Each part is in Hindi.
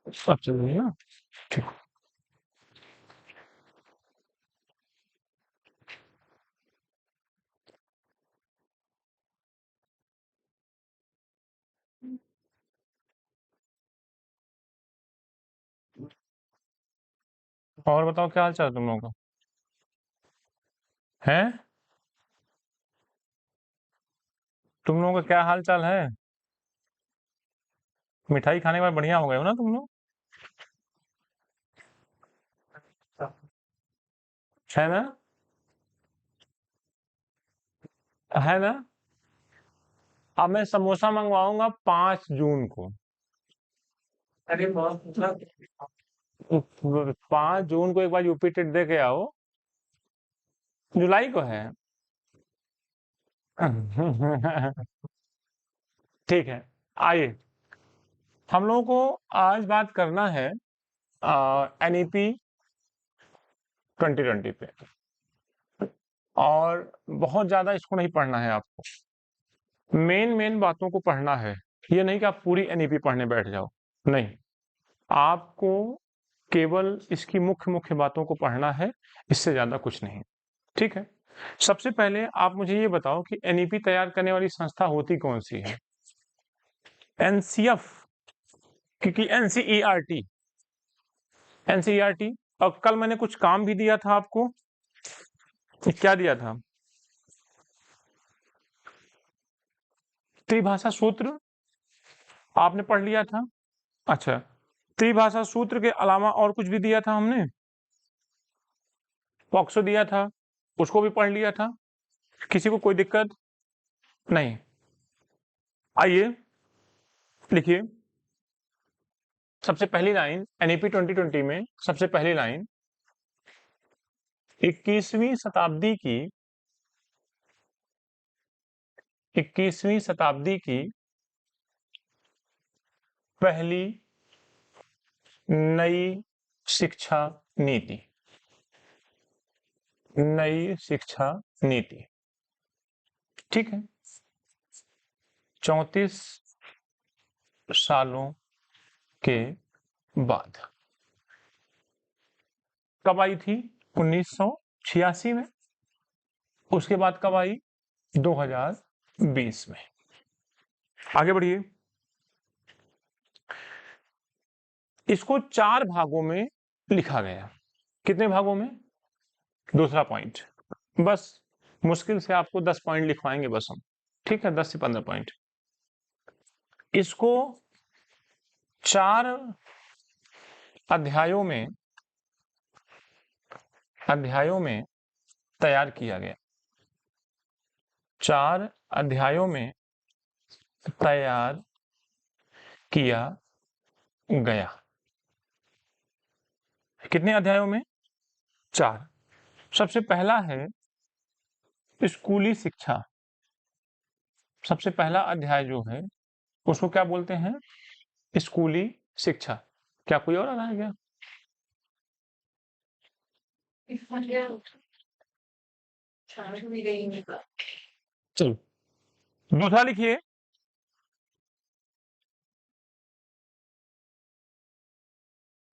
अब चल रही है ना? ठीक। और बताओ क्या हाल चाल है तुम लोगों का? है? तुम लोगों का क्या हाल चाल है? मिठाई खाने के बाद बढ़िया हो गए हो ना तुम लोग? है ना? है ना? अब मैं समोसा मंगवाऊंगा 5 जून को। अरे बहुत मतलब 5 जून को एक बार यूपी टेट दे के आओ। जुलाई को है। ठीक है। आइए, हम लोगों को आज बात करना है एनईपी 2020 पे। और बहुत ज्यादा इसको नहीं पढ़ना है आपको। मेन मेन बातों को पढ़ना है। ये नहीं कि आप पूरी एनईपी पढ़ने बैठ जाओ। नहीं, आपको केवल इसकी मुख्य मुख्य बातों को पढ़ना है, इससे ज्यादा कुछ नहीं। ठीक है। सबसे पहले आप मुझे ये बताओ कि एनईपी तैयार करने वाली संस्था होती कौन सी है? एनसीएफ, क्योंकि एनसीईआरटी, एनसीईआरटी। और कल मैंने कुछ काम भी दिया था आपको। क्या दिया था? त्रिभाषा सूत्र आपने पढ़ लिया था। अच्छा, त्रिभाषा सूत्र के अलावा और कुछ भी दिया था हमने। पॉक्सो दिया था, उसको भी पढ़ लिया था। किसी को कोई दिक्कत नहीं? आइए, लिखिए। सबसे पहली लाइन एनईपी 2020 में, सबसे पहली लाइन, 21वीं शताब्दी की, 21वीं शताब्दी की पहली नई शिक्षा नीति, नई शिक्षा नीति। ठीक है। 34 सालों के बाद कब आई थी? 1986 में। उसके बाद कब आई? 2020 में। आगे बढ़िए। इसको 4 भागों में लिखा गया। कितने भागों में? दूसरा पॉइंट। बस मुश्किल से आपको 10 पॉइंट लिखवाएंगे बस हम। ठीक है, 10 से 15 पॉइंट। इसको 4 अध्यायों में, अध्यायों में तैयार किया गया। 4 अध्यायों में तैयार किया गया। कितने अध्यायों में? 4। सबसे पहला है स्कूली शिक्षा। सबसे पहला अध्याय जो है उसको क्या बोलते हैं? स्कूली शिक्षा। क्या कोई और आ रहा है क्या? चलो, दूसरा लिखिए।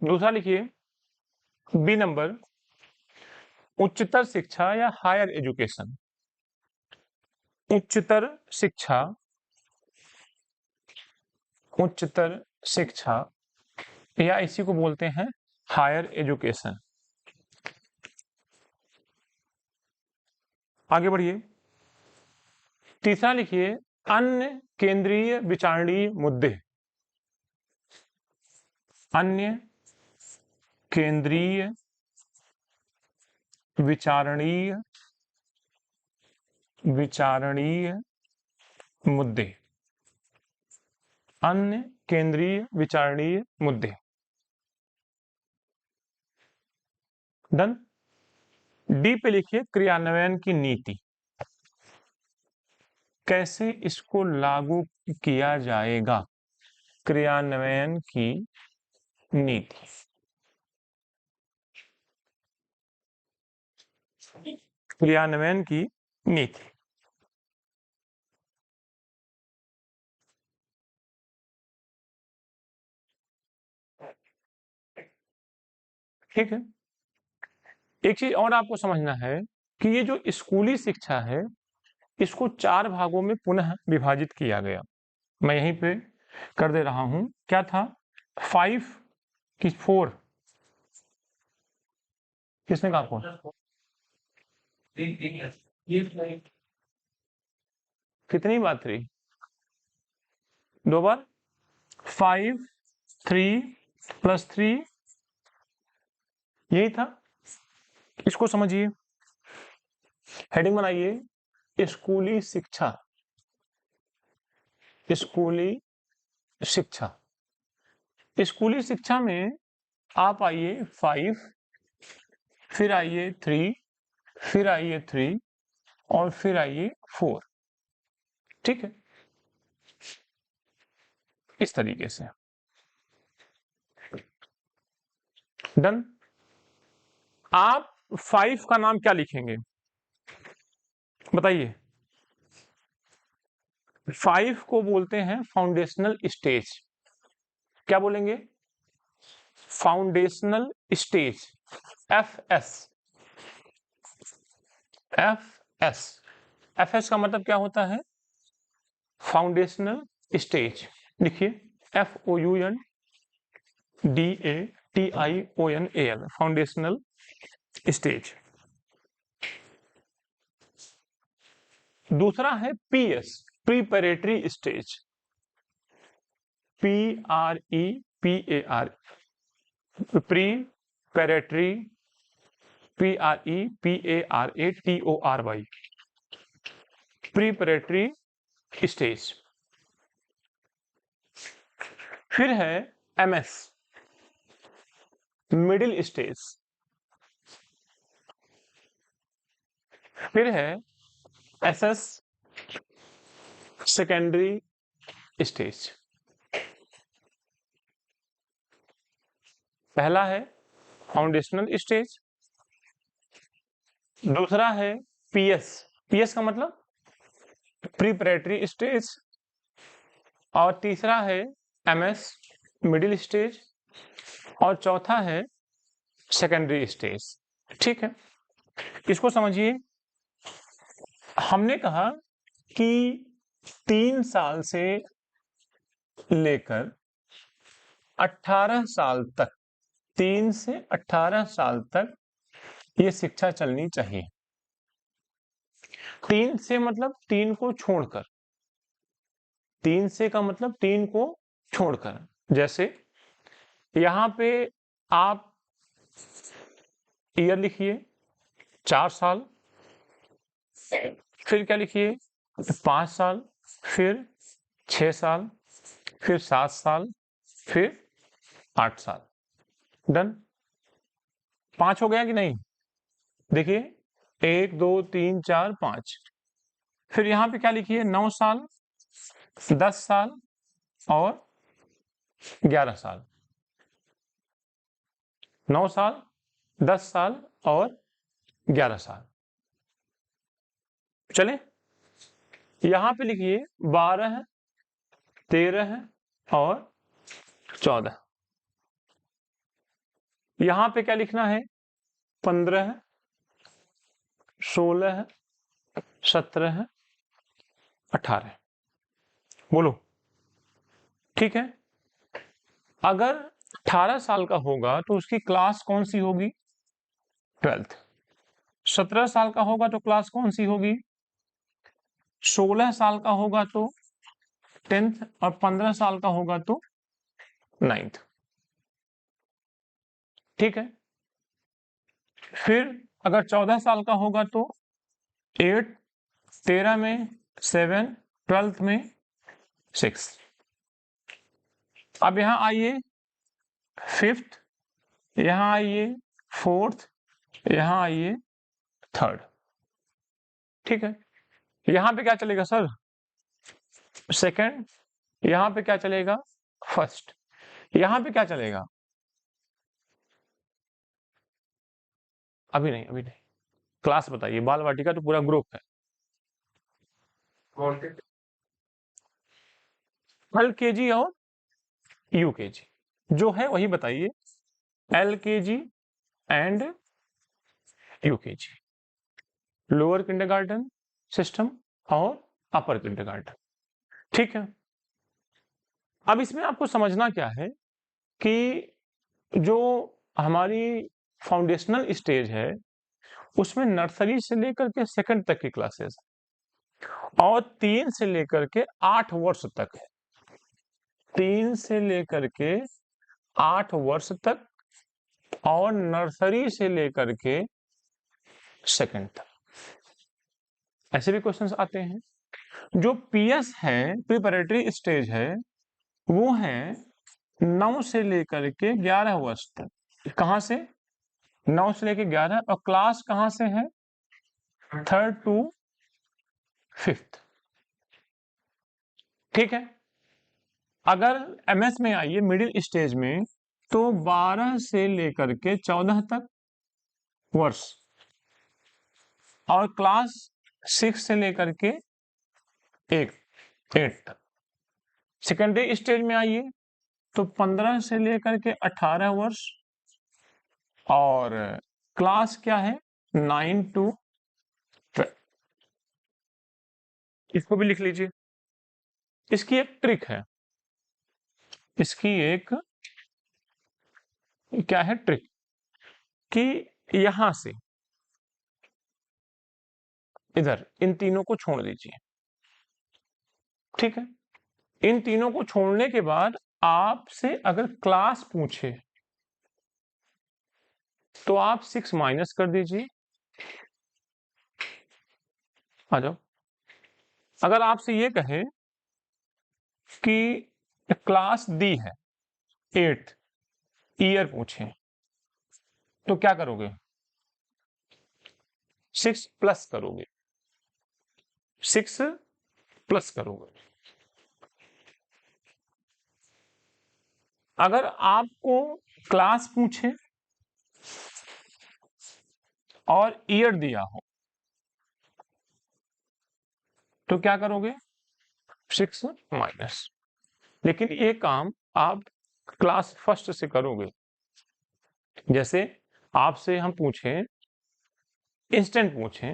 दूसरा लिखिए, बी नंबर, उच्चतर शिक्षा या हायर एजुकेशन। उच्चतर शिक्षा, उच्चतर शिक्षा, या इसी को बोलते हैं हायर एजुकेशन। आगे बढ़िए। तीसरा लिखिए, अन्य केंद्रीय विचारणीय मुद्दे। अन्य केंद्रीय विचारणीय, विचारणीय मुद्दे। अन्य केंद्रीय विचारणीय मुद्दे। डन। डी पे लिखिए क्रियान्वयन की नीति। कैसे इसको लागू किया जाएगा? क्रियान्वयन की नीति। क्रियान्वयन की नीति। ठीक है। एक चीज और आपको समझना है कि ये जो स्कूली शिक्षा है इसको 4 भागों में पुनः विभाजित किया गया। मैं यहीं पे कर दे रहा हूं। क्या था? 5 कि 4? किसने कहा 4? कितनी बात रही? 2 बार? 5 3 प्लस 3 यही था। इसको समझिए, हेडिंग बनाइए स्कूली शिक्षा। स्कूली शिक्षा। स्कूली शिक्षा में आप आइए 5, फिर आइए 3, फिर आइए 3 और फिर आइए 4। ठीक है, इस तरीके से। डन। आप 5 का नाम क्या लिखेंगे बताइए? 5 को बोलते हैं फाउंडेशनल स्टेज। क्या बोलेंगे? Foundational stage. FS। FS। FS का मतलब क्या होता है? Foundational stage. लिखिए FOUNDATIONAL, फाउंडेशनल स्टेज। दूसरा है PS, preparatory stage. PREPAR, preparatory, PREPARATORY, preparatory stage. फिर है MS, मिडिल स्टेज। फिर है SS, सेकेंडरी स्टेज। पहला है फाउंडेशनल स्टेज, दूसरा है PS। PS का मतलब प्रीपरेटरी स्टेज, और तीसरा है MS, मिडिल स्टेज, और चौथा है सेकेंडरी स्टेज। ठीक है, इसको समझिए। हमने कहा कि 3 साल से लेकर 18 साल तक, 3 से 18 साल तक ये शिक्षा चलनी चाहिए। 3 से मतलब 3 को छोड़कर। 3 से का मतलब 3 को छोड़कर। जैसे यहां पे आप ईयर लिखिए 4 साल, फिर क्या लिखिए 5 साल, फिर 6 साल, फिर 7 साल, फिर 8 साल। डन। 5 हो गया कि नहीं? देखिए 1 2 3 4 5। फिर यहां पे क्या लिखिए 9 साल, 10 साल और 11 साल। 9 साल, 10 साल और 11 साल। चले, यहां पे लिखिए 12, 13 और 14। यहां पे क्या लिखना है? 15, 16, 17, 18। बोलो। ठीक है, अगर 18 साल का होगा तो उसकी क्लास कौन सी होगी? 12th। 17 साल का होगा तो क्लास कौन सी होगी? 16 साल का होगा तो 10th, और 15 साल का होगा तो 9th। ठीक है, फिर अगर 14 साल का होगा तो 8, 13 में 7, 12th में 6। अब यहां आइए 5th, यहां आइए 4th, यहां आइए 3rd। ठीक है, यहां पे क्या चलेगा सर? 2nd। यहां पे क्या चलेगा? 1st। यहां पे क्या चलेगा? अभी नहीं, अभी नहीं। क्लास बताइए। बाल वाटिका तो पूरा ग्रुप है। LKG और UKG जो है वही बताइए। LKG and UKG, lower kindergarten system और अपर किंडरगार्टन। ठीक है, अब इसमें आपको समझना क्या है कि जो हमारी फाउंडेशनल स्टेज है उसमें नर्सरी से लेकर के सेकंड तक की क्लासेस और 3 से लेकर के 8 वर्ष तक है। 3 से लेकर के 8 वर्ष तक और नर्सरी से लेकर के सेकंड तक, ऐसे भी क्वेश्चंस आते हैं। जो पीएस है, प्रिपरेटरी स्टेज है, वो है 9 से लेकर के 11 वर्ष तक। कहां से? 9 से लेकर 11, और क्लास कहां से है? 3rd to 5th। ठीक है, अगर एमएस में आइए मिडिल स्टेज में, तो 12 से लेकर के 14 तक वर्ष, और क्लास 6 से लेकर के 8 तक। सेकेंडरी स्टेज में आइए तो 15 से लेकर के 18 वर्ष, और क्लास क्या है? 9 to 12। इसको भी लिख लीजिए। इसकी एक ट्रिक है, इसकी एक क्या है ट्रिक, कि यहां से इधर इन तीनों को छोड़ दीजिए। ठीक है, इन तीनों को छोड़ने के बाद आपसे अगर क्लास पूछे तो आप 6 माइनस कर दीजिए। आ जाओ। अगर आपसे ये कहे कि क्लास दी है 8th, ईयर पूछे, तो क्या करोगे? 6 प्लस करोगे, 6 प्लस करोगे। अगर आपको क्लास पूछे और ईयर दिया हो तो क्या करोगे? 6 माइनस। लेकिन ये काम आप क्लास फर्स्ट से करोगे। जैसे आपसे हम पूछें, इंस्टेंट पूछें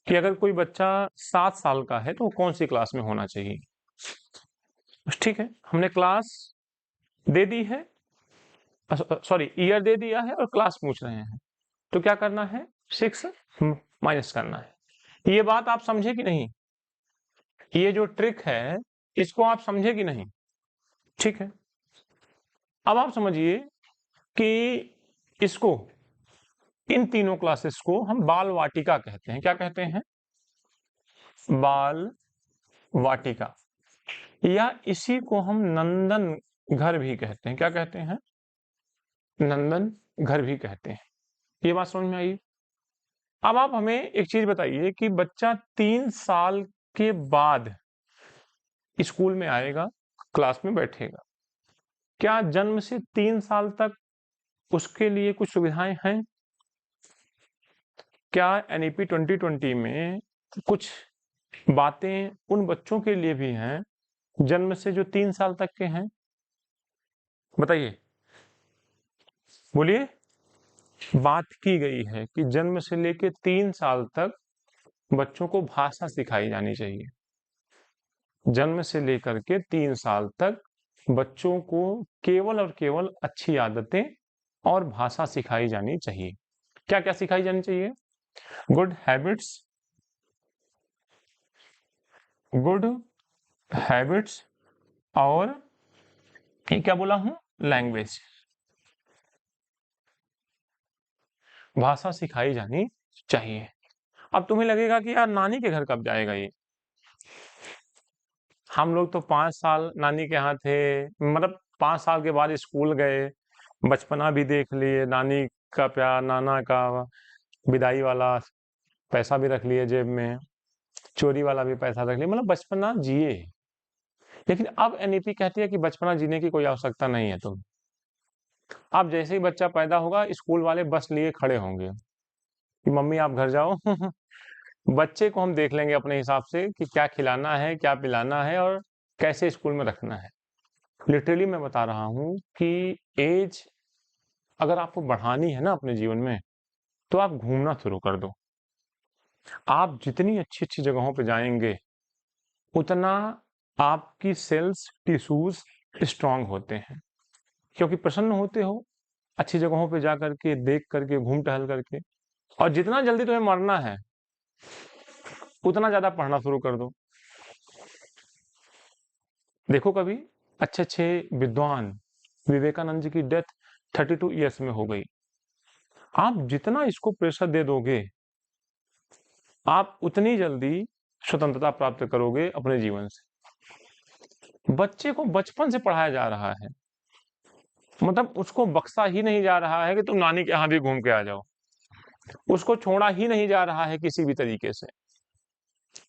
कि अगर कोई बच्चा 7 साल का है तो वो कौन सी क्लास में होना चाहिए। ठीक है, हमने क्लास दे दी है, सॉरी ईयर दे दिया है और क्लास पूछ रहे हैं, तो क्या करना है? 6 माइनस करना है। ये बात आप समझे कि नहीं? ये जो ट्रिक है इसको आप समझे कि नहीं? ठीक है, अब आप समझिए कि इसको, इन तीनों क्लासेस को हम बाल वाटिका कहते हैं। क्या कहते हैं? बाल वाटिका, या इसी को हम नंदन घर भी कहते हैं। क्या कहते हैं? नंदन घर भी कहते हैं। ये बात समझ में आई? अब आप हमें एक चीज बताइए कि बच्चा 3 साल के बाद स्कूल में आएगा, क्लास में बैठेगा, क्या जन्म से 3 साल तक उसके लिए कुछ सुविधाएं हैं? क्या एनईपी 2020 में कुछ बातें उन बच्चों के लिए भी हैं जन्म से जो 3 साल तक के हैं? बताइए, बोलिए। बात की गई है कि जन्म से लेके 3 साल तक बच्चों को भाषा सिखाई जानी चाहिए। जन्म से लेकर के 3 साल तक बच्चों को केवल और केवल अच्छी आदतें और भाषा सिखाई जानी चाहिए। क्या क्या सिखाई जानी चाहिए? गुड हैबिट्स, गुड हैबिट्स, और ये क्या बोला हूं? लैंग्वेज, भाषा सिखाई जानी चाहिए। अब तुम्हें लगेगा कि यार नानी के घर कब जाएगा ये? हम लोग तो 5 साल नानी के यहाँ थे, मतलब 5 साल के बाद स्कूल गए, बचपना भी देख लिए, नानी का प्यार, नाना का विदाई वाला पैसा भी रख लिए जेब में, चोरी वाला भी पैसा रख लिया, मतलब बचपना जिए। लेकिन अब एनईपी कहती है कि बचपना जीने की कोई आवश्यकता नहीं है। तुम अब जैसे ही बच्चा पैदा होगा स्कूल वाले बस लिए खड़े होंगे कि मम्मी आप घर जाओ बच्चे को हम देख लेंगे अपने हिसाब से कि क्या खिलाना है, क्या पिलाना है, और कैसे स्कूल में रखना है। लिटरली मैं बता रहा हूं कि एज अगर आपको बढ़ानी है ना अपने जीवन में, तो आप घूमना शुरू कर दो। आप जितनी अच्छी-अच्छी जगहों पे जाएँगे, उतना आपकी सेल्स, टिश्यूज़ स्ट्रॉन्ग होते हैं। क्योंकि प्रसन्न होते हो, अच्छी जगहों पे जा कर के, देख कर के, घूम टहल करके, और जितना जल्दी तुम्हें मरना है, उतना ज़्यादा पढ़ना शुरू कर दो। देखो कभी अच्छे-अच्छे विद्वान, विवेकानंद जी की डेथ 32 ईयर्स में हो गई। आप जितना इसको प्रेशर दे दोगे, आप उतनी जल्दी स्वतंत्रता प्राप्त करोगे अपने जीवन से। बच्चे को बचपन से पढ़ाया जा रहा है, मतलब उसको बख्शा ही नहीं जा रहा है कि तुम नानी के यहाँ भी घूम के आ जाओ। उसको छोड़ा ही नहीं जा रहा है किसी भी तरीके से।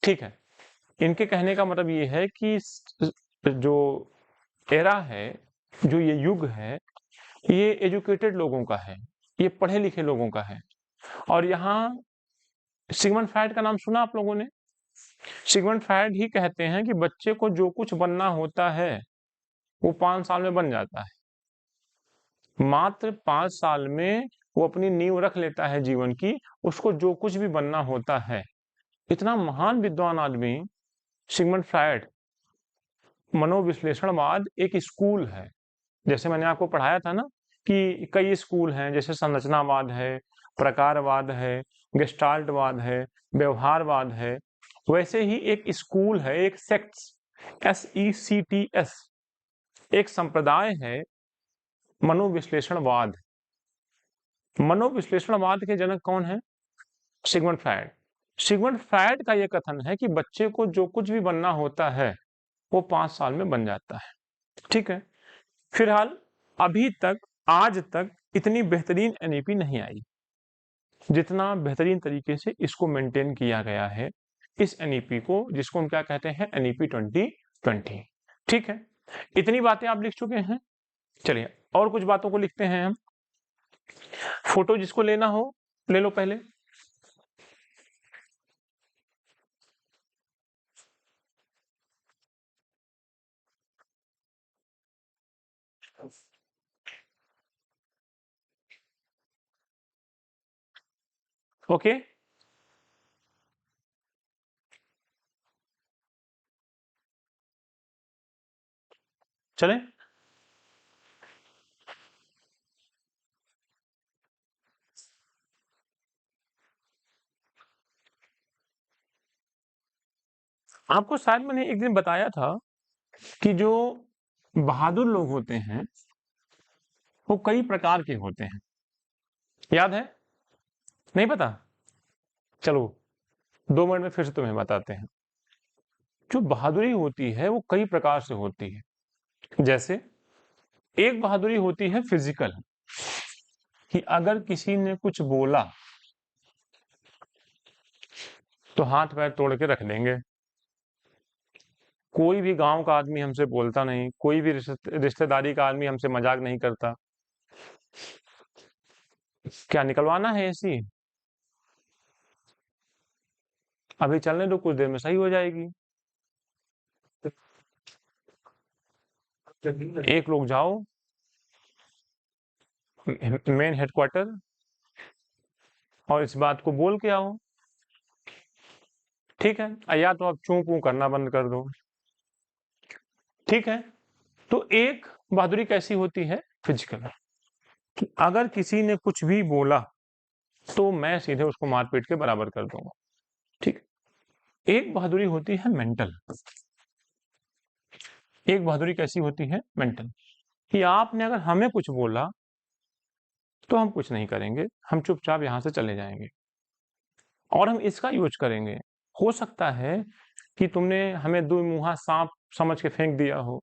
ठीक है, इनके कहने का मतलब ये है कि जो एरा है, जो ये युग है, ये एजुकेटेड लोगों का है, ये पढ़े लिखे लोगों का है। और यहाँ सिगमंड फ्रायड का नाम सुना आप लोगों ने? सिगमंड फ्रायड ही कहते हैं कि बच्चे को जो कुछ बनना होता है, वो 5 साल में बन जाता है। मात्र 5 साल में वो अपनी नींव रख लेता है जीवन की, उसको जो कुछ भी बनना होता है। इतना महान विद्वान आदमी सिगमंड फ्रायड, मनोविश्लेषणवाद एक स्कूल है। जैसे मैंने आपको पढ़ाया था ना कि कई स्कूल हैं, जैसे संरचनावाद है, प्रकारवाद है, गेस्टाल्टवाद है, व्यवहारवाद है। वैसे ही एक स्कूल है, एक सेक्ट्स, SECTS, एक संप्रदाय है मनोविश्लेषणवाद। मनोविश्लेषणवाद के जनक कौन है? Sigmund Freud. सिगमंड फ्रायड का यह कथन है कि बच्चे को जो कुछ भी बनना होता है, वो 5 साल में बन जाता है। ठीक है, फिलहाल अभी तक, आज तक इतनी बेहतरीन NEP नहीं आई, जितना बेहतरीन तरीके से इसको मेंटेन किया गया है, इस NEP को, जिसको हम क्या कहते हैं, NEP 2020। ठीक है, इतनी बातें आप लिख चुके हैं। चलिए और कुछ बातों को लिखते हैं हम। फोटो जिसको लेना हो ले लो पहले। ओके, चलें। आपको शायद मैंने एक दिन बताया था कि जो बहादुर लोग होते हैं, वो कई प्रकार के होते हैं। याद है? नहीं पता? चलो 2 मिनट में फिर से तुम्हें बताते हैं। जो बहादुरी होती है, वो कई प्रकार से होती है। जैसे एक बहादुरी होती है फिजिकल, कि अगर किसी ने कुछ बोला तो हाथ पैर तोड़ के रख लेंगे। कोई भी गांव का आदमी हमसे बोलता नहीं, कोई भी रिश्तेदारी का आदमी हमसे मजाक नहीं करता। क्या निकलवाना है ऐसी? अभी चलने दो, कुछ देर में सही हो जाएगी। एक लोग जाओ मेन हेडक्वार्टर और इस बात को बोल के आओ। ठीक है, या तो आप चूं पूं करना बंद कर दो। ठीक है, तो एक बहादुरी कैसी होती है? फिजिकल, कि अगर किसी ने कुछ भी बोला तो मैं सीधे उसको मारपीट के बराबर कर दूंगा। ठीक, एक बहादुरी होती है मेंटल। एक बहादुरी कैसी होती है? मेंटल, कि आपने अगर हमें कुछ बोला तो हम कुछ नहीं करेंगे, हम चुपचाप यहां से चले जाएंगे और हम इसका यूज करेंगे। हो सकता है कि तुमने हमें दो मुंहा सांप समझ के फेंक दिया हो,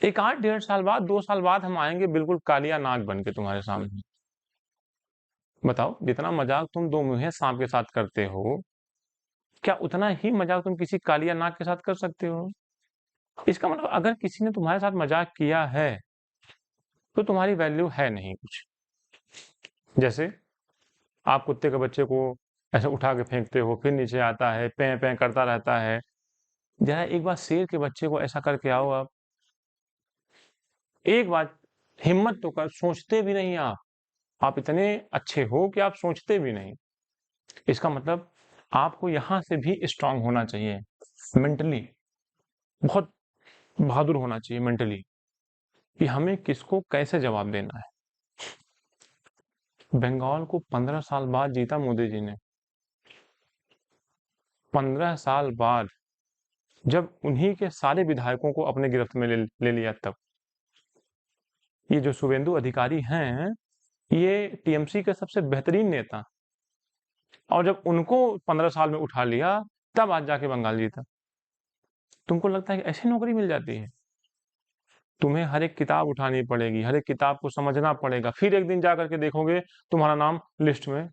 एक आध 1.5 साल बाद, 2 साल बाद हम आएंगे बिल्कुल कालिया नाग बन के तुम्हारे सामने। बताओ, जितना मजाक तुम दो मुंहे सांप के साथ करते हो, क्या उतना ही मजाक तुम किसी कालिया नाग के साथ कर सकते हो? इसका मतलब अगर किसी ने तुम्हारे साथ मजाक किया है, तो तुम्हारी वैल्यू है नहीं कुछ। जैसे आप कुत्ते के बच्चे को ऐसे उठा के फेंकते हो, फिर नीचे आता है, पें पें करता रहता है। जरा एक बार शेर के बच्चे को ऐसा करके आओ आप, एक बार हिम्मत तो कर, सोचते भी नहीं आप इतने अच्छे हो कि आप सोचते भी नहीं। इसका मतलब आपको यहां से भी स्ट्रांग होना चाहिए मेंटली, बहुत बहादुर होना चाहिए मेंटली कि हमें किसको कैसे जवाब देना है। बंगाल को 15 साल बाद जीता मोदी जी ने, 15 साल बाद, जब उन्हीं के सारे विधायकों को अपने गिरफ्त में ले लिया तब। ये जो शुभेंदु अधिकारी हैं, ये टीएमसी के सबसे बेहतरीन नेता, और जब उनको 15 साल में उठा लिया तब आज जाके बंगाल जीता। तुमको लगता है कि ऐसी नौकरी मिल जाती है? तुम्हें हर एक किताब उठानी पड़ेगी, हर एक किताब को समझना पड़ेगा, फिर एक दिन जा करके देखोगे तुम्हारा नाम लिस्ट में।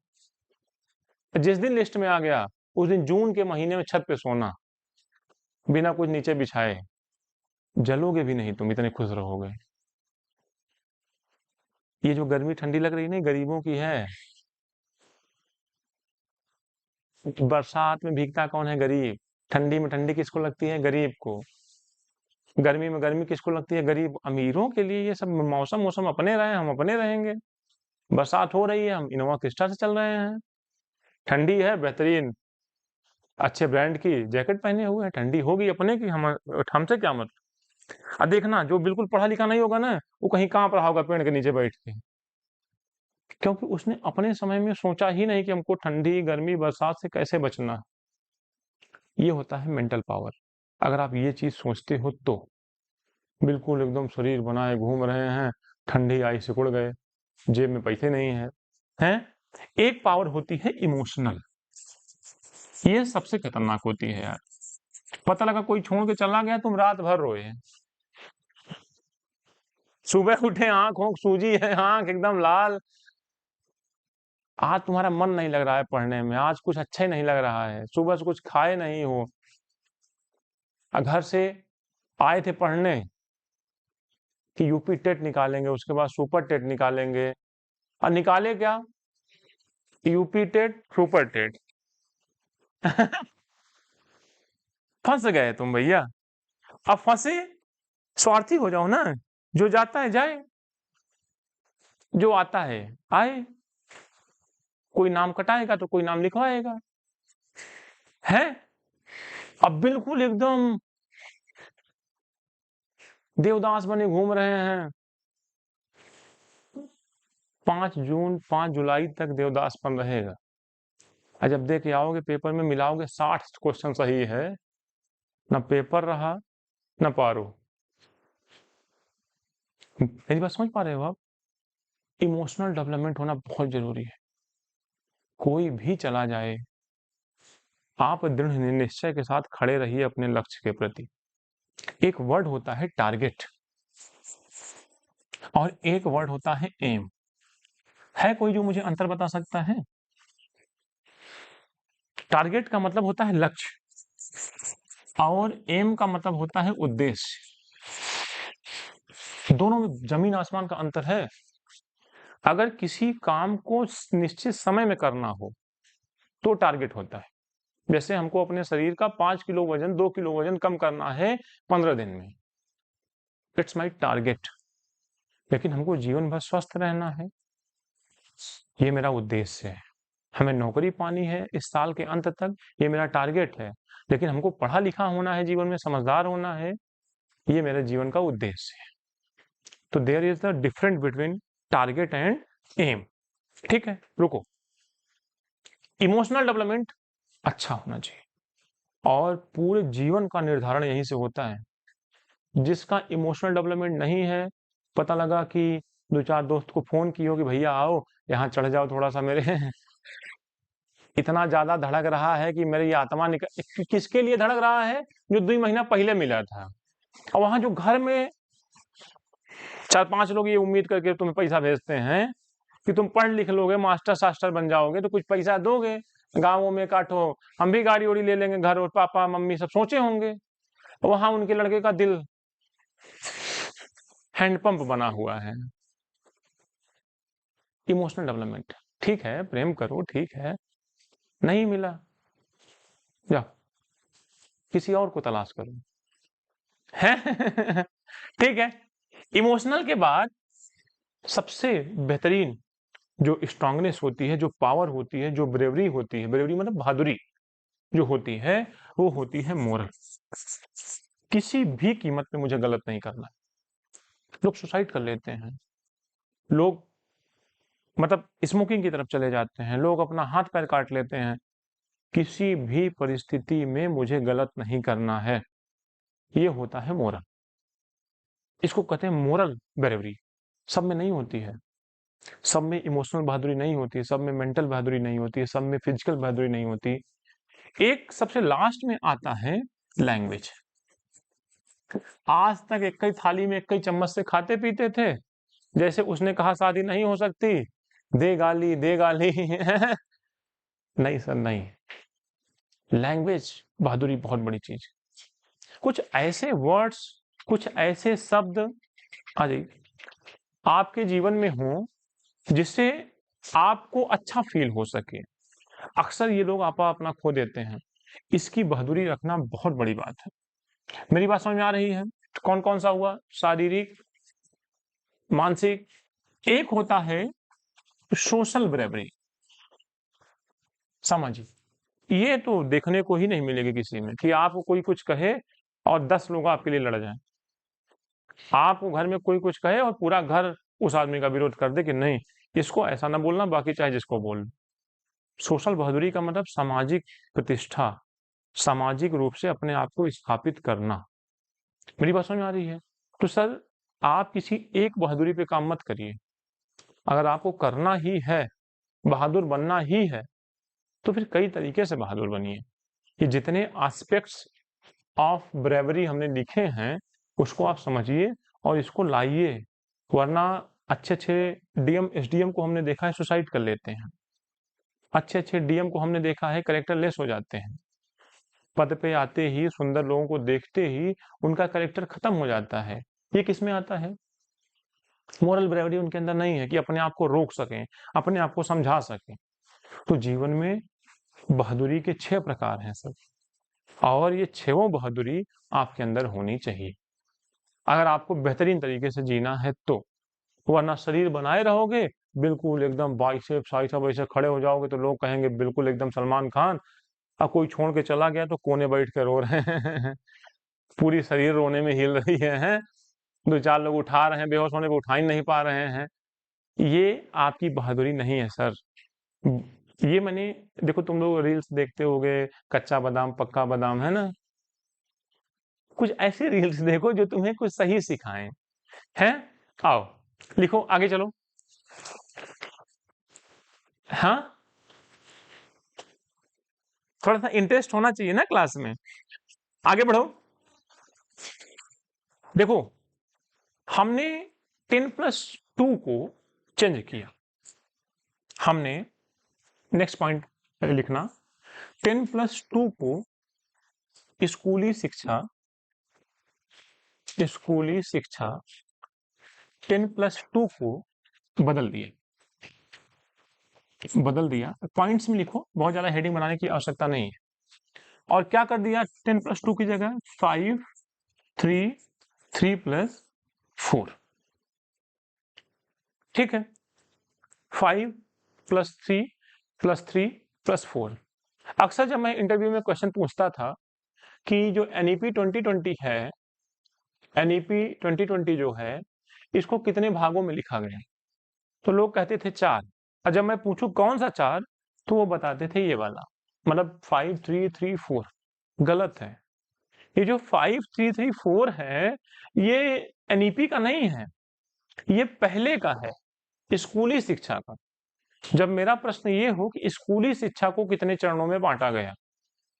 जिस दिन लिस्ट में आ गया उस दिन जून के महीने में छत पे सोना, बिना कुछ नीचे बिछाए, जलोगे भी नहीं, तुम इतने खुश रहोगे। ये जो गर्मी ठंडी लग रही है ना, गरीबों की है। बरसात में भीगता कौन है? गरीब। ठंडी में ठंडी किसको लगती है? गरीब को। गर्मी में गर्मी किसको लगती है? गरीब। अमीरों के लिए ये सब मौसम मौसम अपने रहे, हम अपने रहेंगे। बरसात हो रही है, हम इनोवा क्रिस्टा से चल रहे हैं। ठंडी है, बेहतरीन अच्छे ब्रांड की जैकेट पहने हुए हैं। ठंडी होगी अपने की, हम हमसे क्या मतलब। अब देखना जो बिल्कुल पढ़ा लिखा नहीं होगा ना, वो कहीं कांप रहा होगा पेड़ के नीचे बैठ के, क्योंकि उसने अपने समय में सोचा ही नहीं कि हमको ठंडी गर्मी बरसात से कैसे बचना है। ये होता है मेंटल पावर। अगर आप ये चीज सोचते हो तो बिल्कुल एकदम शरीर बनाए घूम रहे हैं, ठंडी आई सिकुड़ गए, जेब में पैसे नहीं है, हैं। एक पावर होती है इमोशनल, ये सबसे खतरनाक होती है यार। पता लगा कोई छोड़ के चला गया, तुम रात भर रोए, सुबह उठे आंखों सूजी है, आंख एकदम लाल, आज तुम्हारा मन नहीं लग रहा है पढ़ने में, आज कुछ अच्छा ही नहीं लग रहा है, सुबह से कुछ खाए नहीं हो, घर से आए थे पढ़ने कि यूपी टेट निकालेंगे, उसके बाद सुपर टेट निकालेंगे, और निकाले क्या? UP TET super TET. फंस गए तुम भैया। अब फंसे, स्वार्थी हो जाओ ना, जो जाता है जाए, जो आता है आए। कोई नाम कटाएगा तो कोई नाम लिखवाएगा, है। अब बिल्कुल एकदम देवदास बने घूम रहे हैं। 5 जून 5 जुलाई तक देवदासपन रहेगा। और जब देख के आओगे पेपर में मिलाओगे 60 क्वेश्चन सही है, ना पेपर रहा ना पारो। मेरी बात समझ पा रहे हो आप? इमोशनल डेवलपमेंट होना बहुत जरूरी है। कोई भी चला जाए, आप दृढ़ निश्चय के साथ खड़े रहिए अपने लक्ष्य के प्रति। एक वर्ड होता है टारगेट, और एक वर्ड होता है एम। है कोई जो मुझे अंतर बता सकता है? टारगेट का मतलब होता है लक्ष्य, और एम का मतलब होता है उद्देश्य। दोनों में जमीन आसमान का अंतर है। अगर किसी काम को निश्चित समय में करना हो तो टारगेट होता है। जैसे हमको अपने शरीर का 5 किलो वजन 2 किलो वजन कम करना है 15 दिन में, इट्स माई टारगेट। लेकिन हमको जीवन भर स्वस्थ रहना है, ये मेरा उद्देश्य है। हमें नौकरी पानी है इस साल के अंत तक, ये मेरा टारगेट है। लेकिन हमको पढ़ा लिखा होना है, जीवन में समझदार होना है, ये मेरे जीवन का उद्देश्य है। तो there is the difference between target and aim. ठीक है, रुको। इमोशनल डेवलपमेंट अच्छा होना चाहिए, और पूरे जीवन का निर्धारण यहीं से होता है। जिसका इमोशनल डेवलपमेंट नहीं है, पता लगा कि 2-4 दोस्त को फोन की हो कि भैया आओ यहाँ चढ़ जाओ थोड़ा सा मेरे, इतना ज्यादा धड़क रहा है कि मेरी आत्मा निकल। किसके लिए धड़क रहा है? जो 2 महीना पहले मिला था। और वहां जो घर में 4-5 लोग ये उम्मीद करके तुम्हें पैसा भेजते हैं कि तुम पढ़ लिख लोगे, मास्टर शास्टर बन जाओगे तो कुछ पैसा दोगे, गाँवों में काटो, हम भी गाड़ी उड़ी ले लेंगे, घर और पापा मम्मी सब सोचे होंगे। वहां उनके लड़के का दिल हैंडपंप बना हुआ है। इमोशनल डेवलपमेंट, ठीक है प्रेम करो, ठीक है, नहीं मिला जाओ किसी और को तलाश करो, है। ठीक है। इमोशनल के बाद सबसे बेहतरीन जो स्ट्रांगनेस होती है, जो पावर होती है, जो ब्रेवरी होती है, ब्रेवरी मतलब बहादुरी जो होती है, वो होती है मोरल। किसी भी कीमत पे मुझे गलत नहीं करना। लोग सुसाइड कर लेते हैं, लोग मतलब स्मोकिंग की तरफ चले जाते हैं, लोग अपना हाथ पैर काट लेते हैं। किसी भी परिस्थिति में मुझे गलत नहीं करना है, ये होता है मोरल। इसको कहते हैं मोरल ब्रेवरी। सब में नहीं होती है, सब में इमोशनल बहादुरी नहीं होती है, सब में मेंटल बहादुरी नहीं होती है, सब में फिजिकल बहादुरी नहीं होती। एक सबसे लास्ट में आता है लैंग्वेज। आज तक एक ही थाली में एक ही चम्मच से खाते पीते थे, जैसे उसने कहा शादी नहीं हो सकती, दे गाली दे गाली नहीं सर नहीं। लैंग्वेज बहादुरी बहुत बड़ी चीज। कुछ ऐसे वर्ड्स, कुछ ऐसे शब्द आ जाइए आपके जीवन में हो जिससे आपको अच्छा फील हो सके। अक्सर ये लोग आपा अपना खो देते हैं। इसकी बहादुरी रखना बहुत बड़ी बात है। मेरी बात समझ में आ रही है? कौन कौन सा हुआ? शारीरिक, मानसिक। एक होता है सोशल ब्रेवरी। समझिए, ये तो देखने को ही नहीं मिलेगी किसी में कि आपको कोई कुछ कहे और 10 लोग आपके लिए लड़ जाएं। आपको घर में कोई कुछ कहे और पूरा घर उस आदमी का विरोध कर दे कि नहीं, इसको ऐसा ना बोलना, बाकी चाहे जिसको बोल। सोशल बहादुरी का मतलब सामाजिक प्रतिष्ठा, सामाजिक रूप से अपने आप को स्थापित करना। मेरी बात समझ में आ रही है? तो सर, आप किसी एक बहादुरी पे काम मत करिए। अगर आपको करना ही है, बहादुर बनना ही है, तो फिर कई तरीके से बहादुर बनिए। ये जितने एस्पेक्ट्स ऑफ ब्रेवरी हमने लिखे हैं, उसको आप समझिए और इसको लाइए। वरना अच्छे अच्छे डीएम एसडीएम को हमने देखा है सुसाइड कर लेते हैं। अच्छे अच्छे डीएम को हमने देखा है कैरेक्टर लेस हो जाते हैं। पद पे आते ही, सुंदर लोगों को देखते ही उनका कैरेक्टर खत्म हो जाता है। ये किस में आता है? मोरल ब्रेवरी उनके अंदर नहीं है कि अपने आप को रोक सकें, अपने आप को समझा सकें। तो जीवन में बहादुरी के 6 प्रकार हैं सर, और ये 6 बहादुरी आपके अंदर होनी चाहिए अगर आपको बेहतरीन तरीके से जीना है तो। वरना शरीर बनाए रहोगे, बिल्कुल एकदम बाइसेप ट्राइसेप ऐसे खड़े हो जाओगे तो लोग कहेंगे बिल्कुल एकदम सलमान खान। अब कोई छोड़ के चला गया तो कोने बैठ के रो रहे हैं पूरी शरीर रोने में हिल रही है, हैं? 2-4 लोग उठा रहे हैं, बेहोश होने पे उठा ही नहीं पा रहे हैं। ये आपकी बहादुरी नहीं है सर। ये मैंने, देखो तुम लोग रील्स देखते होगे, कच्चा बादाम पक्का बादाम, है ना? कुछ ऐसे रील्स देखो जो तुम्हें कुछ सही सिखाएं। हैं? आओ लिखो, आगे चलो। हाँ, थोड़ा सा इंटरेस्ट होना चाहिए ना क्लास में। आगे बढ़ो। देखो, हमने 10+2 को चेंज किया। हमने नेक्स्ट पॉइंट लिखना, 10+2 को स्कूली शिक्षा 10+2 को बदल दिया। पॉइंट्स में लिखो, बहुत ज्यादा हेडिंग बनाने की आवश्यकता नहीं है। और क्या कर दिया? 10+2 की जगह 5, 3, 3+4। ठीक है, 5+3+3+4। अक्सर जब मैं इंटरव्यू में क्वेश्चन पूछता था कि जो एनईपी 2020 है, एनईपी 2020 जो है, इसको कितने भागों में लिखा गया, तो लोग कहते थे 4। और जब मैं पूछूं कौन सा 4, तो वो बताते थे ये वाला, मतलब 5, 3, 3, 4। गलत है। ये जो 5, 3, 3, 4 है, ये एनईपी का नहीं है, ये पहले का है, स्कूली शिक्षा का। जब मेरा प्रश्न ये हो कि स्कूली शिक्षा को कितने चरणों में बांटा गया,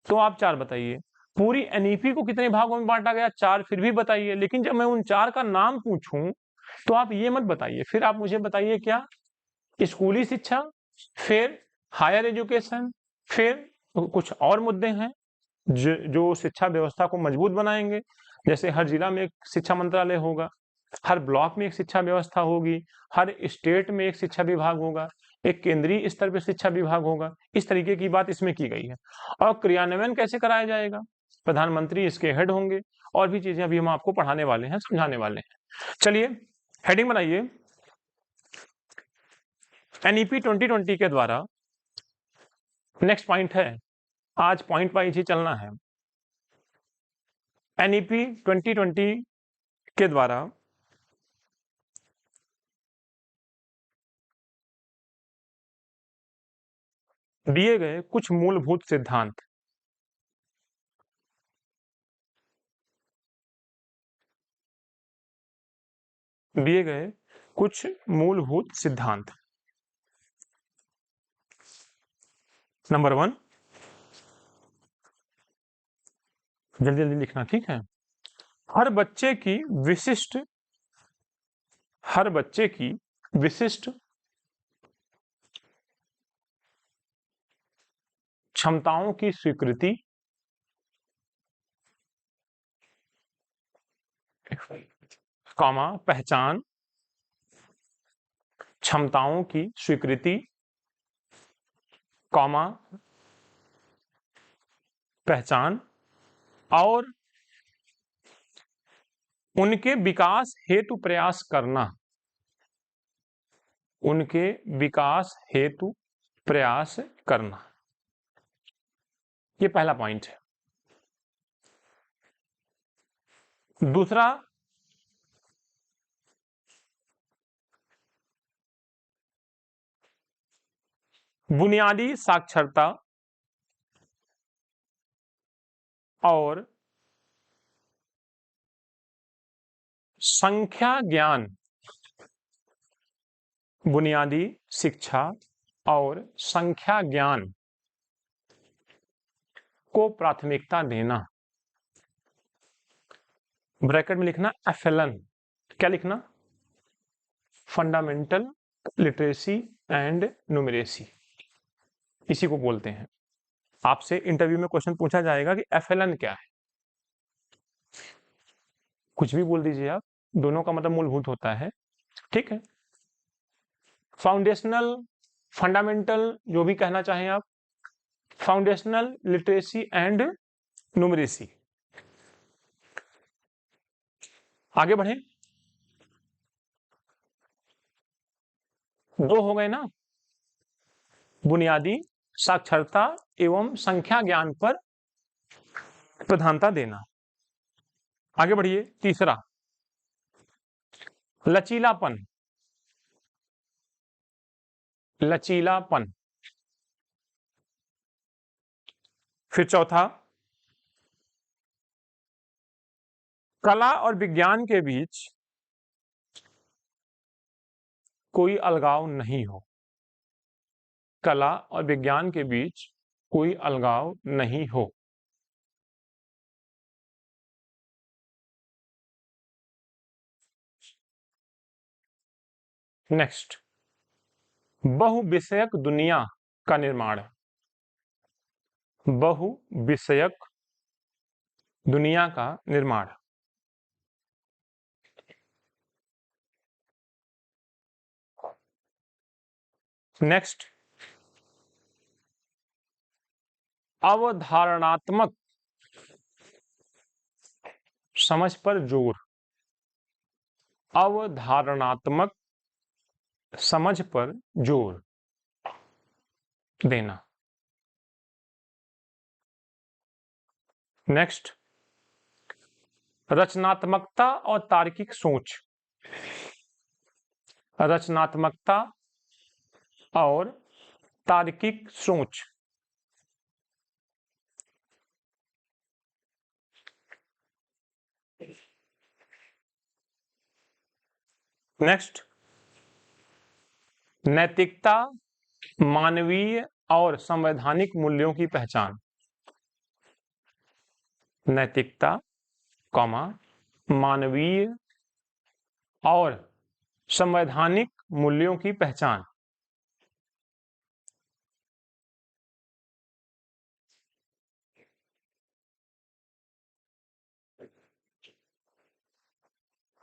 तो आप 4 बताइए। पूरी एनईपी को कितने भागों में बांटा गया, 4 फिर भी बताइए। लेकिन जब मैं उन 4 का नाम पूछूं, तो आप ये मत बताइए। फिर आप मुझे बताइए क्या? स्कूली शिक्षा, फिर हायर एजुकेशन, फिर कुछ और मुद्दे हैं जो शिक्षा व्यवस्था को मजबूत बनाएंगे। जैसे हर जिला में एक शिक्षा मंत्रालय होगा, हर ब्लॉक में एक शिक्षा व्यवस्था होगी, हर स्टेट में एक शिक्षा विभाग होगा, एक केंद्रीय स्तर पर शिक्षा विभाग होगा। इस तरीके की बात इसमें की गई है। और क्रियान्वयन कैसे कराया जाएगा? प्रधानमंत्री इसके हेड होंगे, और भी चीजें अभी हम आपको पढ़ाने वाले हैं, समझाने वाले हैं। चलिए हेडिंग बनाइए, एनईपी 2020 के द्वारा, नेक्स्ट पॉइंट है, आज पॉइंट वाइज ही चलना है। एनईपी 2020 के द्वारा दिए गए कुछ मूलभूत सिद्धांत। दिए गए कुछ मूलभूत सिद्धांत। नंबर 1, जल्दी जल्दी लिखना, ठीक है। हर बच्चे की विशिष्ट क्षमताओं की स्वीकृति, पहचान, क्षमताओं की स्वीकृति, पहचान और उनके विकास हेतु प्रयास करना। उनके विकास हेतु प्रयास करना, ये पहला पॉइंट है। दूसरा, बुनियादी साक्षरता और संख्या ज्ञान, बुनियादी शिक्षा और संख्या ज्ञान को प्राथमिकता देना। ब्रैकेट में लिखना FLN, क्या लिखना? फंडामेंटल लिटरेसी एंड न्यूमरेसी, इसी को बोलते हैं। आपसे इंटरव्यू में क्वेश्चन पूछा जाएगा कि FLN क्या है, कुछ भी बोल दीजिए आप, दोनों का मतलब मूलभूत होता है, ठीक है। फाउंडेशनल, फंडामेंटल, जो भी कहना चाहें आप, फाउंडेशनल लिटरेसी एंड न्यूमरेसी। आगे बढ़े, 2 हो गए ना, बुनियादी साक्षरता एवं संख्या ज्ञान पर प्रधानता देना। आगे बढ़िए, तीसरा, लचीलापन। लचीलापन। फिर चौथा, कला और विज्ञान के बीच कोई अलगाव नहीं हो। कला और विज्ञान के बीच कोई अलगाव नहीं हो। नेक्स्ट, बहुविषयक दुनिया का निर्माण। बहुविषयक दुनिया का निर्माण। नेक्स्ट, अवधारणात्मक समझ पर जोर। अवधारणात्मक समझ पर जोर देना। नेक्स्ट, रचनात्मकता और तार्किक सोच। रचनात्मकता और तार्किक सोच। नेक्स्ट, नैतिकता, मानवीय और संवैधानिक मूल्यों की पहचान। नैतिकता, मानवीय और संवैधानिक मूल्यों की पहचान।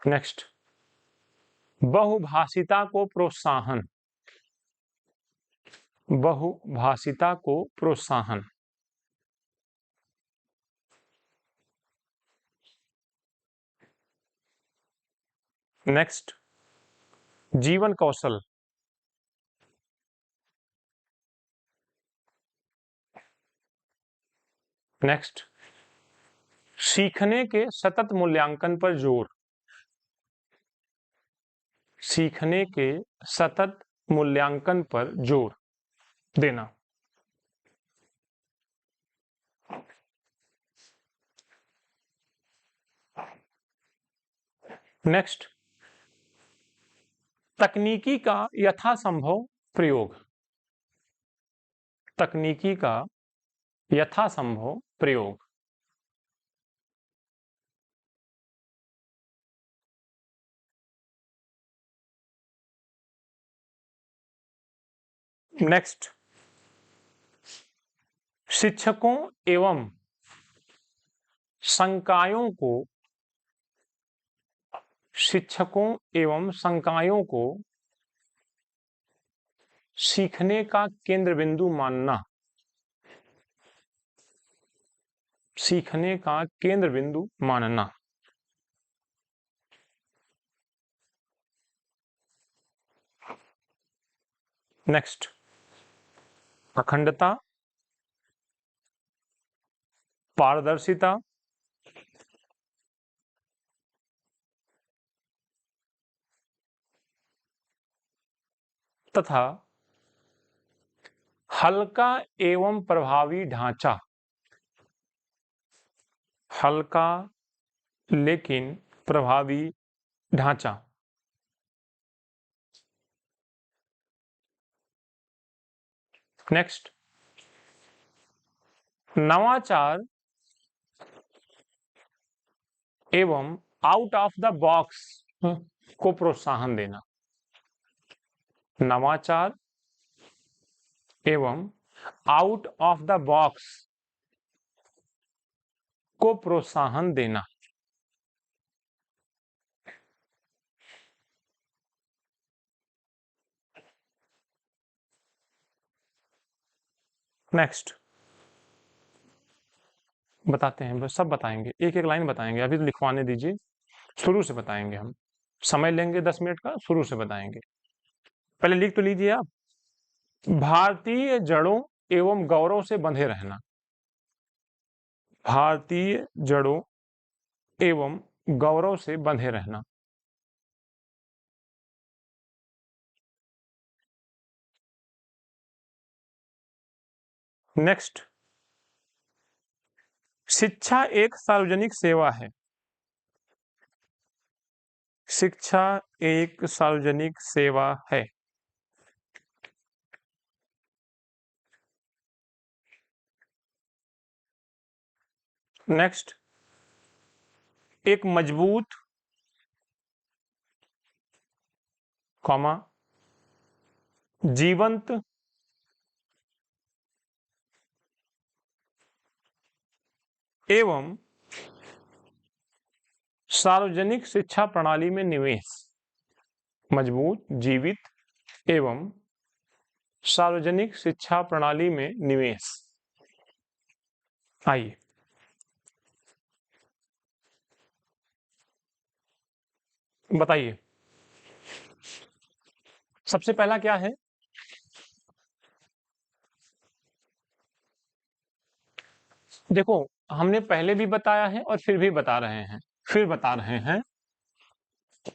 नेक्स्ट, बहुभाषिता को प्रोत्साहन। बहुभाषिता को प्रोत्साहन। नेक्स्ट, जीवन कौशल। नेक्स्ट, सीखने के सतत मूल्यांकन पर जोर। सीखने के सतत मूल्यांकन पर जोर देना। नेक्स्ट, तकनीकी का यथासंभव प्रयोग। तकनीकी का यथासंभव प्रयोग। नेक्स्ट, शिक्षकों एवं संकायों को सीखने का केंद्र बिंदु मानना। सीखने का केंद्र बिंदु मानना। नेक्स्ट, अखंडता, पारदर्शिता, तथा हल्का एवं प्रभावी ढांचा। हल्का लेकिन प्रभावी ढांचा। नेक्स्ट, नवाचार एवं आउट ऑफ द बॉक्स को प्रोत्साहन देना। नवाचार एवं आउट ऑफ द बॉक्स को प्रोत्साहन देना। नेक्स्ट, बताते हैं, बस सब बताएंगे, एक एक लाइन बताएंगे, अभी तो लिखवाने दीजिए, शुरू से बताएंगे हम, समय लेंगे 10 मिनट का, शुरू से बताएंगे। पहले लिख तो लीजिए आप, भारतीय जड़ों एवं गौरव से बंधे रहना। भारतीय जड़ों एवं गौरव से बंधे रहना। नेक्स्ट, शिक्षा एक सार्वजनिक सेवा है। शिक्षा एक सार्वजनिक सेवा है। नेक्स्ट, एक मजबूत कॉमा जीवंत एवं सार्वजनिक शिक्षा प्रणाली में निवेश। मजबूत, जीवित एवं सार्वजनिक शिक्षा प्रणाली में निवेश। आइए, बताइए, सबसे पहला क्या है? देखो, हमने पहले भी बताया है और फिर भी बता रहे हैं, फिर बता रहे हैं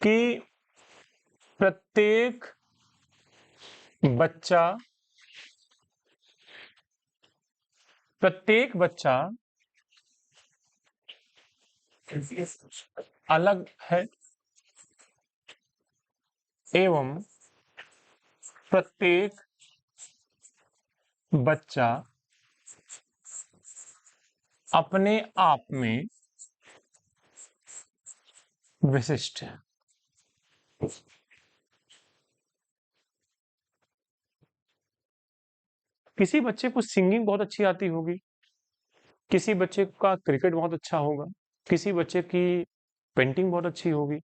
कि प्रत्येक बच्चा अलग है एवं प्रत्येक बच्चा अपने आप में विशिष्ट है। किसी बच्चे को सिंगिंग बहुत अच्छी आती होगी, किसी बच्चे का क्रिकेट बहुत अच्छा होगा, किसी बच्चे की पेंटिंग बहुत अच्छी होगी,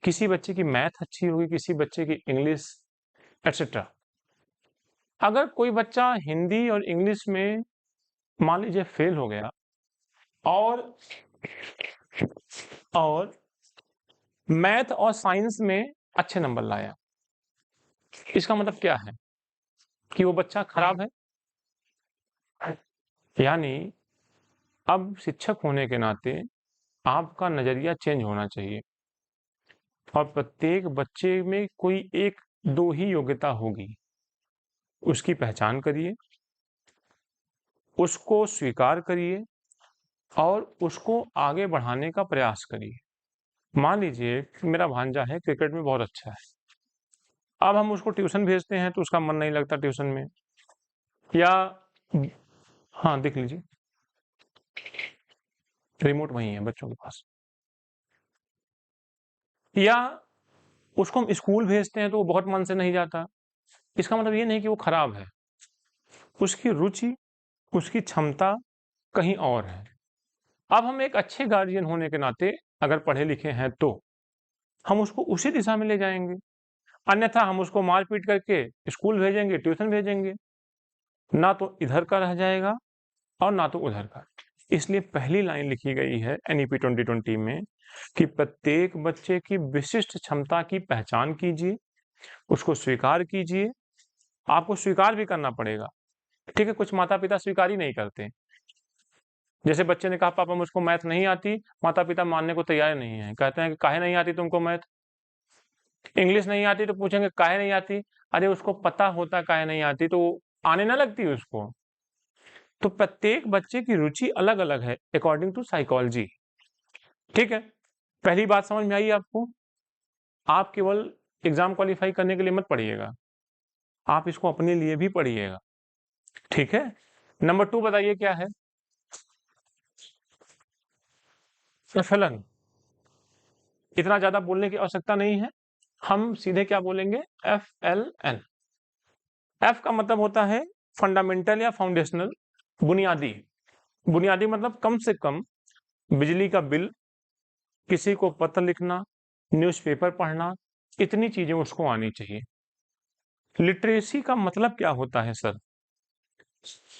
किसी बच्चे की मैथ अच्छी होगी, किसी बच्चे की इंग्लिश एटसेट्रा। अगर कोई बच्चा हिंदी और इंग्लिश में मान लीजिए फेल हो गया और मैथ और साइंस में अच्छे नंबर लाया, इसका मतलब क्या है? कि वो बच्चा खराब है? यानी अब शिक्षक होने के नाते आपका नजरिया चेंज होना चाहिए और प्रत्येक बच्चे में कोई एक दो ही योग्यता होगी, उसकी पहचान करिए, उसको स्वीकार करिए और उसको आगे बढ़ाने का प्रयास करिए। मान लीजिए कि मेरा भांजा है, क्रिकेट में बहुत अच्छा है, अब हम उसको ट्यूशन भेजते हैं तो उसका मन नहीं लगता ट्यूशन में, या हाँ देख लीजिए रिमोट वहीं है बच्चों के पास, या उसको हम स्कूल भेजते हैं तो वो बहुत मन से नहीं जाता। इसका मतलब ये नहीं कि वो खराब है, उसकी रुचि, उसकी क्षमता कहीं और है। अब हम एक अच्छे गार्जियन होने के नाते अगर पढ़े लिखे हैं तो हम उसको उसी दिशा में ले जाएंगे, अन्यथा हम उसको मार पीट करके स्कूल भेजेंगे, ट्यूशन भेजेंगे, ना तो इधर का रह जाएगा और ना तो उधर का। इसलिए पहली लाइन लिखी गई है एनईपी 2020 में कि प्रत्येक बच्चे की विशिष्ट क्षमता की पहचान कीजिए, उसको स्वीकार कीजिए, आपको स्वीकार भी करना पड़ेगा। ठीक है, कुछ माता पिता स्वीकार ही नहीं करते। जैसे बच्चे ने कहा पापा मुझको मैथ नहीं आती, माता पिता मानने को तैयार नहीं है, कहते हैं कि काहे नहीं आती तुमको मैथ। इंग्लिश नहीं आती तो पूछेंगे काहे नहीं आती, अरे उसको पता होता काहे नहीं आती तो आने ना लगती उसको। तो प्रत्येक बच्चे की रुचि अलग अलग है अकॉर्डिंग टू साइकोलॉजी। ठीक है, पहली बात समझ में आई आपको। आप केवल एग्जाम क्वालिफाई करने के लिए मत पढ़िएगा, आप इसको अपने लिए भी पढ़िएगा। ठीक है, नंबर 2 बताइए क्या है। फलन, इतना ज्यादा बोलने की आवश्यकता नहीं है, हम सीधे क्या बोलेंगे FLN। एफ का मतलब होता है फंडामेंटल या फाउंडेशनल, बुनियादी। बुनियादी मतलब कम से कम बिजली का बिल, किसी को पत्र लिखना, न्यूज़पेपर पढ़ना, इतनी चीजें उसको आनी चाहिए। लिटरेसी का मतलब क्या होता है सर?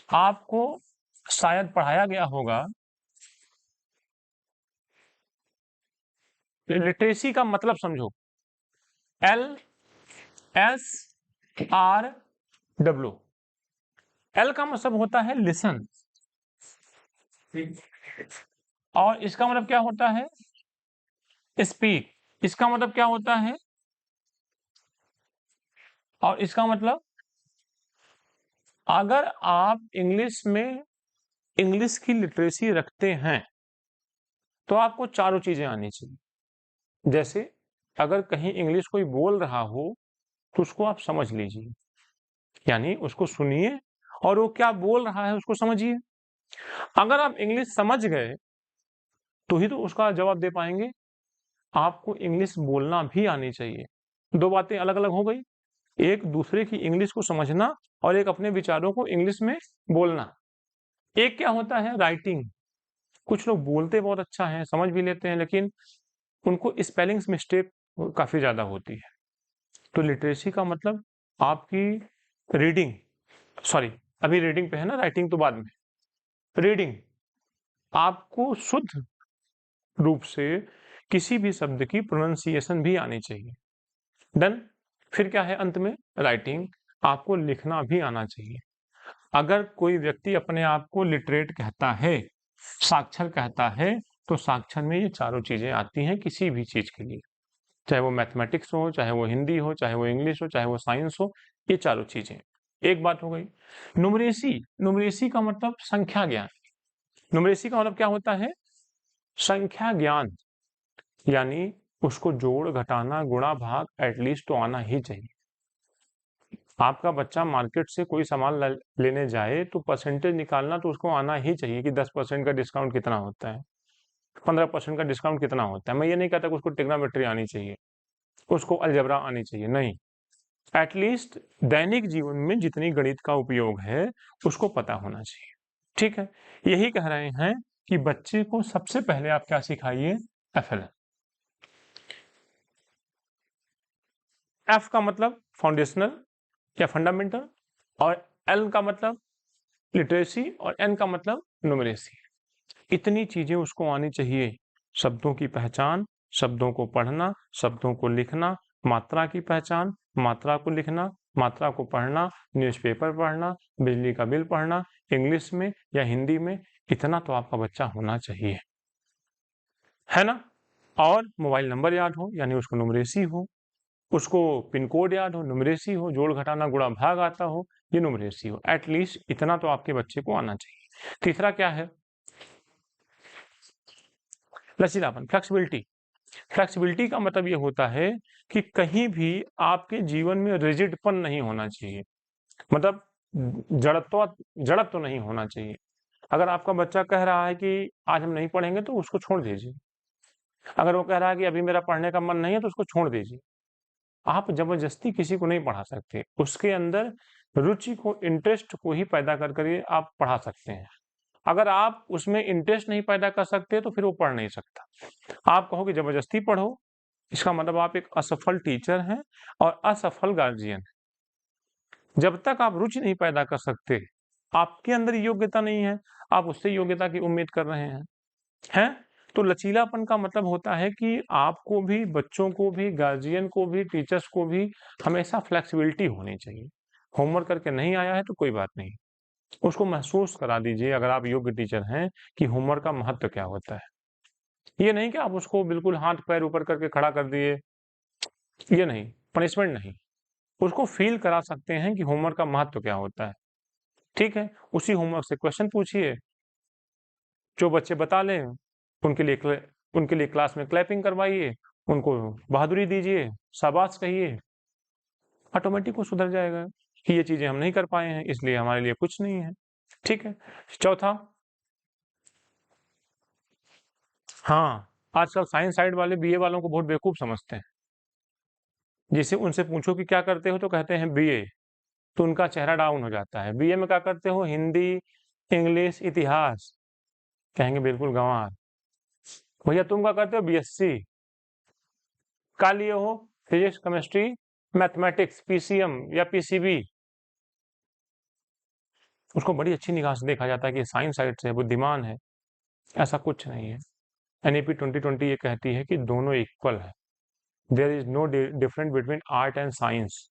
आपको शायद पढ़ाया गया होगा, लिटरेसी का मतलब समझो, LSRW। एल का मतलब होता है लिसन, और इसका मतलब क्या होता है स्पीक। इसका मतलब क्या होता है, और इसका मतलब अगर आप इंग्लिश में इंग्लिश की लिटरेसी रखते हैं तो आपको चारों चीजें आनी चाहिए। जैसे अगर कहीं इंग्लिश कोई बोल रहा हो तो उसको आप समझ लीजिए, यानी उसको सुनिए और वो क्या बोल रहा है उसको समझिए। अगर आप इंग्लिश समझ गए तो ही तो उसका जवाब दे पाएंगे। आपको इंग्लिश बोलना भी आनी चाहिए। दो बातें अलग अलग हो गई, एक दूसरे की इंग्लिश को समझना और एक अपने विचारों को इंग्लिश में बोलना। एक क्या होता है राइटिंग, कुछ लोग बोलते बहुत अच्छा है, समझ भी लेते हैं, लेकिन उनको स्पेलिंग्स मिस्टेक काफी ज्यादा होती है। तो लिटरेसी का मतलब आपकी रीडिंग, सॉरी अभी रीडिंग पे है ना, राइटिंग तो बाद में। रीडिंग, आपको शुद्ध रूप से किसी भी शब्द की प्रोनाउंसिएशन भी आनी चाहिए। डन। फिर क्या है अंत में राइटिंग, आपको लिखना भी आना चाहिए। अगर कोई व्यक्ति अपने आप को लिटरेट कहता है, साक्षर कहता है, तो साक्षर में ये चारों चीजें आती हैं किसी भी चीज के लिए, चाहे वो मैथमेटिक्स हो, चाहे वो हिंदी हो, चाहे वो इंग्लिश हो, चाहे वो साइंस हो, ये चारों चीजें। एक बात हो गई। न्यूमरेसी, न्यूमरेसी का मतलब संख्या ज्ञान। न्यूमरेसी का मतलब क्या होता है संख्या ज्ञान, यानी उसको जोड़ घटाना गुणा भाग एटलीस्ट तो आना ही चाहिए। आपका बच्चा मार्केट से कोई सामान लेने जाए तो परसेंटेज निकालना तो उसको आना ही चाहिए कि 10% का डिस्काउंट कितना होता है, 15% का डिस्काउंट कितना होता है। मैं ये नहीं कहता कि उसको ट्रिग्नोमेट्री आनी चाहिए, उसको अलजेब्रा आनी चाहिए, नहीं, एटलीस्ट दैनिक जीवन में जितनी गणित का उपयोग है उसको पता होना चाहिए। ठीक है, यही कह रहे हैं कि बच्चे को सबसे पहले आप क्या सिखाइए FLN। एफ का मतलब फाउंडेशनल या फंडामेंटल, और एल का मतलब लिटरेसी, और एन का मतलब न्यूमरेसी। इतनी चीजें उसको आनी चाहिए। शब्दों की पहचान, शब्दों को पढ़ना, शब्दों को लिखना, मात्रा की पहचान, मात्रा को लिखना, मात्रा को पढ़ना, न्यूज़पेपर पढ़ना, बिजली का बिल पढ़ना, इंग्लिश में या हिंदी में, इतना तो आपका बच्चा होना चाहिए, है ना? और मोबाइल नंबर याद हो, यानी उसको न्यूमरेसी हो, उसको पिन कोड याद हो, न्यूमरेसी हो, जोड़ घटाना गुणा भाग आता हो, ये न्यूमरेसी हो। एटलीस्ट इतना तो आपके बच्चे को आना चाहिए। तीसरा क्या है? लचीलापन, फ्लेक्सिबिलिटी। फ्लेक्सिबिलिटी का मतलब ये होता है कि कहीं भी आपके जीवन में रिजिडपन नहीं होना चाहिए, मतलब जड़त्व नहीं होना चाहिए। अगर आपका बच्चा कह रहा है कि आज हम नहीं पढ़ेंगे तो उसको छोड़ दीजिए। अगर वो कह रहा है कि अभी मेरा पढ़ने का मन नहीं है तो उसको छोड़ दीजिए। आप जबरदस्ती किसी को नहीं पढ़ा सकते, उसके अंदर रुचि को, इंटरेस्ट को ही पैदा कर कर आप पढ़ा सकते हैं। अगर आप उसमें इंटरेस्ट नहीं पैदा कर सकते तो फिर वो पढ़ नहीं सकता। आप कहो कि जबरदस्ती पढ़ो, इसका मतलब आप एक असफल टीचर हैं और असफल गार्जियन। जब तक आप रुचि नहीं पैदा कर सकते, आपके अंदर योग्यता नहीं है, आप उससे योग्यता की उम्मीद कर रहे हैं? तो लचीलापन का मतलब होता है कि आपको भी, बच्चों को भी, गार्जियन को भी, टीचर्स को भी हमेशा फ्लेक्सिबिलिटी होनी चाहिए। होमवर्क करके नहीं आया है तो कोई बात नहीं, उसको महसूस करा दीजिए, अगर आप योग्य टीचर हैं, कि होमवर्क का महत्व क्या होता है। ये नहीं कि आप उसको बिल्कुल हाथ पैर ऊपर करके खड़ा कर दिए, ये नहीं, पनिशमेंट नहीं। उसको फ़ील करा सकते हैं कि होमवर्क का महत्व क्या होता है, ठीक है? उसी होमवर्क से क्वेश्चन पूछिए, जो बच्चे बता लें, उनके लिए क्लास में क्लैपिंग करवाइए, उनको बहादुरी दीजिए, शाबाश कहिए, ऑटोमेटिक वो सुधर जाएगा कि ये चीज़ें हम नहीं कर पाए हैं, इसलिए हमारे लिए कुछ नहीं है, ठीक है? चौथा, हाँ, आजकल साइंस साइड वाले बीए वालों को बहुत बेवकूफ़ समझते हैं। जैसे उनसे पूछो कि क्या करते हो तो कहते हैं बीए, तो उनका चेहरा डाउन हो जाता है। बीए में क्या करते हो? हिंदी, इंग्लिश, इतिहास, कहेंगे बिल्कुल गँवार। भैया तुम क्या करते हो? बीएससी। क्या लिए हो? फिजिक्स, केमिस्ट्री, मैथमेटिक्स, पीसीएम या पीसीबी। उसको बड़ी अच्छी निगाह से देखा जाता है कि साइंस साइड से बुद्धिमान है। ऐसा कुछ नहीं है। एनईपी 2020 ये कहती है कि दोनों इक्वल है। There is no difference between art and science.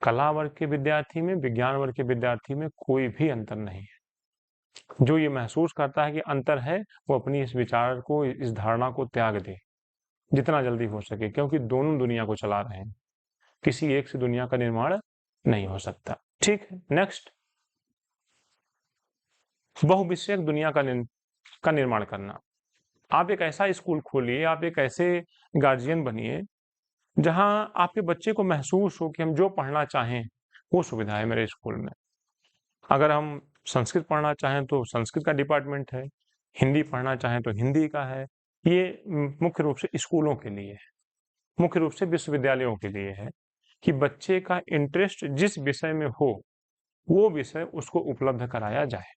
कला वर्ग के विद्यार्थी में, विज्ञान वर्ग के विद्यार्थी में कोई भी अंतर नहीं है। जो ये महसूस करता है कि अंतर है, वो अपनी इस विचार को, इस धारणा को त्याग दे, जितना जल्दी हो सके, क्योंकि दोनों दुनिया को चला रहे हैं। किसी एक से दुनिया का निर्माण नहीं हो सकता। ठीक है, नेक्स्ट, बहुविषयक दुनिया का निर्माण करना। आप एक ऐसा स्कूल खोलिए, आप एक ऐसे गार्जियन बनिए जहां आपके बच्चे को महसूस हो कि हम जो पढ़ना चाहें वो सुविधा है मेरे स्कूल में। अगर हम संस्कृत पढ़ना चाहें तो संस्कृत का डिपार्टमेंट है, हिंदी पढ़ना चाहें तो हिंदी का है। ये मुख्य रूप से स्कूलों के लिए है, मुख्य रूप से विश्वविद्यालयों के लिए है कि बच्चे का इंटरेस्ट जिस विषय में हो, वो विषय उसको उपलब्ध कराया जाए।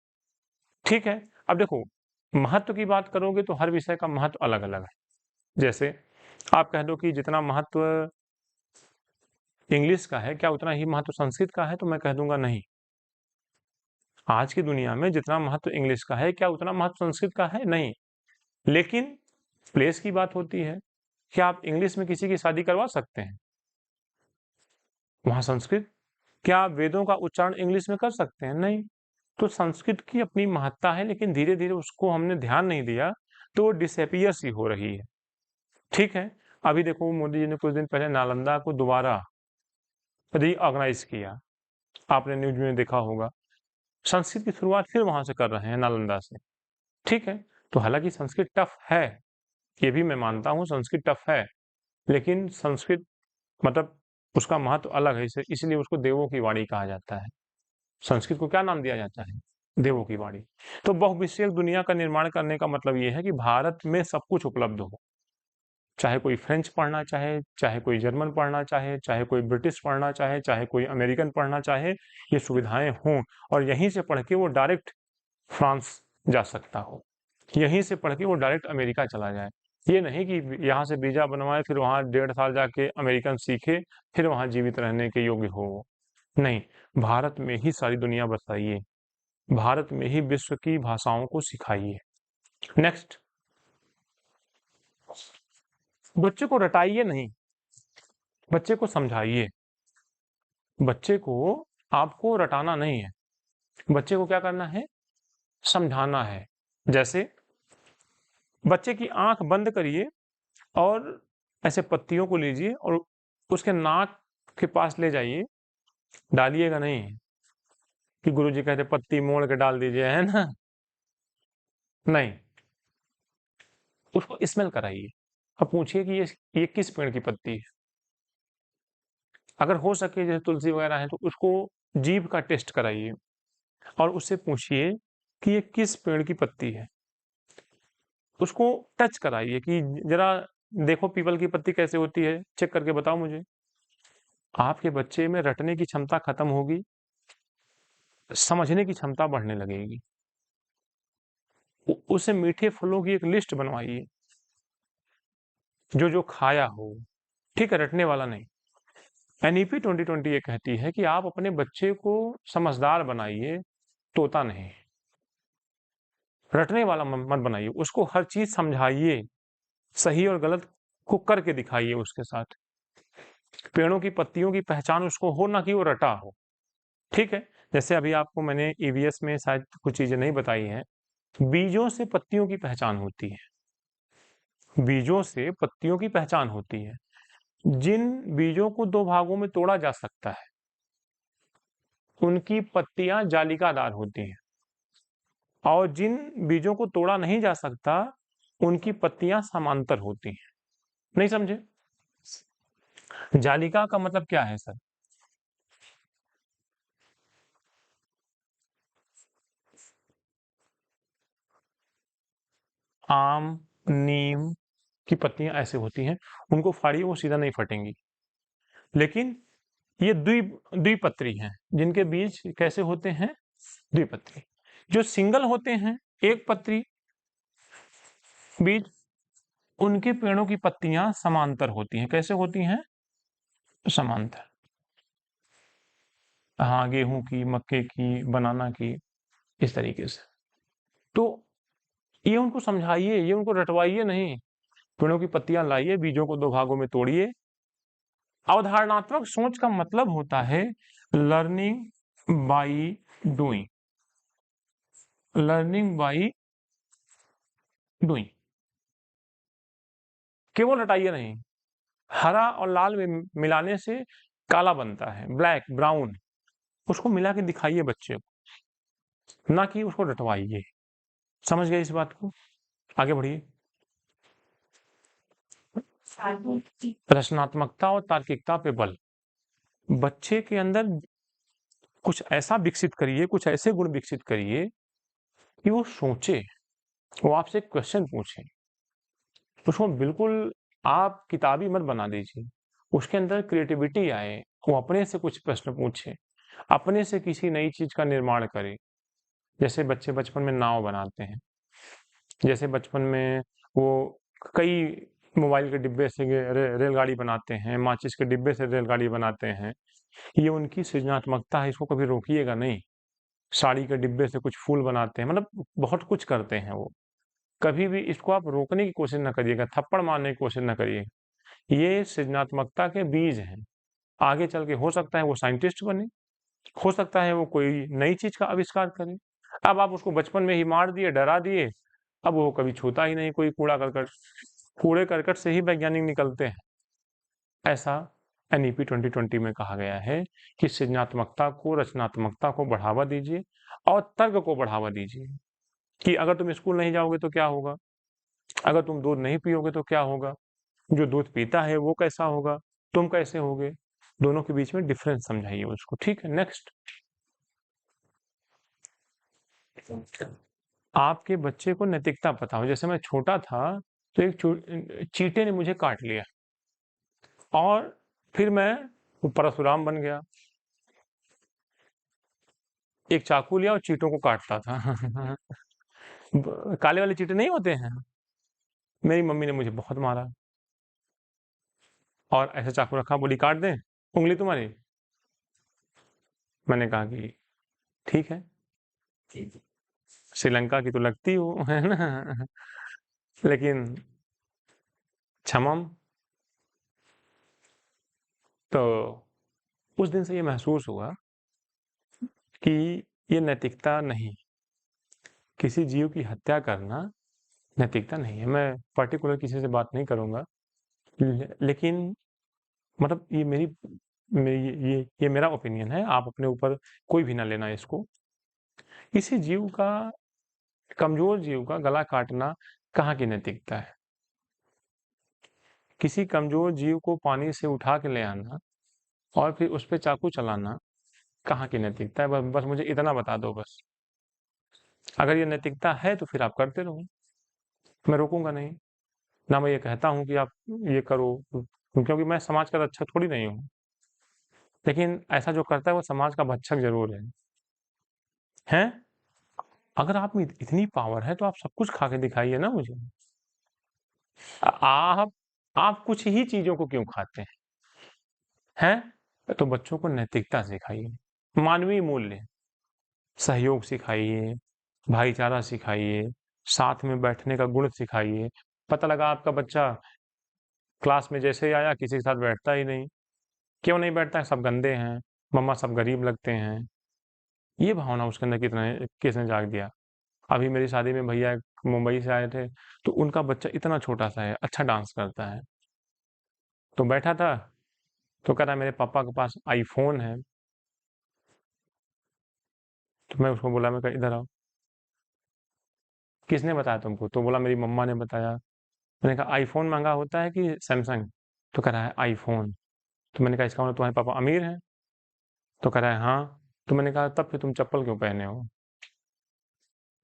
ठीक है? अब देखो, महत्व की बात करोगे तो हर विषय का महत्व अलग-अलग है। जैसे आप कह दो कि जितना महत्व इंग्लिश का है, क्या उतना ही महत्व संस्कृत का है? तो मैं कह दूँगा नहीं। आज की दुनिया में जितना महत्व इंग्लिश का है, क्या उतना महत्व संस्कृत का है? नहीं। लेकिन प्लेस की बात होती है। क्या आप इंग्लिश में किसी की शादी करवा सकते हैं? वहाँ संस्कृत। क्या आप वेदों का उच्चारण इंग्लिश में कर सकते हैं? नहीं। तो संस्कृत की अपनी महत्ता है, लेकिन धीरे-धीरे उसको हमने ध्यान नहीं दिया, तो डिसअपियर सी हो रही है। ठीक है? अभी देखो, मोदी जी ने कुछ दिन पहले नालंदा को दोबारा रीऑर्गनाइज़ किया। आपने न्यूज़ में देखा होगा। संस्कृत की शुरुआत फिर वहाँ से कर रहे हैं, नालंदा से। ठीक है? तो हालाँकि संस्कृत टफ है, ये भी मैं मानता हूँ, संस्कृत टफ है, लेकिन संस्कृत मतलब उसका महत्व अलग है, इसे इसलिए उसको देवों की वाणी कहा जाता है। संस्कृत को क्या नाम दिया जाता है? देवों की वाणी। तो बहुविषयक दुनिया का निर्माण करने का मतलब ये है कि भारत में सब कुछ उपलब्ध हो। चाहे कोई फ्रेंच पढ़ना चाहे, चाहे कोई जर्मन पढ़ना चाहे, चाहे कोई ब्रिटिश पढ़ना चाहे, चाहे कोई अमेरिकन पढ़ना चाहे, ये सुविधाएँ हों और यहीं से पढ़ के वो डायरेक्ट फ्रांस जा सकता हो। यहीं से पढ़ के वो डायरेक्ट अमेरिका चला जाए। ये नहीं कि यहाँ से वीज़ा बनवाए, फिर वहाँ 1.5 साल जाके अमेरिकन सीखे, फिर वहाँ जीवित रहने के योग्य हो वो। नहीं, भारत में ही सारी दुनिया बसाइए, भारत में ही विश्व की भाषाओं को सिखाइए। नेक्स्ट, बच्चे को रटाइए नहीं, बच्चे को समझाइए। बच्चे को आपको रटाना नहीं है, बच्चे को क्या करना है, समझाना है। जैसे बच्चे की आंख बंद करिए और ऐसे पत्तियों को लीजिए और उसके नाक के पास ले जाइए, डालिएगा नहीं कि गुरुजी कहते पत्ती मोड़ के डाल दीजिए, है ना, नहीं, उसको स्मेल कराइए। अब पूछिए कि ये किस पेड़ की पत्ती है। अगर हो सके जैसे तुलसी वगैरह है तो उसको जीभ का टेस्ट कराइए और उससे पूछिए कि ये किस पेड़ की पत्ती है। उसको टच कराइए कि जरा देखो पीपल की पत्ती कैसे होती है, चेक करके बताओ मुझे। आपके बच्चे में रटने की क्षमता खत्म होगी, समझने की क्षमता बढ़ने लगेगी। उसे मीठे फलों की एक लिस्ट बनवाइए, जो जो खाया हो, ठीक है, रटने वाला नहीं। एनईपी 2020 ये कहती है कि आप अपने बच्चे को समझदार बनाइए, तोता नहीं। रटने वाला मत बनाइए, उसको हर चीज समझाइए, सही और गलत को करके दिखाइए उसके साथ। पेड़ों की पत्तियों की पहचान उसको हो, ना कि वो रटा हो, ठीक है। जैसे अभी आपको मैंने ईवीएस में शायद कुछ चीजें नहीं बताई हैं, बीजों से पत्तियों की पहचान होती है, बीजों से पत्तियों की पहचान होती है। जिन बीजों को दो भागों में तोड़ा जा सकता है उनकी पत्तियां जालिकादार होती हैं, और जिन बीजों को तोड़ा नहीं जा सकता उनकी पत्तियां समांतर होती हैं। नहीं समझे? जालिका का मतलब क्या है सर? आम, नीम की पत्तियां ऐसे होती हैं, उनको फाड़िए वो सीधा नहीं फटेंगी। लेकिन ये द्विपत्री हैं, जिनके बीज कैसे होते हैं, द्विपत्री। जो सिंगल होते हैं, एक पत्री बीज, उनके पेड़ों की पत्तियां समांतर होती हैं। कैसे होती हैं? समांतर। हाँ, गेहूं की, मक्के की, बनाना की, इस तरीके से। तो ये उनको समझाइए, ये उनको रटवाइए नहीं। पेड़ों की पत्तियां लाइए, बीजों को दो भागों में तोड़िए। अवधारणात्मक सोच का मतलब होता है learning by doing, learning by doing. केवल रटाइए नहीं। हरा और लाल में मिलाने से काला बनता है, ब्लैक, ब्राउन। उसको मिला के दिखाइए बच्चे को, ना कि उसको रटवाइए। समझ गए इस बात को? आगे बढ़िए। रचनात्मकता और तार्किकता पे बल। बच्चे के अंदर कुछ ऐसा विकसित करिए, कुछ ऐसे गुण विकसित करिए कि वो सोचे, वो आपसे क्वेश्चन पूछे। उसको बिल्कुल आप किताबी मत बना दीजिए, उसके अंदर क्रिएटिविटी आए, वो अपने से कुछ प्रश्न पूछे, अपने से किसी नई चीज का निर्माण करे। जैसे बच्चे बचपन में नाव बनाते हैं, जैसे बचपन में वो कई मोबाइल के डिब्बे से रेलगाड़ी बनाते हैं, माचिस के डिब्बे से रेलगाड़ी बनाते हैं। ये उनकी सृजनात्मकता है, इसको कभी रोकिएगा नहीं। साड़ी के डिब्बे से कुछ फूल बनाते हैं, मतलब बहुत कुछ करते हैं वो। कभी भी इसको आप रोकने की कोशिश ना करिएगा, थप्पड़ मारने की कोशिश ना करिए। ये सृजनात्मकता के बीज हैं। आगे चल के हो सकता है वो साइंटिस्ट बने, हो सकता है वो कोई नई चीज का आविष्कार करे। अब आप उसको बचपन में ही मार दिए, डरा दिए, अब वो कभी छूता ही नहीं कोई कूड़ा करकट। कूड़े करकट से ही वैज्ञानिक निकलते हैं, ऐसा एनईपी 2020 में कहा गया है कि सृजनात्मकता को, रचनात्मकता को बढ़ावा दीजिए और तर्क को बढ़ावा दीजिए। कि अगर तुम स्कूल नहीं जाओगे तो क्या होगा, अगर तुम दूध नहीं पियोगे तो क्या होगा, जो दूध पीता है वो कैसा होगा, तुम कैसे होगे। दोनों के बीच में डिफरेंस समझाइए उसको, ठीक है। नेक्स्ट, आपके बच्चे को नैतिकता पता हो। जैसे मैं छोटा था तो एक चींटे ने मुझे काट लिया और फिर मैं परशुराम बन गया, एक चाकू लिया और चींटों को काटता था। काले वाले चींटे नहीं होते हैं, मेरी मम्मी ने मुझे बहुत मारा और ऐसा चाकू रखा, बोली काट दें उंगली तुम्हारी। मैंने कहा कि ठीक है, श्रीलंका की तो लगती हो, है ना, लेकिन क्षमम। तो उस दिन से ये महसूस हुआ कि ये नैतिकता नहीं, किसी जीव की हत्या करना नैतिकता नहीं है। मैं पर्टिकुलर किसी से बात नहीं करूँगा, लेकिन मतलब ये ये मेरा ओपिनियन है, आप अपने ऊपर कोई भी ना लेना इसको। किसी जीव का, कमज़ोर जीव का गला काटना कहाँ की नैतिकता है? किसी कमज़ोर जीव को पानी से उठा के ले आना और फिर उस पे चाकू चलाना कहाँ की नैतिकता है? बस मुझे इतना बता दो बस। अगर ये नैतिकता है तो फिर आप करते रहो, मैं रोकूँगा नहीं। ना मैं ये कहता हूँ कि आप ये करो, क्योंकि मैं समाज का रक्षक थोड़ी नहीं हूँ। लेकिन ऐसा जो करता है वो समाज का भक्षक ज़रूर है। हैं? अगर आप में इतनी पावर है तो आप सब कुछ खा के दिखाइए ना मुझे। आप कुछ ही चीज़ों को क्यों खाते हैं? हैं? तो बच्चों को नैतिकता सिखाइए, मानवीय मूल्य, सहयोग सिखाइए, भाईचारा सिखाइए, साथ में बैठने का गुण सिखाइए। पता लगा आपका बच्चा क्लास में जैसे ही आया किसी के साथ बैठता ही नहीं। क्यों नहीं बैठता है? सब गंदे हैं, मम्मा सब गरीब लगते हैं। ये भावना उसके अंदर किसने जाग दिया? अभी मेरी शादी में भैया मुंबई से आए थे, तो उनका बच्चा इतना छोटा-सा है, अच्छा डांस करता है। तो बैठा था, तो कह रहा है मेरे पापा के पास आईफ़ोन है। तो मैं उसको बोला, मैं कहा इधर आओ, किसने बताया तुमको? तो बोला मेरी मम्मा ने बताया। मैंने कहा आईफ़ोन महँगा होता है कि सैमसंग? तो कह रहा है आईफ़ोन। तो मैंने कहा इसका मतलब तुम्हारे पापा अमीर हैं? तो कह रहा है हाँ। तो मैंने कहा तब फिर तुम चप्पल क्यों पहने हो?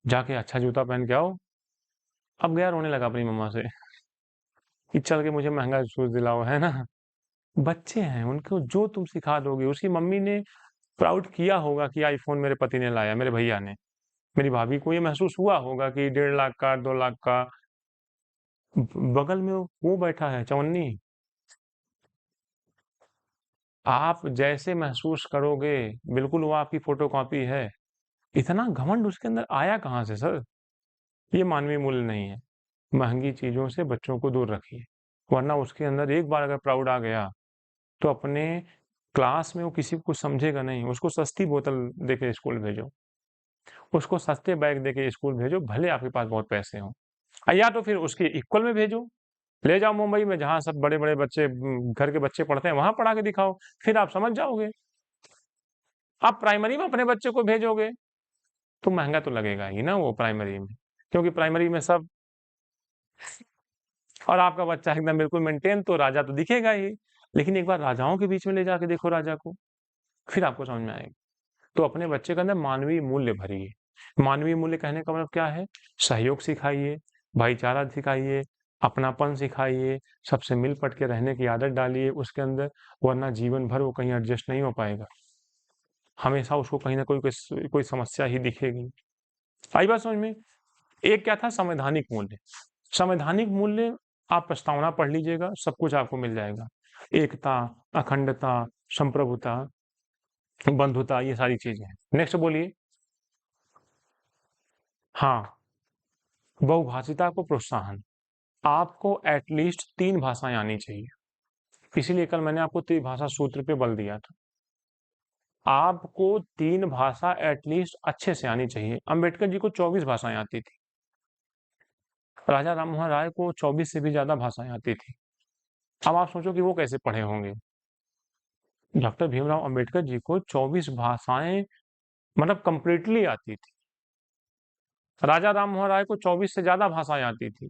जाके अच्छा जूता पहन के आओ। अब गया रोने लगा अपनी मम्मा से कि चल के मुझे महँगा शूज़ दिलाओ, है ना? बच्चे हैं, उनको जो तुम सिखा दोगे, उसकी मम्मी ने प्राउड किया होगा कि आईफ़ोन मेरे पति ने लाया, मेरे भैया ने। मेरी भाभी को ये महसूस हुआ होगा कि 1.5 लाख का, 2 लाख का, बगल में वो बैठा है चवन्नी। आप जैसे महसूस करोगे, बिल्कुल वो आपकी फ़ोटोकॉपी है। इतना घमंड उसके अंदर आया कहाँ से सर? ये मानवीय मूल्य नहीं है। महँगी चीज़ों से बच्चों को दूर रखिए, वरना उसके अंदर एक बार अगर प्राउड आ गया, तो अपने क्लास में वो किसी को कुछ समझेगा नहीं। उसको सस्ती बोतल देके स्कूल भेजो, उसको सस्ते बैग देके स्कूल भेजो, भले आपके पास बहुत पैसे हों। या तो फिर उसके इक्वल में भेजो, ले जाओ मुंबई में जहाँ सब बड़े-बड़े बच्चे घर के बच्चे पढ़ते हैं, वहाँ पढ़ा के दिखाओ, फिर आप समझ जाओगे। आप प्राइमरी में अपने बच्चे को भेजोगे, तो महँगा तो लगेगा ही ना वो प्राइमरी में, क्योंकि प्राइमरी में सब, और आपका बच्चा एकदम बिल्कुल मेंटेन, तो राजा तो दिखेगा ही। लेकिन एक बार राजाओं के बीच में ले जाके देखो राजा को, फिर आपको समझ में आएगा। तो अपने बच्चे के अंदर मानवीय मूल्य भरिए। मानवीय मूल्य कहने का मतलब क्या है? सहयोग सिखाइए, भाईचारा सिखाइए, अपनापन सिखाइए, सबसे मिल-पट के रहने की आदत डालिए उसके अंदर, वरना जीवन भर वो कहीं एडजस्ट नहीं हो पाएगा। हमेशा उसको कहीं न कोई समस्या ही दिखेगी। आई बात समझ में? एक क्या था संवैधानिक मूल्य। संवैधानिक मूल्य आप प्रस्तावना पढ़ लीजिएगा, सब कुछ आपको मिल जाएगा। एकता, अखंडता, संप्रभुता, बंधुता, ये सारी चीज़ें हैं। नेक्स्ट बोलिए। हाँ, बहुभाषिता को प्रोत्साहन। आपको एट लीस्ट 3 भाषाएँ आनी चाहिए। इसीलिए कल मैंने आपको त्रिभाषा सूत्र पे बल दिया था। आपको 3 भाषा एट लीस्ट अच्छे से आनी चाहिए। अम्बेडकर जी को 24 भाषाएँ आती थी। राजा राममोहन राय को 24 से भी ज़्यादा भाषाएँ आती थी। अब आप सोचो कि वो कैसे पढ़े होंगे? डॉक्टर भीमराव अम्बेडकर जी को 24 भाषाएँ मतलब कंप्लीटली आती थी। राजा राममोहन राय को 24 से ज़्यादा भाषाएँ आती थी।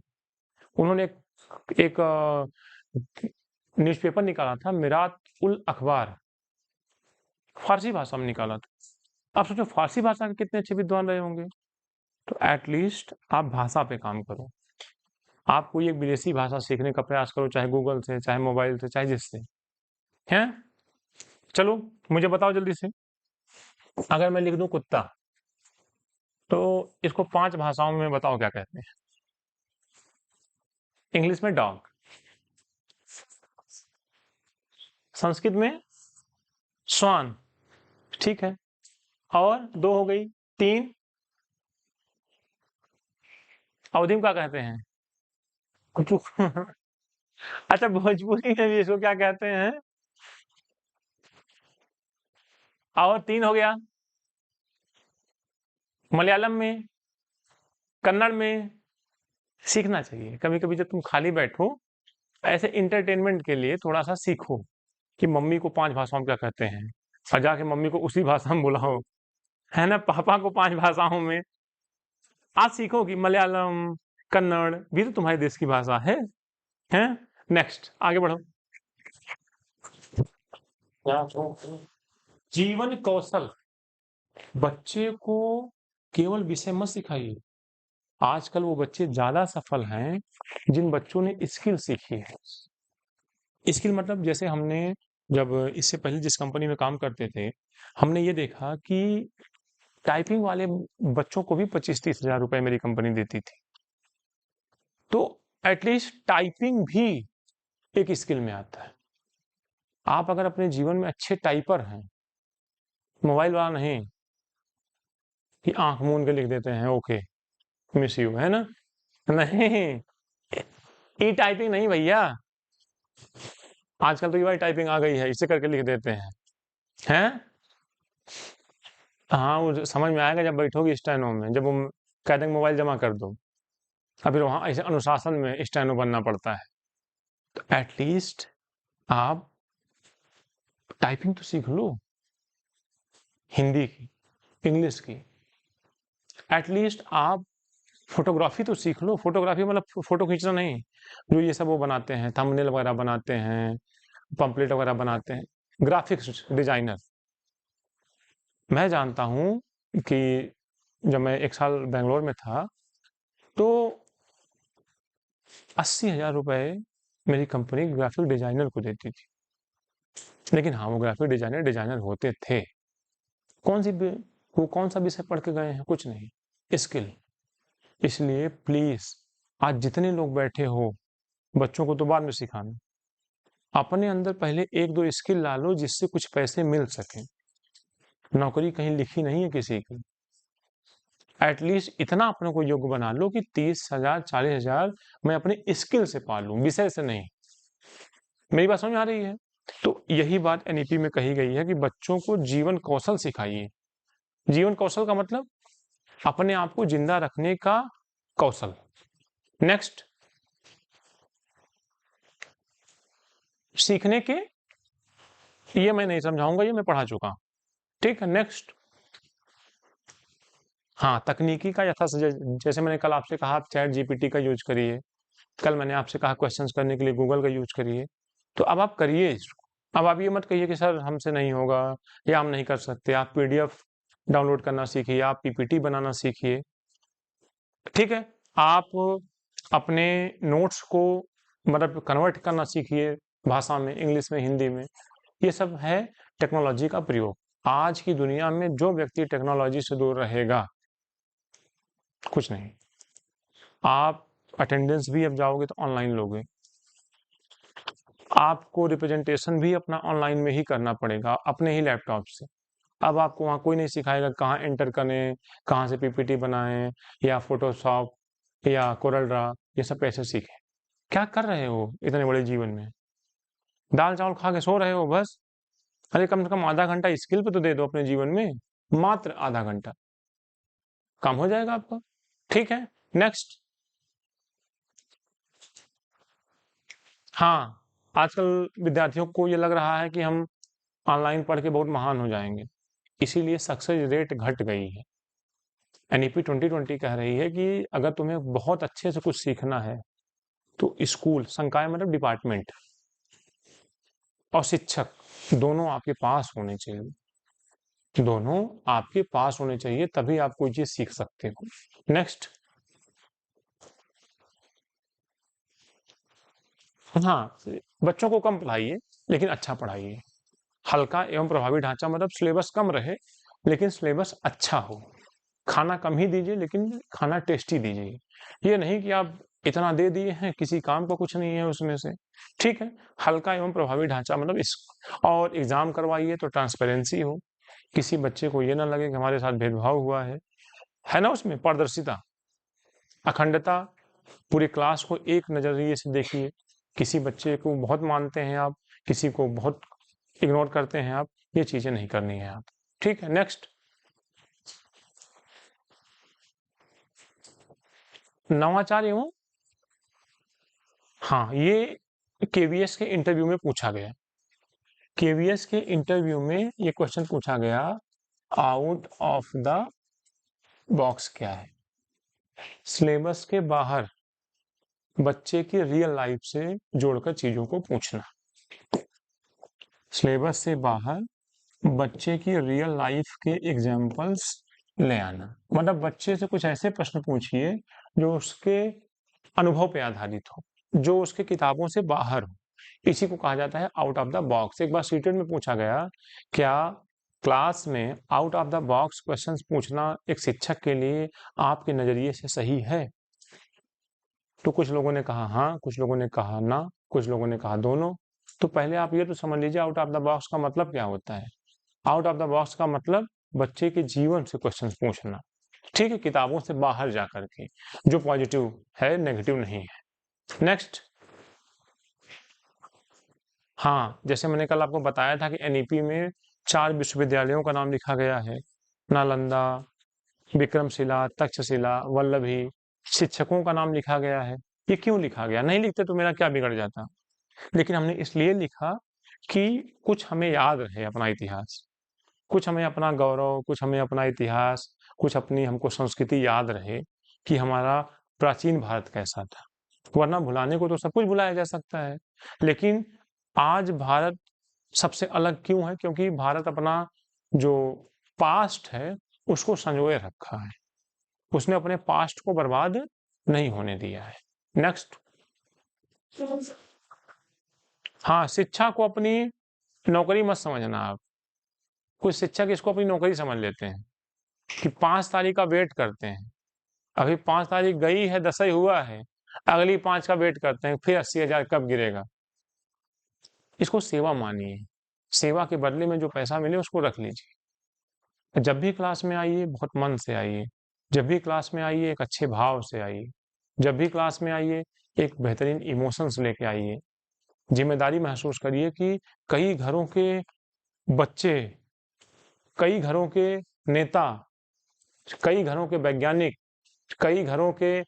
उन्होंने एक न्यूज़पेपर निकाला था, मिरात उल अखबार, फ़ारसी भाषा में निकाला था। आप सोचो फ़ारसी भाषा के कितने अच्छे विद्वान रहे होंगे। तो एट लीस्ट आप भाषा पे काम करो। आप कोई एक विदेशी भाषा सीखने का प्रयास करो, चाहे गूगल से, चाहे मोबाइल से, चाहे जिससे। हैं? चलो, मुझे बताओ जल्दी से। अगर मैं लिख दूँ कुत्ता, तो इसको 5 भाषाओं में बताओ क्या कहते हैं? इंग्लिश में डॉग, संस्कृत में स्वान, ठीक है? और 2 हो गई, 3 अवधि में क्या कहते हैं? कुचु अच्छा, भोजपुरी में भी इसको क्या कहते हैं? और 3 हो गया, मलयालम में, कन्नड़ में। सीखना चाहिए कभी कभी, जब तुम खाली बैठो ऐसे इंटरटेनमेंट के लिए थोड़ा सा सीखो कि मम्मी को 5 भाषाओं में क्या कहते हैं, और जाके मम्मी को उसी भाषा में बुलाओ, है ना, पापा को 5 भाषाओं में। आज सीखो कि मलयालम, कन्नड़ भी तो तुम्हारे देश की भाषा है। हैं? नेक्स्ट आगे बढ़ो। जीवन कौशल, बच्चे को केवल विषय मत सिखाइए। आजकल वो बच्चे ज्यादा सफल हैं जिन बच्चों ने स्किल सीखी है। स्किल मतलब जैसे हमने जब इससे पहले जिस कंपनी में काम करते थे, हमने ये देखा कि टाइपिंग वाले बच्चों को भी 25-30 हजार रुपए मेरी कंपनी देती थी। तो एटलीस्ट टाइपिंग भी एक स्किल में आता है। आप अगर अपने जीवन में अच्छे टाइपर हैं, मोबाइल वाला नहीं कि आंख मूंद के लिख देते हैं ओके मिस यू, है ना, नहीं, ई टाइपिंग नहीं भैया, आजकल तो यूआई टाइपिंग आ गई है, इससे करके लिख देते हैं। हाँ, वो समझ में आएगा जब बैठोगे स्टेनो में, जब वो कह देंगे मोबाइल जमा कर दो, और फिर वहां ऐसे अनुशासन में स्टेनो बनना पड़ता है। तो एटलीस्ट आप टाइपिंग तो सीख लो, हिंदी की, इंग्लिश की। एटलीस्ट आप फोटोग्राफी तो सीख लो। फोटोग्राफी मतलब फोटो खींचना नहीं, जो ये सब वो बनाते हैं, थंबनेल वगैरह बनाते हैं, पंपलेट वगैरह बनाते हैं, ग्राफिक्स डिजाइनर। मैं जानता हूँ कि जब मैं 1 साल बेंगलोर में था, तो 80,000 रुपए मेरी कंपनी ग्राफिक डिजाइनर को देती थी। लेकिन हाँ, वो ग्राफिक डिजाइनर डिजाइनर होते थे। वो कौन सा विषय पढ़ के गए हैं? कुछ नहीं, स्किल। इसलिए प्लीज, आज जितने लोग बैठे हो, बच्चों को तो बाद में सिखाना, अपने अंदर पहले 1-2 स्किल ला लो जिससे कुछ पैसे मिल सके। नौकरी कहीं लिखी नहीं है किसी की। एटलीस्ट इतना अपने को योग्य बना लो कि 30,000 40,000 मैं अपने स्किल से पालूं, विषय से नहीं। मेरी बात समझ में आ रही है? तो यही बात एनईपी में कही गई है कि बच्चों को जीवन कौशल सिखाइए। जीवन कौशल का मतलब अपने आप को जिंदा रखने का कौशल। नेक्स्ट, सीखने के, ये मैं नहीं समझाऊंगा, ये मैं पढ़ा चुका हूं। ठीक है, नेक्स्ट। हाँ, तकनीकी का जैसे मैंने कल आपसे कहा आप चैट जीपीटी का यूज करिए, कल मैंने आपसे कहा क्वेश्चंस करने के लिए गूगल का यूज करिए। तो अब आप करिए इसको। अब आप ये मत कहिए कि सर हमसे नहीं होगा या हम नहीं कर सकते। आप पीडीएफ डाउनलोड करना सीखिए, आप पीपीटी बनाना सीखिए। ठीक है, आप अपने नोट्स को मतलब कन्वर्ट करना सीखिए भाषा में, इंग्लिश में, हिंदी में। ये सब है टेक्नोलॉजी का प्रयोग। आज की दुनिया में जो व्यक्ति टेक्नोलॉजी से दूर रहेगा, कुछ नहीं। आप अटेंडेंस भी अब जाओगे तो ऑनलाइन लोगे, आपको रिप्रेजेंटेशन भी अपना ऑनलाइन में ही करना पड़ेगा अपने ही लैपटॉप से। अब आपको वहाँ कोई नहीं सिखाएगा कहाँ एंटर करें, कहाँ से पीपीटी बनाएं, या फोटोशॉप या कोरल ड्रा, ये सब कैसे सीखें। क्या कर रहे हो इतने बड़े जीवन में? दाल चावल खा के सो रहे हो बस। अरे कम से कम आधा घंटा स्किल पे तो दे दो अपने जीवन में, मात्र आधा घंटा, काम हो जाएगा आपका। ठीक है, नेक्स्ट। हाँ, आजकल विद्यार्थियों को ये लग रहा है कि हम ऑनलाइन पढ़ के बहुत महान हो जाएंगे, इसीलिए सक्सेस रेट घट गई है। एनईपी 2020 कह रही है कि अगर तुम्हें बहुत अच्छे से कुछ सीखना है तो स्कूल, संकाय मतलब डिपार्टमेंट, और शिक्षक दोनों आपके पास होने चाहिए। दोनों आपके पास होने चाहिए, तभी आप कोई चीज सीख सकते हो। नेक्स्ट। हाँ, बच्चों को कम पढ़ाइए लेकिन अच्छा पढ़ाइए। हल्का एवं प्रभावी ढांचा मतलब सिलेबस कम रहे लेकिन सिलेबस अच्छा हो। खाना कम ही दीजिए लेकिन खाना टेस्टी दीजिए। ये नहीं कि आप इतना दे दिए हैं, किसी काम का कुछ नहीं है उसमें से। ठीक है, हल्का एवं प्रभावी ढांचा मतलब इस, और एग्जाम करवाइए तो ट्रांसपेरेंसी हो, किसी बच्चे को ये ना लगे कि हमारे साथ भेदभाव हुआ है ना, उसमें पारदर्शिता, अखंडता। पूरी क्लास को एक नजरिए से देखिए, किसी बच्चे को बहुत मानते हैं आप, किसी को बहुत इग्नोर करते हैं आप, ये चीजें नहीं करनी है आप। ठीक है, नेक्स्ट नवाचार एवं, हाँ ये केवीएस के इंटरव्यू में पूछा गया। केवीएस के इंटरव्यू में ये क्वेश्चन पूछा गया, आउट ऑफ द बॉक्स क्या है? सिलेबस के बाहर बच्चे की रियल लाइफ से जोड़कर चीजों को पूछना। सिलेबस से बाहर बच्चे की रियल लाइफ के एग्जाम्पल्स ले आना, मतलब बच्चे से कुछ ऐसे प्रश्न पूछिए जो उसके अनुभव पे आधारित हो, जो उसके किताबों से बाहर हो। इसी को कहा जाता है आउट ऑफ द बॉक्स। एक बार सीटेट में पूछा गया, क्या क्लास में out of the box questions पूछना एक शिक्षक के लिए आपके नजरिए से सही है? तो कुछ लोगों ने कहा हाँ, कुछ लोगों ने कहा ना, कुछ लोगों ने कहा दोनों। तो पहले आप ये तो समझ लीजिए आउट ऑफ द बॉक्स का मतलब क्या होता है। आउट ऑफ द बॉक्स का मतलब बच्चे के जीवन से क्वेश्चन पूछना, ठीक है, किताबों से बाहर जा करके, जो पॉजिटिव है, नेगेटिव नहीं है। नेक्स्ट, हाँ जैसे मैंने कल आपको बताया था कि एनईपी में 4 विश्वविद्यालयों का नाम लिखा गया है, नालंदा, विक्रमशिला, तक्षशिला, वल्लभी। शिक्षकों का नाम लिखा गया है। ये क्यों लिखा गया? नहीं लिखते तो मेरा क्या बिगड़ जाता, लेकिन हमने इसलिए लिखा कि कुछ हमें याद रहे अपना इतिहास, कुछ हमें अपना गौरव, कुछ हमें अपना इतिहास, कुछ अपनी हमको संस्कृति याद रहे कि हमारा प्राचीन भारत कैसा था। वरना भुलाने को तो सब कुछ भुलाया जा सकता है, लेकिन आज भारत सबसे अलग क्यों है? क्योंकि भारत अपना जो पास्ट है उसको संजोए रखा है, उसने अपने पास्ट को बर्बाद नहीं होने दिया है। नेक्स्ट, हाँ शिक्षा को अपनी नौकरी मत समझना आप। कुछ शिक्षक इसको अपनी नौकरी समझ लेते हैं कि 5 तारीख का वेट करते हैं, अभी 5 तारीख गई है, 10 ही हुआ है, अगली 5 का वेट करते हैं, फिर 80,000 कब गिरेगा। इसको सेवा मानिए, सेवा के बदले में जो पैसा मिले उसको रख लीजिए। जब भी क्लास में आइए बहुत मन से आइए, जब भी क्लास में आइए एक अच्छे भाव से आइए, जब भी क्लास में आइए एक बेहतरीन इमोशंस लेके आइए। जिम्मेदारी महसूस करिए कि कई घरों के बच्चे, कई घरों के नेता, कई घरों के वैज्ञानिक, कई घरों के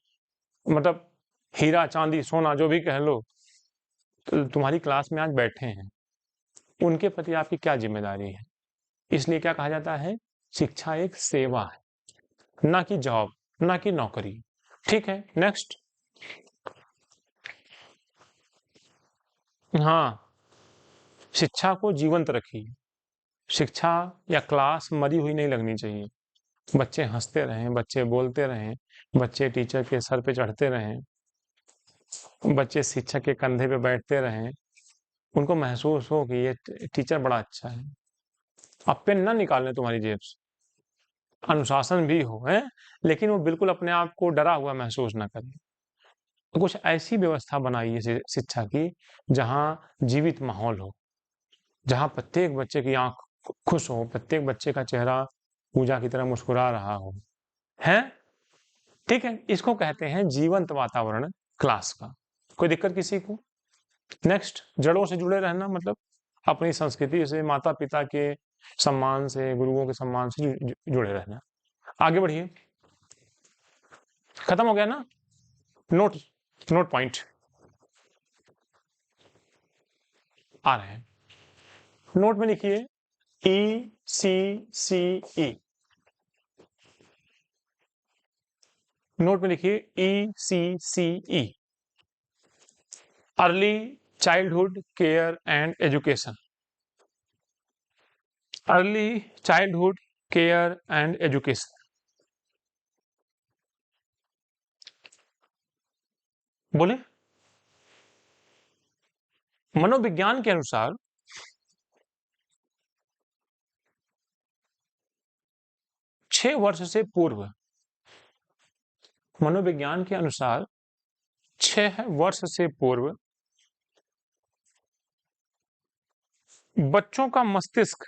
मतलब हीरा चांदी सोना जो भी कह लो, तुम्हारी क्लास में आज बैठे हैं, उनके प्रति आपकी क्या जिम्मेदारी है। इसलिए क्या कहा जाता है, शिक्षा एक सेवा है, ना कि जॉब, ना कि नौकरी। ठीक है, नेक्स्ट, हाँ शिक्षा को जीवंत रखिए। शिक्षा या क्लास मरी हुई नहीं लगनी चाहिए। बच्चे हंसते रहें, बच्चे बोलते रहें, बच्चे टीचर के सर पे चढ़ते रहें, बच्चे शिक्षक के कंधे पे बैठते रहें, उनको महसूस हो कि ये टीचर बड़ा अच्छा है। अब पेन ना निकालें तुम्हारी जेब से, अनुशासन भी हो है, लेकिन वो बिल्कुल अपने आप को डरा हुआ महसूस ना करें। तो कुछ ऐसी व्यवस्था बनाइए शिक्षा की जहाँ जीवित माहौल हो, जहाँ प्रत्येक बच्चे की आंख खुश हो, प्रत्येक बच्चे का चेहरा पूजा की तरह मुस्कुरा रहा हो, है। ठीक है, इसको कहते हैं जीवंत वातावरण क्लास का। कोई दिक्कत किसी को? नेक्स्ट, जड़ों से जुड़े रहना मतलब अपनी संस्कृति से, माता पिता के सम्मान से, गुरुओं के सम्मान से जुड़े रहना। आगे बढ़िए, खत्म हो गया ना? नोट, नोट पॉइंट आ रहे हैं, नोट में लिखिए ECCE, नोट में लिखिए ECCE, early childhood care and education, early childhood care and education. बोले, मनोविज्ञान के अनुसार 6 वर्ष से पूर्व, मनोविज्ञान के अनुसार 6 वर्ष से पूर्व बच्चों का मस्तिष्क,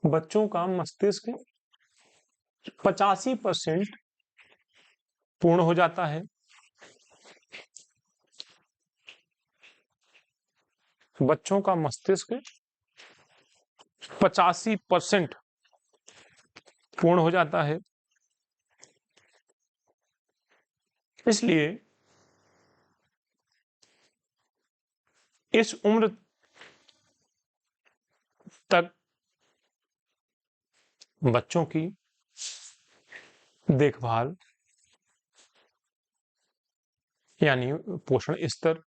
बच्चों का मस्तिष्क 85% पूर्ण हो जाता है। बच्चों का मस्तिष्क 85% पूर्ण हो जाता है। इसलिए इस उम्र तक बच्चों की देखभाल यानी पोषण स्तर,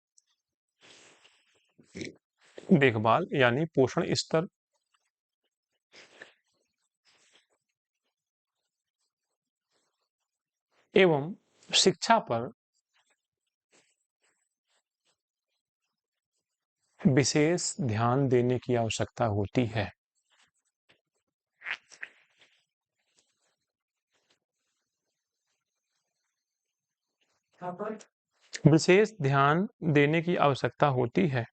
देखभाल यानी पोषण स्तर एवं शिक्षा पर विशेष ध्यान देने की आवश्यकता होती है। विशेष ध्यान देने की आवश्यकता होती है।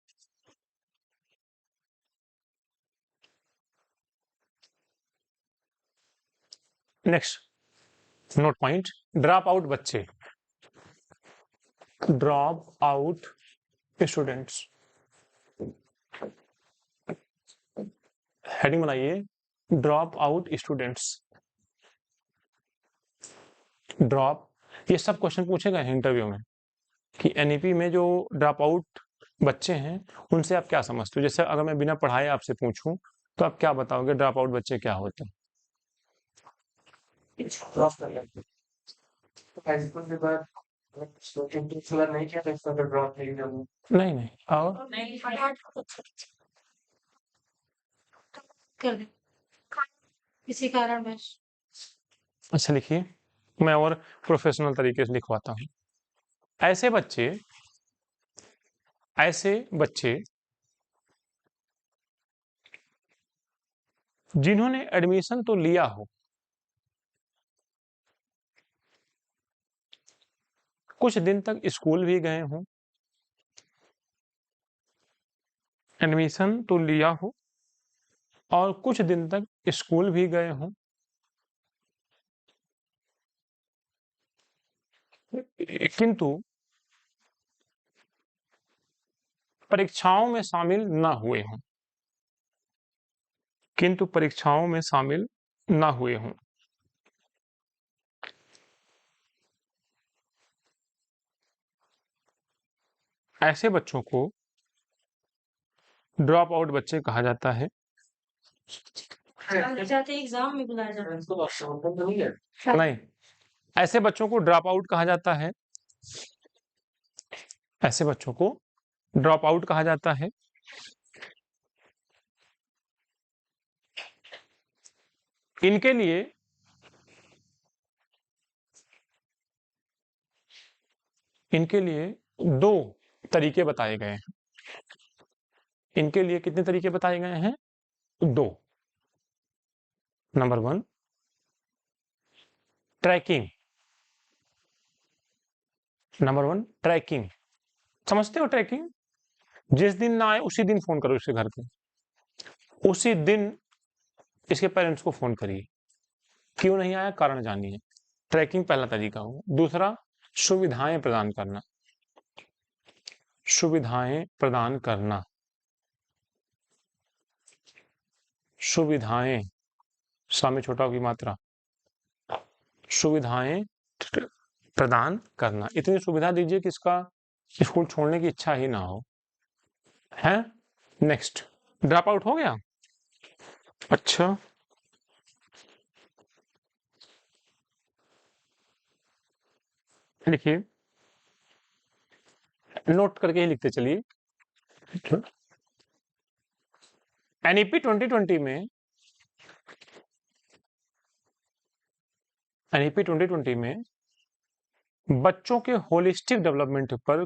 Next note point, drop out बच्चे, ड्रॉप आउट स्टूडेंट्स। हेडिंग बनाइए, ड्रॉप आउट स्टूडेंट्स। ड्रॉप, ये सब क्वेश्चन पूछे गए हैं इंटरव्यू में कि एनईपी में जो ड्रॉप आउट बच्चे हैं उनसे आप क्या समझते हो। जैसे अगर मैं बिना पढ़ाए आपसे पूछूं तो आप क्या बताओगे, ड्रॉप आउट बच्चे क्या होते हैं? नहीं नहीं, और किसी कारणवश। अच्छा लिखिए, मैं और प्रोफेशनल तरीके से लिखवाता हूँ। ऐसे बच्चे जिन्होंने एडमिशन तो लिया हो, कुछ दिन तक स्कूल भी गए हों, एडमिशन तो लिया हो और कुछ दिन तक स्कूल भी गए हों, किंतु परीक्षाओं में शामिल ना हुए हों, किंतु परीक्षाओं में शामिल ना हुए हों। ऐसे बच्चों को ड्रॉप आउट बच्चे कहा जाता है। एग्जाम में बुलाया जाता है। नहीं, ऐसे बच्चों को ड्रॉप आउट कहा जाता है। ऐसे बच्चों को ड्रॉप आउट कहा जाता है। इनके लिए दो तरीके बताए गए हैं। इनके लिए कितने तरीके बताए गए हैं? दो। Number 1, tracking. Number 1, tracking. समझते हो ट्रैकिंग? जिस दिन ना आए उसी दिन फोन करो इसके घर पे, उसी दिन इसके पेरेंट्स को फोन करिए, क्यों नहीं आया कारण जानिए। ट्रैकिंग पहला तरीका हो। दूसरा, सुविधाएं प्रदान करना। सुविधाएं प्रदान करना। सुविधाएं, सा में छोटा की मात्रा, सुविधाएं प्रदान करना। इतनी सुविधा दीजिए कि इसका स्कूल छोड़ने की इच्छा ही ना हो। है? नेक्स्ट, ड्रॉप आउट हो गया। अच्छा, लिखिए, नोट करके ही लिखते चलिए। एनईपी 2020 में, एनईपी 2020 में बच्चों के होलिस्टिक डेवलपमेंट पर,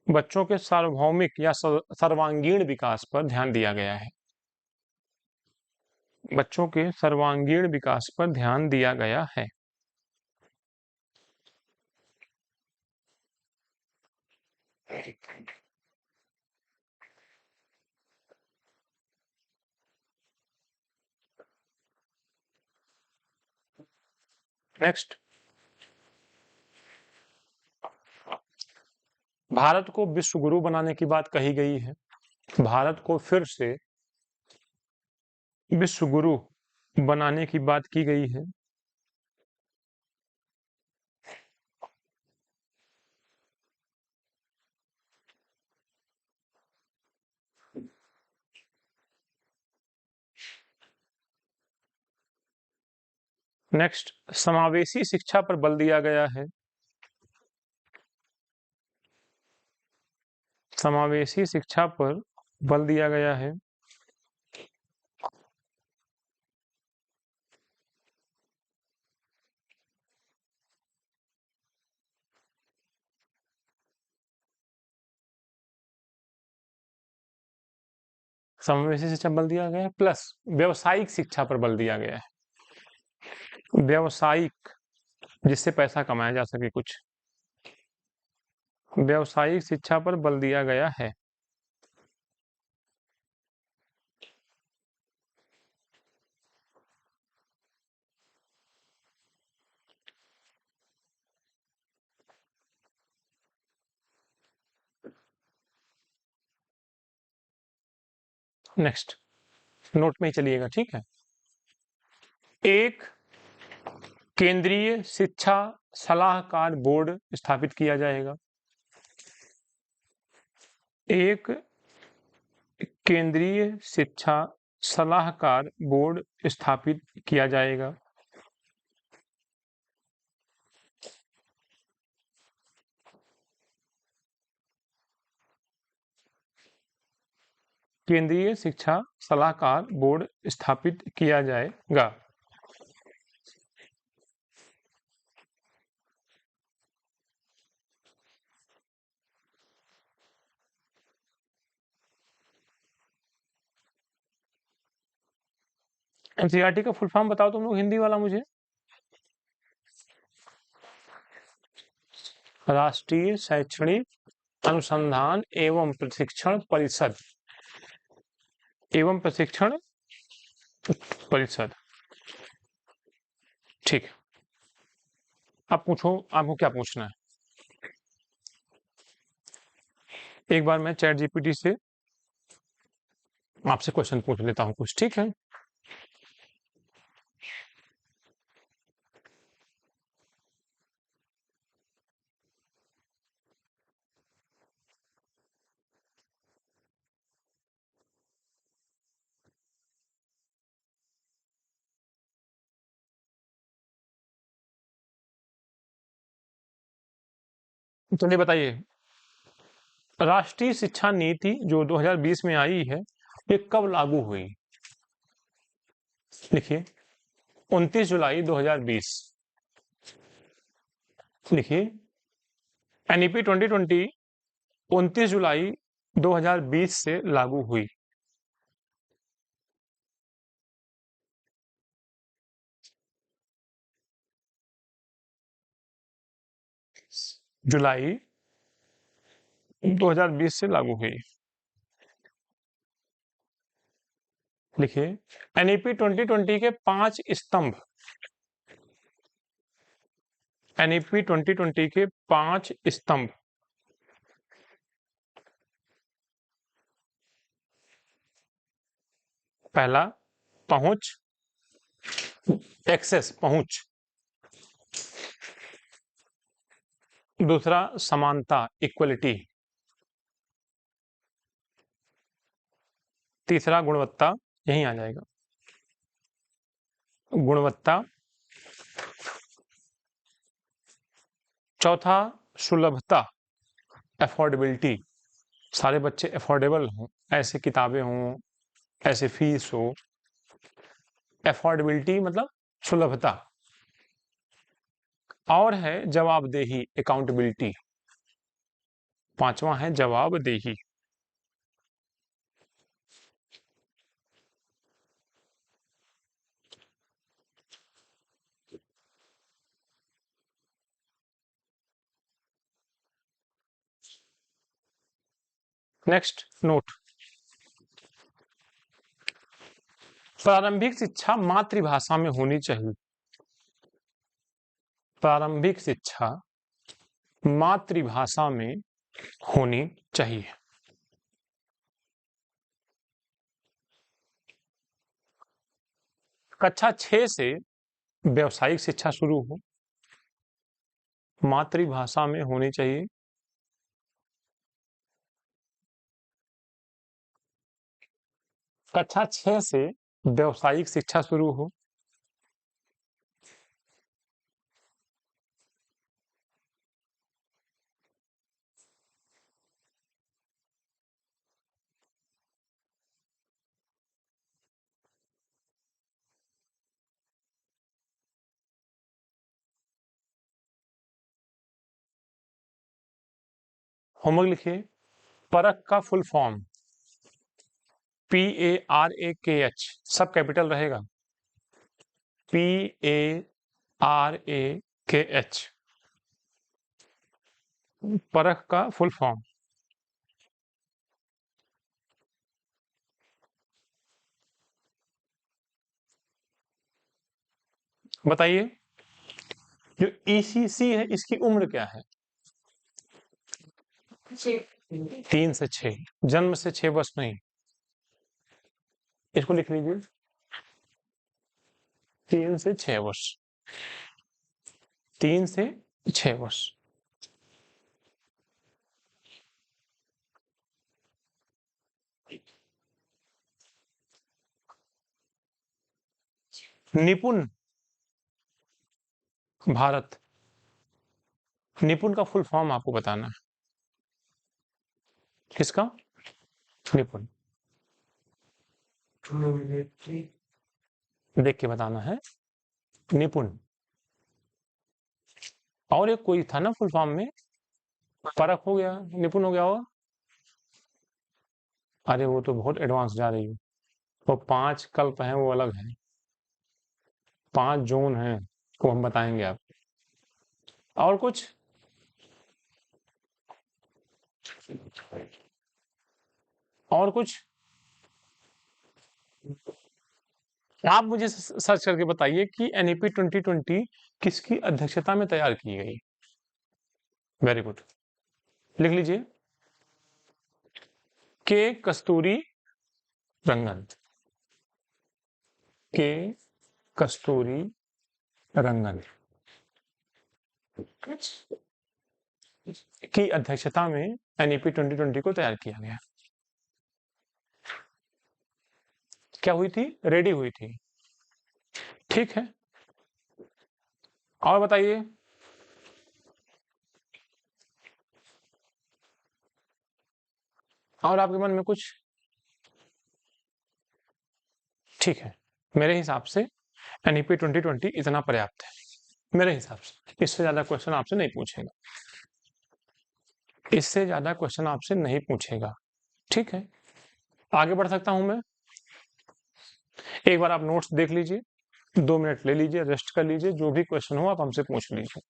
बच्चों के सार्वभौमिक या सर्वांगीण विकास पर ध्यान दिया गया है। बच्चों के सर्वांगीण विकास पर ध्यान दिया गया है। नेक्स्ट, भारत को विश्व गुरु बनाने की बात कही गई है। भारत को फिर से विश्व गुरु बनाने की बात की गई है। नेक्स्ट, समावेशी शिक्षा पर बल दिया गया है। समावेशी शिक्षा पर बल दिया गया है। समावेशी शिक्षा बल दिया गया है प्लस व्यवसायिक शिक्षा पर बल दिया गया है। व्यवसायिक, जिससे पैसा कमाया जा सके कुछ, व्यवसायिक शिक्षा पर बल दिया गया है। नेक्स्ट, नोट में ही चलिएगा, ठीक है। एक केंद्रीय शिक्षा सलाहकार बोर्ड स्थापित किया जाएगा। एक केंद्रीय शिक्षा सलाहकार बोर्ड स्थापित किया जाएगा। केंद्रीय शिक्षा सलाहकार बोर्ड स्थापित किया जाएगा। एनसीईआरटी का फुल फॉर्म बताओ तुम लोग, हिंदी वाला मुझे। राष्ट्रीय शैक्षणिक अनुसंधान एवं प्रशिक्षण परिषद। एवं प्रशिक्षण परिषद, ठीक है। अब पूछो, आपको क्या पूछना है। एक बार मैं चैट जीपीटी से आपसे क्वेश्चन पूछ लेता हूँ कुछ, ठीक है। चलिए बताइए, राष्ट्रीय शिक्षा नीति जो 2020 में आई है, ये कब लागू हुई? लिखिए, 29 जुलाई 2020। लिखिए, एनईपी 2020 29 जुलाई 2020 से लागू हुई। जुलाई 2020 से लागू हुई। लिखिए, एनईपी 2020 के 5 स्तंभ। एनईपी 2020 के 5 स्तंभ। पहला, पहुंच, एक्सेस, पहुंच। दूसरा, समानता, इक्वलिटी। तीसरा, गुणवत्ता, यहीं आ जाएगा, गुणवत्ता। चौथा, सुलभता, अफोर्डेबिलिटी, सारे बच्चे अफोर्डेबल हों, ऐसे किताबें हों, ऐसे फीस हो। अफोर्डेबिलिटी मतलब सुलभता। और है जवाबदेही, अकाउंटेबिलिटी। पांचवा है जवाबदेही। नेक्स्ट नोट, प्रारंभिक शिक्षा मातृभाषा में होनी चाहिए। प्रारंभिक शिक्षा मातृभाषा में होनी चाहिए। कक्षा 6 से व्यावसायिक शिक्षा शुरू हो, मातृभाषा में होनी चाहिए। कक्षा 6 से व्यावसायिक शिक्षा शुरू हो, होमवर्क लिखिए। परख का फुल फॉर्म PARAKH, सब कैपिटल रहेगा। PARAKH, परख का फुल फॉर्म। बताइए, जो ECC है इसकी उम्र क्या है? 3 से 6, जन्म से 6 वर्ष नहीं। इसको लिख लीजिए, 3 से 6 वर्ष, 3 से 6 वर्ष। निपुण भारत, निपुण का फुल फॉर्म आपको बताना है। किसका? निपुण। देख के बताना है, निपुण। और एक कोई था ना फुल फॉर्म में, परख हो गया, निपुण हो गया होगा। अरे वो तो बहुत एडवांस जा रही है। वो 5 कल्प हैं, वो अलग है। 5 जोन हैं, वो हम बताएंगे आप। और कुछ? और कुछ आप मुझे सर्च करके बताइए कि NEP 2020 किसकी अध्यक्षता में तैयार की गई? वेरी गुड, लिख लीजिए, के कस्तूरी रंगन। के कस्तूरी रंगन की अध्यक्षता में NEP 2020 को तैयार किया गया। क्या हुई थी? रेडी हुई थी। ठीक है, और बताइए। और आपके मन में कुछ? ठीक है, मेरे हिसाब से NEP 2020 इतना पर्याप्त है, मेरे हिसाब से। इससे ज्यादा क्वेश्चन आपसे नहीं पूछेगा, इससे ज्यादा क्वेश्चन आपसे नहीं पूछेगा। ठीक है, आगे बढ़ सकता हूं मैं। एक बार आप नोट्स देख लीजिए, 2 मिनट ले लीजिए, रेस्ट कर लीजिए, जो भी क्वेश्चन हो आप हमसे पूछ लीजिए।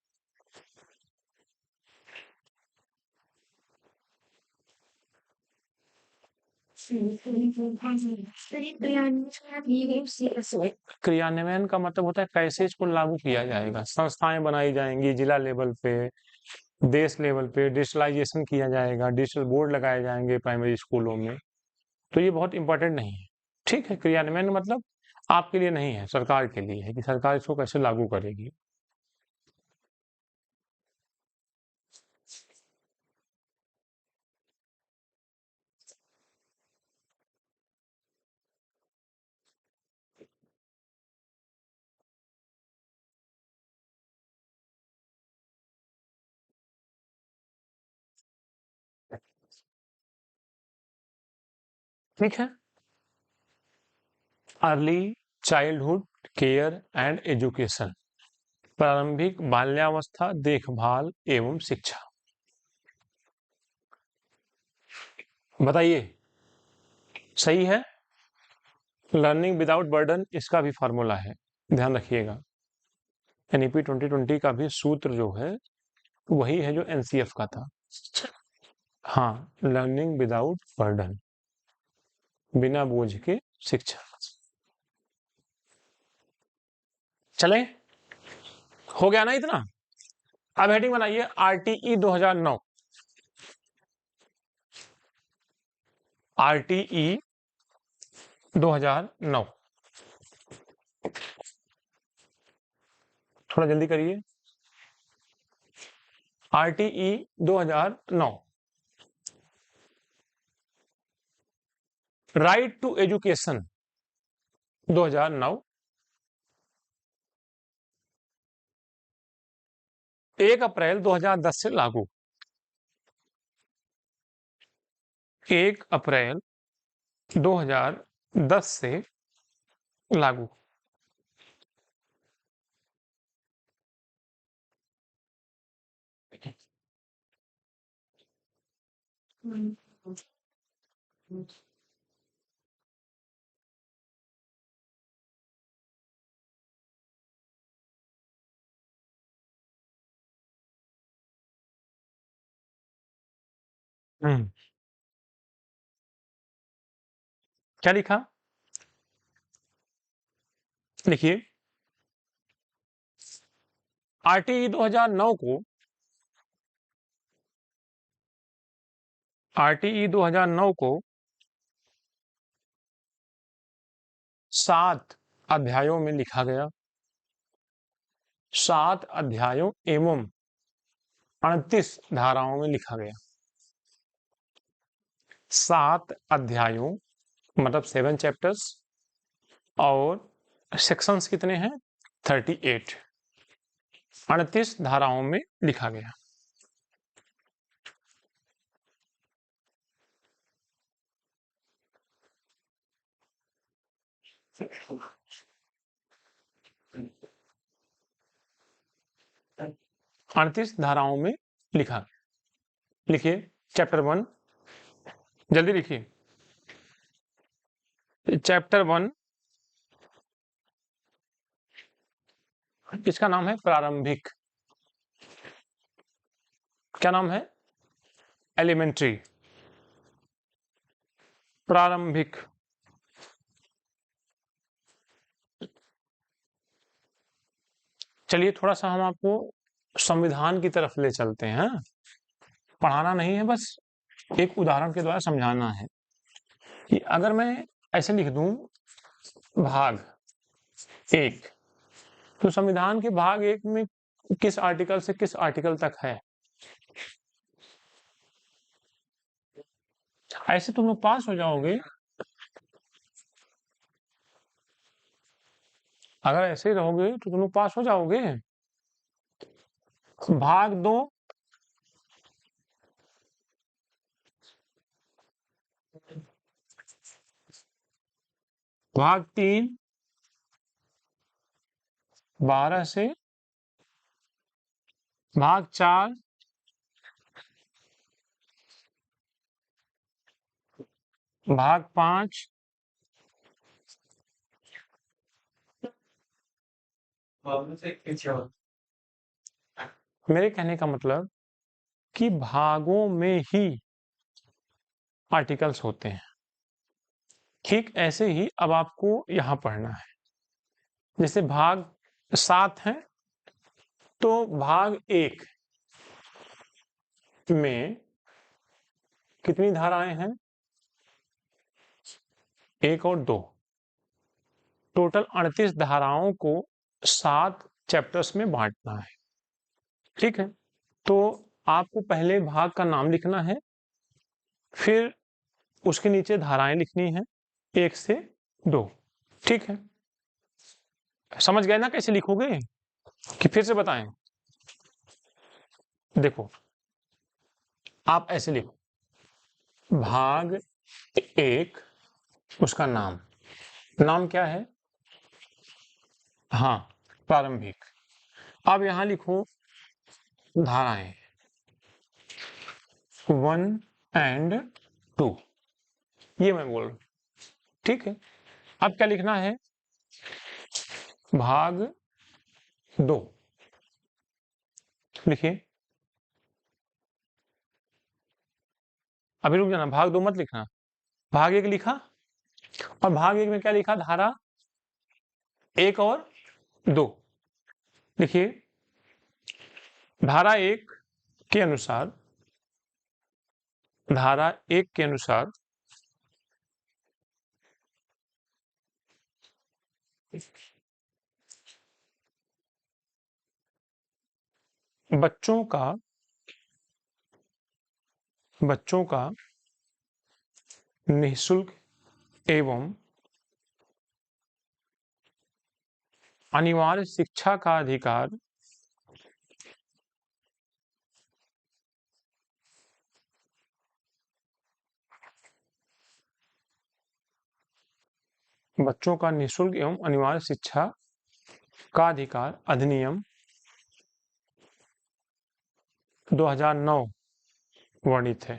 क्रियान्वयन का मतलब होता है कैसे इसको लागू किया जाएगा। संस्थाएं बनाई जाएंगी जिला लेवल पे, देश लेवल पे, डिजिटलाइजेशन किया जाएगा, डिजिटल बोर्ड लगाए जाएंगे प्राइमरी स्कूलों में। तो ये बहुत इंपॉर्टेंट नहीं है। ठीक है, क्रियान्वयन मतलब आपके लिए नहीं है, सरकार के लिए है कि सरकार इसको कैसे लागू करेगी। ठीक है, early childhood care and education, प्रारंभिक बाल्यावस्था देखभाल एवं शिक्षा। बताइए, सही है? लर्निंग विदाउट बर्डन, इसका भी फार्मूला है, ध्यान रखिएगा। NEP 2020 का भी सूत्र जो है वही है जो NCF का था। हाँ, लर्निंग विदाउट बर्डन, बिना बोझ के शिक्षा। चले, हो गया ना इतना? अब हेडिंग बनाइए, RTE 2009। RTE 2009 थोड़ा जल्दी करिए। RTE 2009, राइट टू एजुकेशन 2009, 1 अप्रैल 2010 से लागू। 1 अप्रैल 2010 से लागू। क्या लिखा? लिखिए, RTE 2009 को 7 अध्यायों में लिखा गया। 7 अध्यायों एवं 38 धाराओं में लिखा गया। 7 अध्यायों मतलब 7 चैप्टर्स, और सेक्शंस कितने हैं? 38। 38 धाराओं में लिखा गया। अड़तीस धाराओं में लिखा। लिखिए चैप्टर 1, जल्दी लिखिए। चैप्टर 1, इसका नाम है प्रारंभिक। क्या नाम है? एलिमेंट्री। प्रारंभिक। चलिए थोड़ा सा हम आपको संविधान की तरफ ले चलते हैं। पढ़ाना नहीं है, बस एक उदाहरण के द्वारा समझाना है कि अगर मैं ऐसे लिख दूं भाग 1, तो संविधान के भाग 1 में किस आर्टिकल से किस आर्टिकल तक है। ऐसे तुम लोग पास हो जाओगे। अगर ऐसे ही रहोगे तो तुम लोग पास हो जाओगे। भाग 2, भाग 3 12 से, भाग 4 भाग 5 मेरे कहने का मतलब कि भागों में ही आर्टिकल्स होते हैं। ठीक ऐसे ही अब आपको यहां पढ़ना है। जैसे भाग 7 है, तो भाग 1 में कितनी धाराएं हैं? 1 और 2, टोटल 38 धाराओं को 7 चैप्टर्स में बांटना है। ठीक है, तो आपको पहले भाग का नाम लिखना है, फिर उसके नीचे धाराएं लिखनी है 1 से 2। ठीक है, समझ गए ना कैसे लिखोगे कि फिर से बताएं? देखो, आप ऐसे लिखो, भाग 1 उसका नाम क्या है? हाँ, प्रारंभिक। अब यहां लिखो धाराएं 1 एंड 2, ये मैं बोल रहा हूं। ठीक है, अब क्या लिखना है? भाग 2 लिखिए। अभी रुक जाना, भाग 2 मत लिखना। भाग 1 लिखा, और भाग 1 में क्या लिखा? धारा 1 और 2 लिखिए। धारा 1 के अनुसार, धारा 1 के अनुसार बच्चों का निःशुल्क एवं अनिवार्य शिक्षा का अधिकार बच्चों का निःशुल्क एवं अनिवार्य शिक्षा का अधिकार अधिनियम 2009 वर्णित है।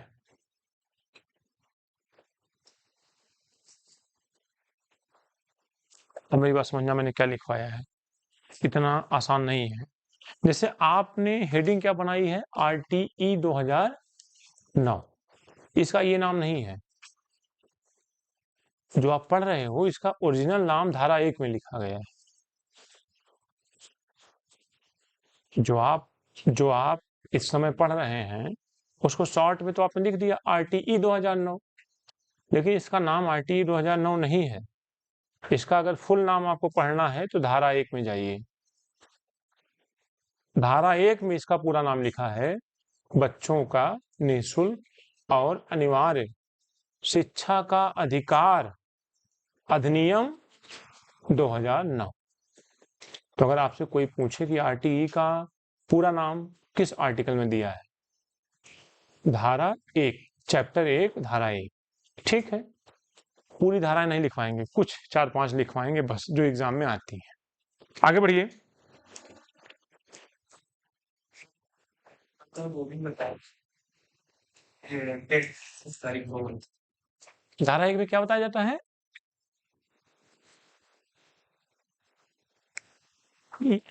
अब मेरी बात समझना मैंने क्या लिखवाया है, इतना आसान नहीं है। जैसे आपने हेडिंग क्या बनाई है, RTE 2009, इसका ये नाम नहीं है जो आप पढ़ रहे हो, इसका ओरिजिनल नाम धारा 1 में लिखा गया है। जो आप इस समय पढ़ रहे हैं उसको शॉर्ट में तो आपने लिख दिया RTE 2009, लेकिन इसका नाम RTE 2009 नहीं है। इसका अगर फुल नाम आपको पढ़ना है तो धारा 1 में जाइए। धारा 1 में इसका पूरा नाम लिखा है, बच्चों का निःशुल्क और अनिवार्य शिक्षा का अधिकार अधिनियम 2009। तो अगर आपसे कोई पूछे कि RTE का पूरा नाम किस आर्टिकल में दिया है, धारा 1, चैप्टर 1, धारा 1, ठीक है। पूरी धाराएं नहीं लिखवाएंगे, कुछ 4-5 लिखवाएंगे बस, जो एग्जाम में आती है। आगे बढ़िए। धारा 1 में क्या बताया जाता है,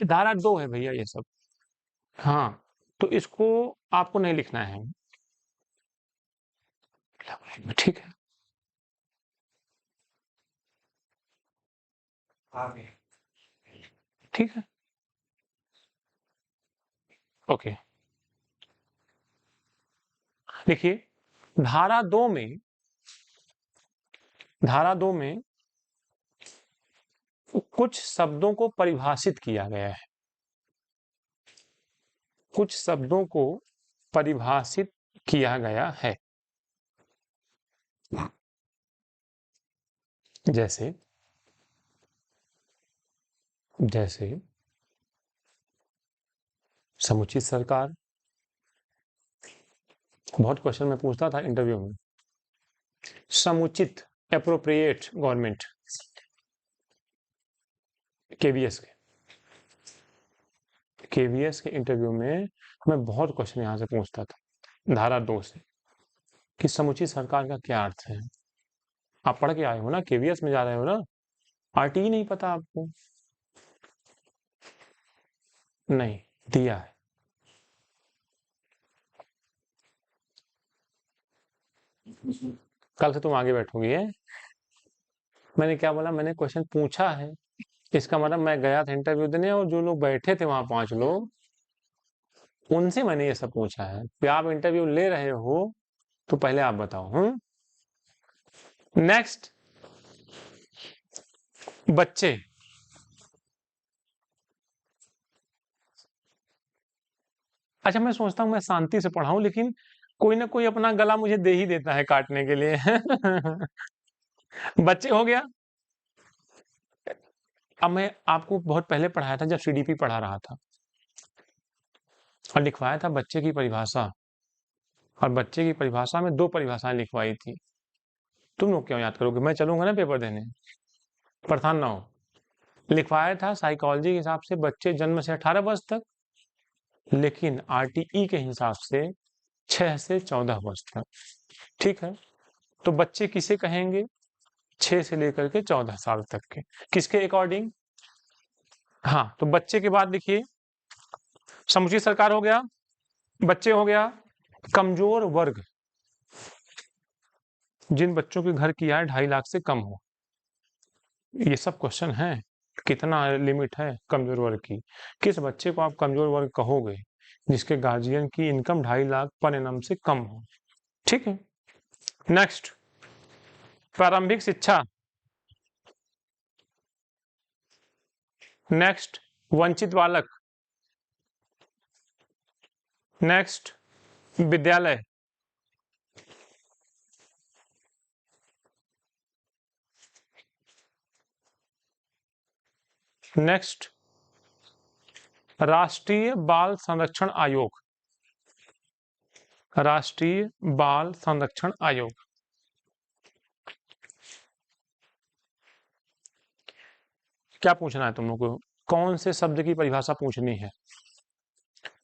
धारा 2 है भैया ये सब। हाँ, तो इसको आपको नहीं लिखना है, ठीक है। ठीक है, ओके। देखिए धारा 2 में कुछ शब्दों को परिभाषित किया गया है, कुछ शब्दों को परिभाषित किया गया है। जैसे समुचित सरकार, बहुत क्वेश्चन में पूछता था इंटरव्यू में। समुचित, एप्रोप्रिएट गवर्नमेंट, केवीएस के इंटरव्यू में हमें बहुत क्वेश्चन यहाँ से पूछता था धारा 2 से कि समुचित सरकार का क्या अर्थ है। आप पढ़ के आए हो ना, केवीएस में जा रहे हो ना, RTE नहीं पता आपको? नहीं दिया है। कल से तुम आगे बैठोगी है? मैंने क्या बोला, मैंने क्वेश्चन पूछा है, इसका मतलब मैं गया था इंटरव्यू देने और जो लोग बैठे थे वहां 5 लोग, उनसे मैंने ये सब पूछा है कि आप इंटरव्यू ले रहे हो तो पहले आप बताओ। नेक्स्ट, बच्चे। अच्छा, मैं सोचता हूँ मैं शांति से पढ़ाऊं, लेकिन कोई ना कोई अपना गला मुझे दे ही देता है काटने के लिए। बच्चे हो गया। अब मैं आपको बहुत पहले पढ़ाया था जब CDP पढ़ा रहा था, और लिखवाया था बच्चे की परिभाषा, और बच्चे की परिभाषा में 2 परिभाषाएं लिखवाई थी। तुम लोग क्यों याद करोगे, मैं चलूंगा ना पेपर देने, परेशान ना हो। लिखवाया था साइकोलॉजी के हिसाब से बच्चे जन्म से 18 वर्ष तक, लेकिन RTE के हिसाब से 6 से 14 वर्ष तक, ठीक है। तो बच्चे किसे कहेंगे, 6 से लेकर के 14 साल तक के, किसके अकॉर्डिंग? हाँ, तो बच्चे के बाद लिखिए समुचित सरकार हो गया, बच्चे हो गया, कमजोर वर्ग, जिन बच्चों के घर की आय 2.5 लाख से कम हो। ये सब क्वेश्चन है, कितना लिमिट है कमजोर वर्ग की, किस बच्चे को आप कमजोर वर्ग कहोगे, जिसके गार्जियन की इनकम 2.5 लाख पर एनम से कम हो, ठीक है। नेक्स्ट, प्रारंभिक शिक्षा। नेक्स्ट, वंचित बालक। नेक्स्ट, विद्यालय। नेक्स्ट, राष्ट्रीय बाल संरक्षण आयोग। राष्ट्रीय बाल संरक्षण आयोग। क्या पूछना है तुम लोग को? कौन से शब्द की परिभाषा पूछनी है?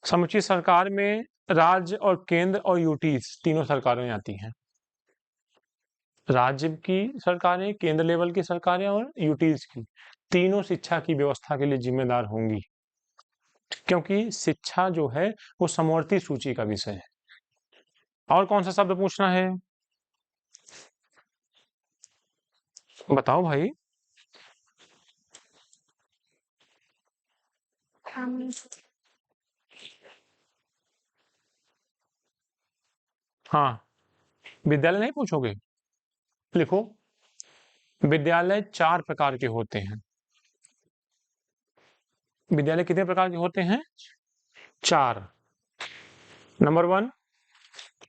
समुचित सरकार में राज्य और केंद्र और यूटीज तीनों सरकारें आती हैं। राज्य की सरकारें, केंद्र लेवल की सरकारें और यूटीज की, तीनों शिक्षा की व्यवस्था के लिए जिम्मेदार होंगी, क्योंकि शिक्षा जो है वो समवर्ती सूची का विषय है। और कौन सा शब्द पूछना है? बताओ भाई। हाँ, विद्यालय नहीं पूछोगे? लिखो, विद्यालय 4 प्रकार के होते हैं। विद्यालय कितने प्रकार के होते हैं? 4। नंबर 1,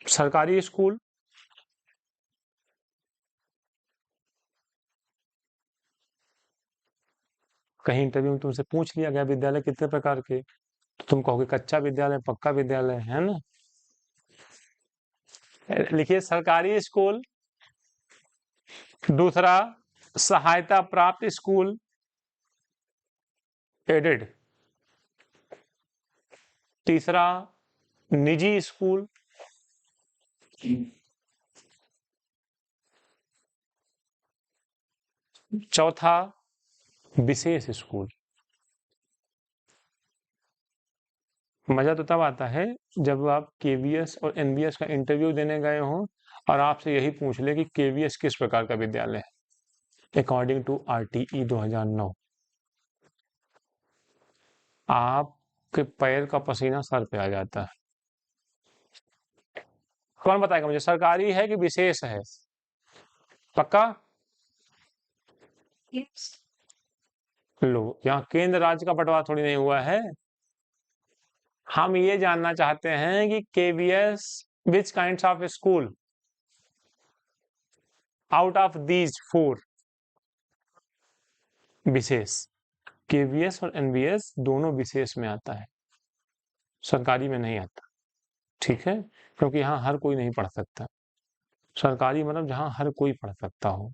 सरकारी स्कूल। कहीं इंटरव्यू में तुमसे पूछ लिया गया विद्यालय कितने प्रकार के, तो तुम कहोगे कच्चा विद्यालय, पक्का विद्यालय, है ना? लिखिए सरकारी स्कूल। दूसरा, सहायता प्राप्त स्कूल, एडेड। तीसरा, निजी स्कूल। चौथा, विशेष स्कूल। मजा तो तब आता है जब आप केवीएस और एनवीएस का इंटरव्यू देने गए हो और आपसे यही पूछ ले कि केवीएस किस प्रकार का विद्यालय है अकॉर्डिंग टू आरटीई 2009। आपके पैर का पसीना सर पे आ जाता है। कौन बताएगा मुझे, सरकारी है कि विशेष है? पक्का? लो, यहाँ केंद्र राज्य का बंटवारा थोड़ी नहीं हुआ है। हम ये जानना चाहते हैं कि KVS which kinds of school out of these 4? विशेष। केवीएस और एनवीएस दोनों विशेष में आता है, सरकारी में नहीं आता। ठीक है, क्योंकि यहाँ हर कोई नहीं पढ़ सकता। सरकारी मतलब जहां हर कोई पढ़ सकता हो।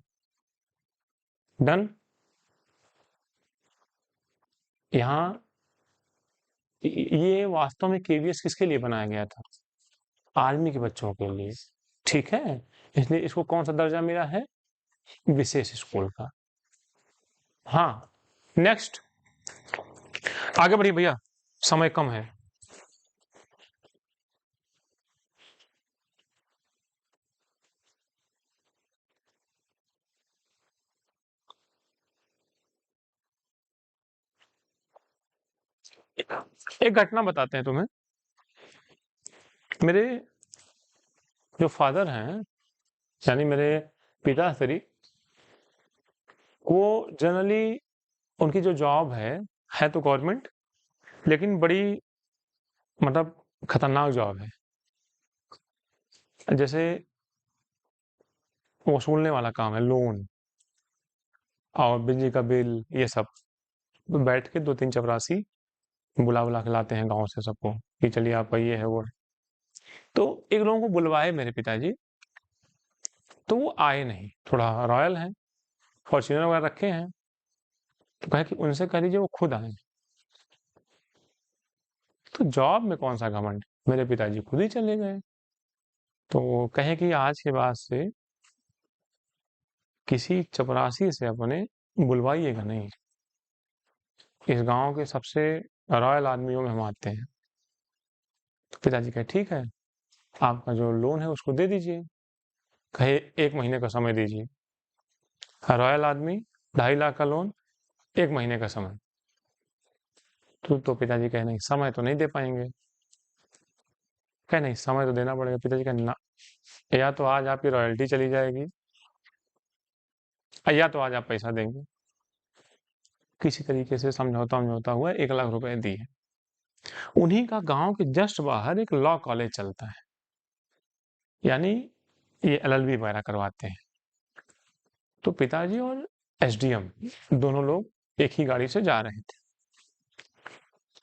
डन। यहाँ ये वास्तव में केवीएस किसके लिए बनाया गया था? आर्मी के बच्चों के लिए। ठीक है, इसलिए इसको कौन सा दर्जा मिला है? विशेष स्कूल का। हाँ, नेक्स्ट, आगे बढ़िए भैया, समय कम है। एक घटना बताते हैं तुम्हें। मेरे जो फादर हैं, यानी मेरे पिताश्री, वो जनरली उनकी जो जॉब है तो गवर्नमेंट, लेकिन बड़ी मतलब खतरनाक जॉब है। जैसे वसूलने वाला काम है, लोन और बिजली का बिल, ये सब। तो बैठ के 2-3 चपरासी बुला बुला के लाते हैं गांव से सबको कि चलिए आपका ये है वो है। तो एक लोगों को बुलवाए मेरे पिताजी, तो वो आए नहीं, थोड़ा रॉयल है, फॉर्च्यूनर वगैरह रखे हैं, तो कहे कि उनसे कह दीजिए वो खुद आए। तो जॉब में कौन सा घमंड, मेरे पिताजी खुद ही चले गए। तो कहे कि आज के बाद से किसी चपरासी से अपने बुलवाइएगा नहीं, इस गांव के सबसे रॉयल आदमियों में हम आते हैं। तो पिताजी कहे ठीक है, आपका जो लोन है उसको दे दीजिए। कहे 1 महीने का समय दीजिए। रॉयल आदमी, 2.5 लाख का लोन, 1 महीने का समय। तो पिताजी कहे नहीं, समय तो नहीं दे पाएंगे। कहे नहीं, समय तो देना पड़ेगा। पिताजी कहे ना, या तो आज आपकी रॉयल्टी चली जाएगी या तो आज आप पैसा देंगे। किसी तरीके से समझौता हुआ 1 लाख रुपए दिए। उन्हीं का गांव के जस्ट बाहर एक लॉ कॉलेज चलता है, यानी ये LLB वगैरह करवाते हैं। तो पिताजी और SDM दोनों लोग एक ही गाड़ी से जा रहे थे।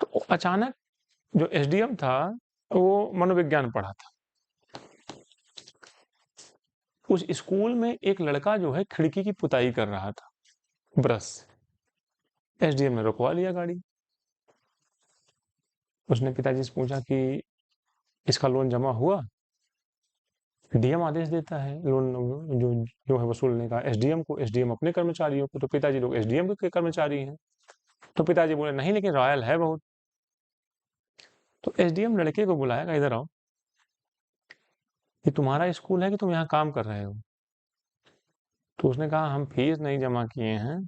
तो अचानक जो SDM था वो मनोविज्ञान पढ़ा था। उस स्कूल में एक लड़का जो है खिड़की की पुताई कर रहा था ब्रश से। SDM ने रुकवा लिया गाड़ी। उसने पिताजी से पूछा कि इसका लोन जमा हुआ? DM आदेश देता है लोन जो जो है वसूलने का SDM को, SDM अपने कर्मचारियों को। तो पिताजी लोग SDM के कर्मचारी हैं। तो पिताजी बोले नहीं, लेकिन रॉयल है बहुत। तो SDM लड़के को बुलाया, इधर आओ, ये तुम्हारा स्कूल है कि तुम यहाँ काम कर रहे हो? तो उसने कहा हम फीस नहीं जमा किए हैं,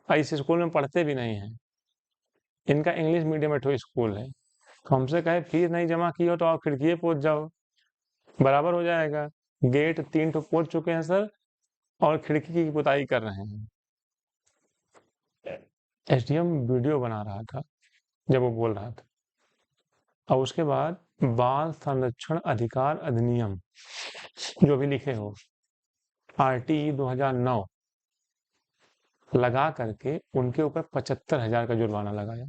इस स्कूल में पढ़ते भी नहीं हैं, इनका इंग्लिश मीडियम स्कूल है। तो हमसे कहे फीस नहीं जमा की हो तो आप खिड़की पहुंच जाओ, बराबर हो जाएगा। गेट 3 ठो पहुंच चुके हैं सर, और खिड़की की पुताई कर रहे हैं। SDM वीडियो बना रहा था जब वो बोल रहा था। और उसके बाद बाल संरक्षण अधिकार अधिनियम जो भी लिखे हो, RTE 2009 लगा करके उनके ऊपर 75,000 का जुर्माना लगाया।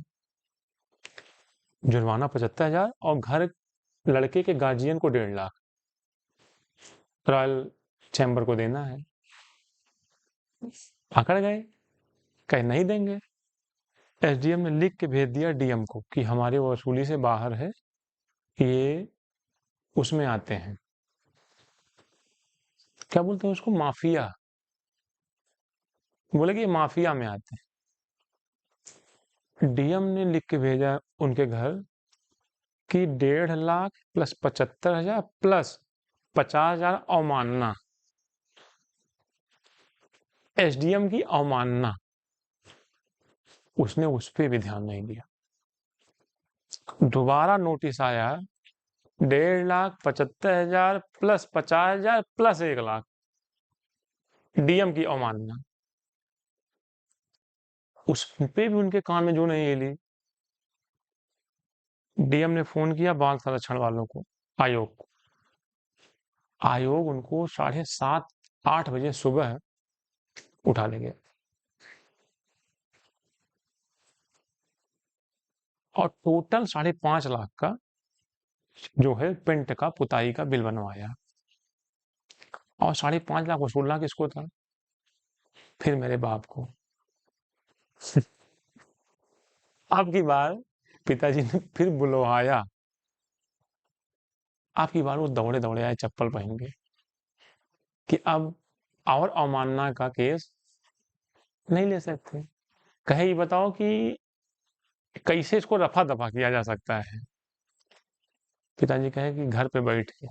जुर्माना 75,000, और घर लड़के के गार्जियन को 1.5 लाख रॉयल चैम्बर को देना है। पकड़ गए, कहे नहीं देंगे। SDM ने लिख के भेज दिया DM को कि हमारे वसूली से बाहर है, ये उसमें आते हैं, क्या बोलते हैं उसको, माफिया। बोले कि ये माफिया में आते हैं। DM ने लिख के भेजा उनके घर कि 1.5 लाख प्लस 75,000 प्लस 50,000 अवमानना, SDM की अवमानना। उसने उस पर भी ध्यान नहीं दिया। दोबारा नोटिस आया, 1.5 lakh 75,000 plus 50,000 plus 1 lakh, DM की अवमानना। उस पे भी उनके कान में जो नहीं हिली। DM ने फोन किया बाल संरक्षण वालों को, आयोग को। आयोग उनको 7:30-8 बजे सुबह उठा ले गया, और टोटल 5.5 लाख का जो है पेंट का पुताई का बिल बनवाया। और 5.5 लाख वसूलना किसको था? फिर मेरे बाप को। आपकी बार पिताजी ने फिर बुलवाया। आपकी बार वो दौड़े दौड़े आए चप्पल पहन के कि अब और अवमानना का केस नहीं ले सकते। कहे ये बताओ कि कैसे इसको रफा दफा किया जा सकता है? पिताजी कहे कि घर पे बैठ के,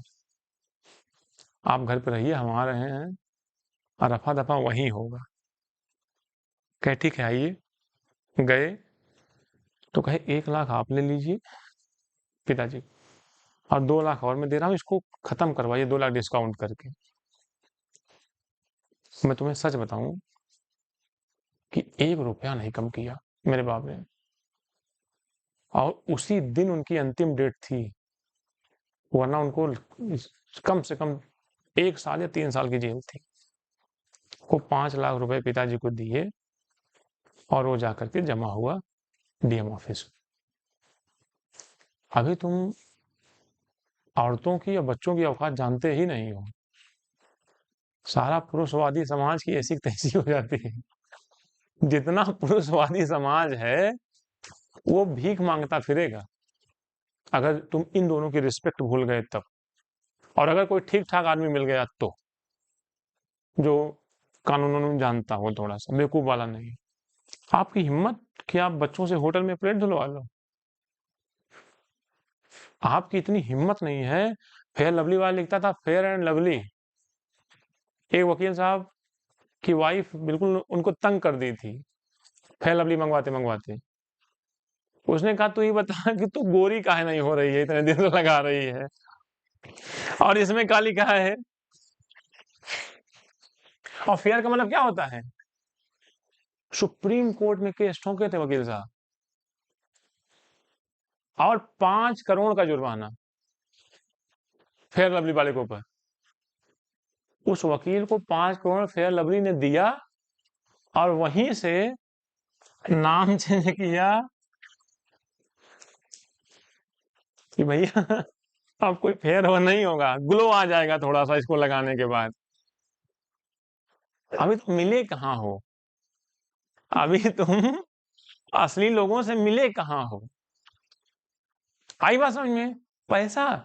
आप घर पे रहिए, हम आ रहे हैं, और रफा दफा वहीं होगा। कहे ठीक है आइए। गए तो कहे 1 लाख आप ले लीजिए पिताजी, और 2 लाख और मैं दे रहा हूँ, इसको खत्म करवाइए 2 लाख डिस्काउंट करके। मैं तुम्हें सच बताऊं कि 1 रुपया नहीं कम किया मेरे बाप ने। और उसी दिन उनकी अंतिम डेट थी, वरना उनको कम से कम 1 साल या 3 साल की जेल थी। को 5 लाख रुपए पिताजी को दिए, और वो जाकर के जमा हुआ DM ऑफिस। अभी तुम औरतों की या बच्चों की औकात जानते ही नहीं हो। सारा पुरुषवादी समाज की ऐसी तैसी हो जाती है। जितना पुरुषवादी समाज है वो भीख मांगता फिरेगा, अगर तुम इन दोनों की रिस्पेक्ट भूल गए तब। और अगर कोई ठीक ठाक आदमी मिल गया तो, जो कानून जानता हो, थोड़ा सा बेवकूफ वाला नहीं। आपकी हिम्मत कि आप बच्चों से होटल में प्लेट धुलवा लो? आपकी इतनी हिम्मत नहीं है। फेयर लवली वाला लिखता था फेयर एंड लवली। एक वकील साहब की वाइफ बिल्कुल उनको तंग कर दी थी फेयर लवली मंगवाते मंगवाते। उसने कहा तू ये बता कि तू गोरी काहे नहीं हो रही है, इतने दिन से लगा रही है, और इसमें क्या लिखा है? और फेयर का मतलब क्या होता है? सुप्रीम कोर्ट में केस ठोके थे वकील साहब, और 5 करोड़ का जुर्माना फेयर लवली वाले के ऊपर। उस वकील को 5 करोड़ फेयर लवली ने दिया और वहीं से नाम चेंज किया कि भैया अब कोई फेयर हो नहीं होगा, ग्लो आ जाएगा थोड़ा सा इसको लगाने के बाद। अभी तुम मिले कहाँ हो? अभी तुम असली लोगों से मिले कहाँ हो? आई बात समझ में? पैसा,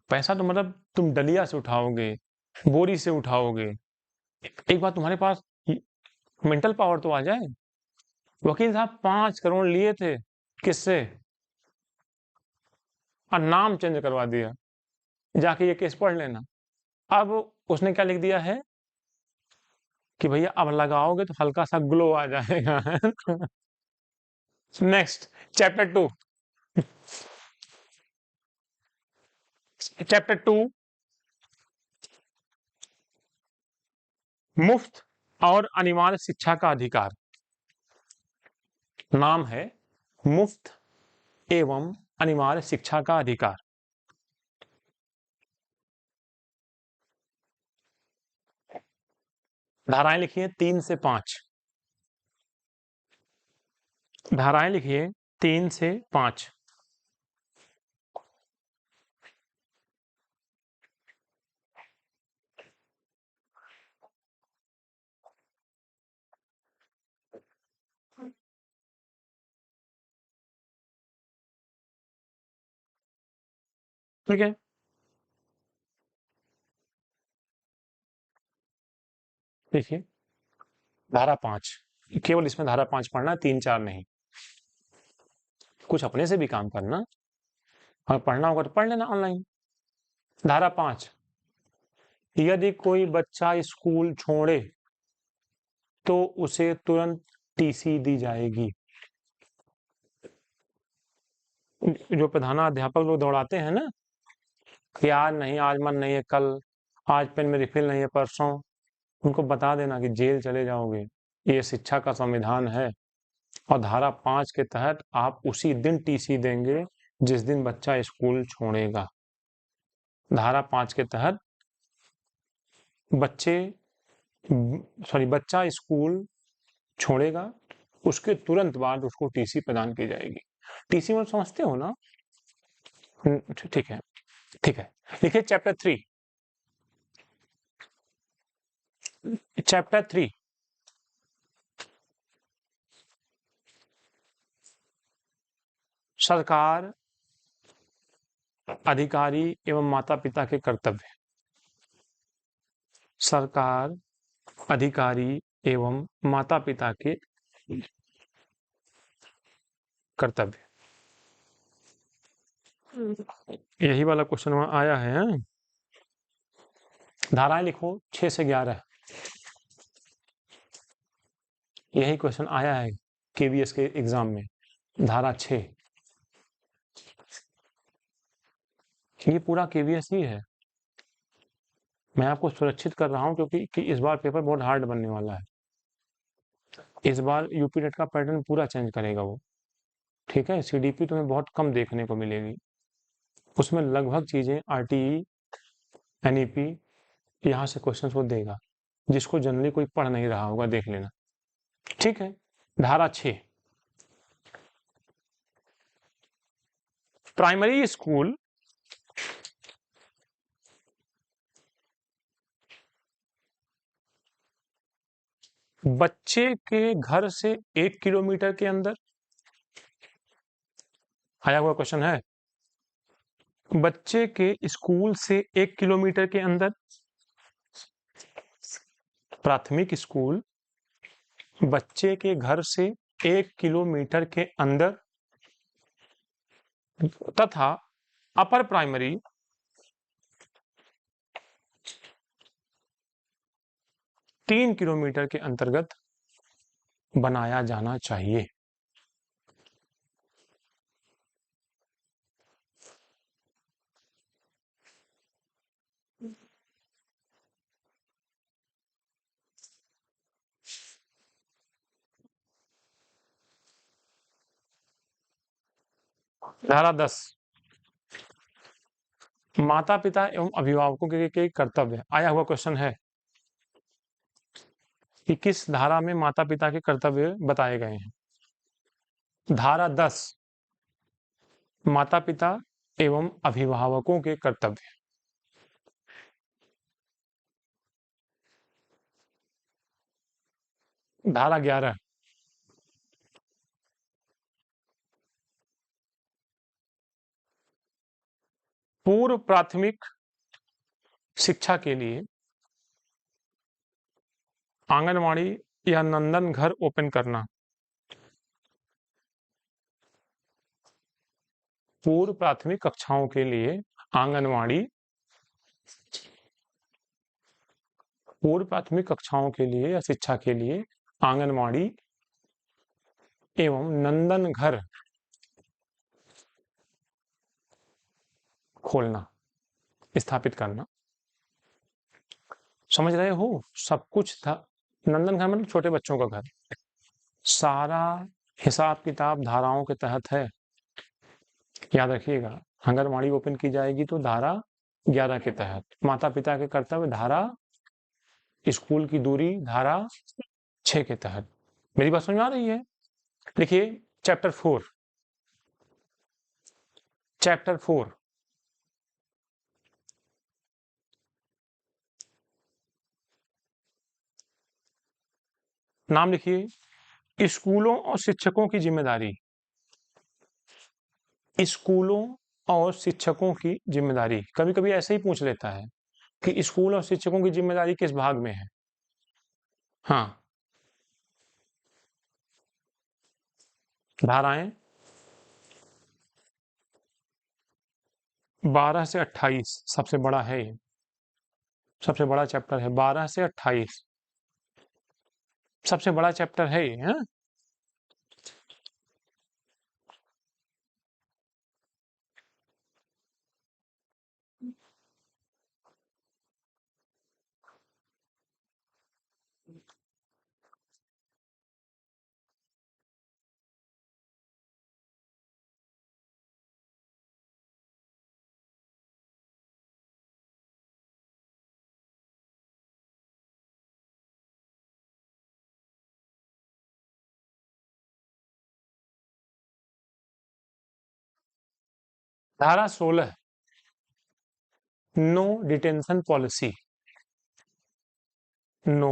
पैसा तो मतलब तुम डलिया से उठाओगे, बोरी से उठाओगे। एक बार तुम्हारे पास मेंटल पावर तो आ जाए। वकील साहब 5 करोड़ लिए थे, किससे? और नाम चेंज करवा दिया, जाके ये केस पढ़ लेना। अब उसने क्या लिख दिया है कि भैया अब लगाओगे तो हल्का सा ग्लो आ जाएगा। Next, chapter 2। चैप्टर 2 मुफ्त और अनिवार्य शिक्षा का अधिकार। नाम है मुफ्त एवं अनिवार्य शिक्षा का अधिकार। धाराएं लिखिए 3 से 5। धाराएं लिखिए 3 से 5। ठीक है, देखिए धारा 5, केवल इसमें धारा 5 पढ़ना, 3 4 नहीं। कुछ अपने से भी काम करना, और पढ़ना होगा तो पढ़ लेना ऑनलाइन। धारा 5, यदि कोई बच्चा स्कूल छोड़े तो उसे तुरंत टीसी दी जाएगी। जो प्रधानाध्यापक लोग दौड़ाते हैं ना कि आज नहीं, आज मन नहीं है, कल, आज पेन में रिफिल नहीं है, परसों, उनको बता देना कि जेल चले जाओगे। ये शिक्षा का संविधान है और धारा 5 के तहत आप उसी दिन टीसी देंगे जिस दिन बच्चा स्कूल छोड़ेगा। धारा 5 के तहत बच्चा स्कूल छोड़ेगा, उसके तुरंत बाद उसको टीसी प्रदान की जाएगी। टीसी मतलब समझते हो ना? ठीक है, ठीक है। देखिए चैप्टर 3। चैप्टर 3 सरकार, अधिकारी एवं माता पिता के कर्तव्य। सरकार, अधिकारी एवं माता पिता के कर्तव्य। यही वाला क्वेश्चन वहां आया है। धाराएं लिखो 6 से 11। यही क्वेश्चन आया है केवीएस के एग्जाम में। धारा 6, ये पूरा केवीएस ही है। मैं आपको सुरक्षित कर रहा हूं क्योंकि इस बार पेपर बहुत हार्ड बनने वाला है। इस बार यूपी नेट का पैटर्न पूरा चेंज करेगा वो। ठीक है, सीडीपी तुम्हें बहुत कम देखने को मिलेगी, उसमें लगभग चीजें आरटीई, एनईपी, यहाँ से क्वेश्चन वो देगा, जिसको जनरली कोई पढ़ नहीं रहा होगा, देख लेना। ठीक है, धारा 6, प्राइमरी स्कूल बच्चे के घर से 1 किलोमीटर के अंदर। आया हुआ क्वेश्चन है, बच्चे के स्कूल से 1 किलोमीटर के अंदर। प्राथमिक स्कूल बच्चे के घर से 1 किलोमीटर के अंदर तथा अपर प्राइमरी 3 किलोमीटर के अंतर्गत बनाया जाना चाहिए। धारा 10, माता पिता एवं अभिभावकों के कर्तव्य। आया हुआ क्वेश्चन है कि किस धारा में माता पिता के कर्तव्य बताए गए हैं। धारा 10, माता पिता एवं अभिभावकों के कर्तव्य। धारा 11, पूर्व प्राथमिक शिक्षा के लिए आंगनवाड़ी या नंदन घर ओपन करना। पूर्व प्राथमिक कक्षाओं के लिए आंगनवाड़ी, पूर्व प्राथमिक कक्षाओं के लिए या शिक्षा के लिए आंगनवाड़ी एवं नंदन घर खोलना, स्थापित करना। समझ रहे हो? सब कुछ था। नंदन घर मतलब छोटे बच्चों का घर। सारा हिसाब किताब धाराओं के तहत है, याद रखिएगा। आंगनवाड़ी ओपन की जाएगी तो धारा 11 के तहत, माता पिता के कर्तव्य धारा, स्कूल की दूरी धारा 6 के तहत। मेरी बात समझ में आ रही है? देखिए चैप्टर 4, चैप्टर 4, नाम लिखिए, स्कूलों और शिक्षकों की जिम्मेदारी। स्कूलों और शिक्षकों की जिम्मेदारी कभी कभी ऐसे ही पूछ लेता है कि स्कूल और शिक्षकों की जिम्मेदारी किस भाग में है। हाँ, धाराएं 12 से 28 सबसे बड़ा है ये, सबसे बड़ा चैप्टर है। 12 से 28 सबसे बड़ा चैप्टर है ये। हाँ? धारा 16, no detention policy. No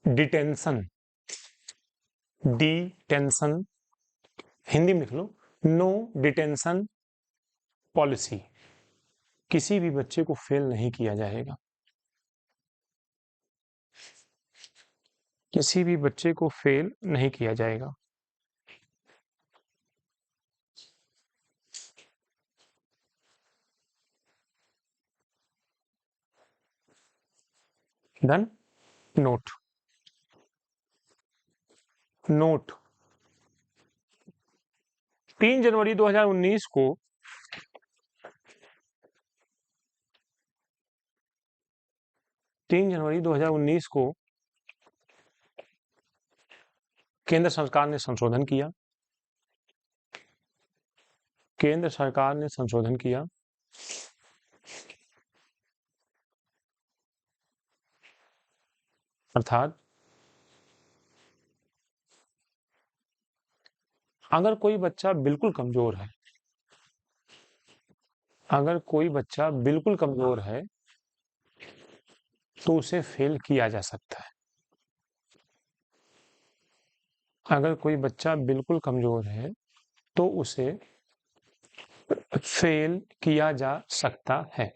detention, detention Hindi में लिख लो, नो डिटेंशन पॉलिसी। किसी भी बच्चे को फेल नहीं किया जाएगा, किसी भी बच्चे को फेल नहीं किया जाएगा। डन। नोट, नोट 3 जनवरी 2019 को केंद्र सरकार ने संशोधन किया, केंद्र सरकार ने संशोधन किया। अर्थात अगर कोई बच्चा बिल्कुल कमजोर है, अगर कोई बच्चा बिल्कुल कमजोर है तो उसे फेल किया जा सकता है। अगर कोई बच्चा बिल्कुल कमजोर है तो उसे फेल किया जा सकता है।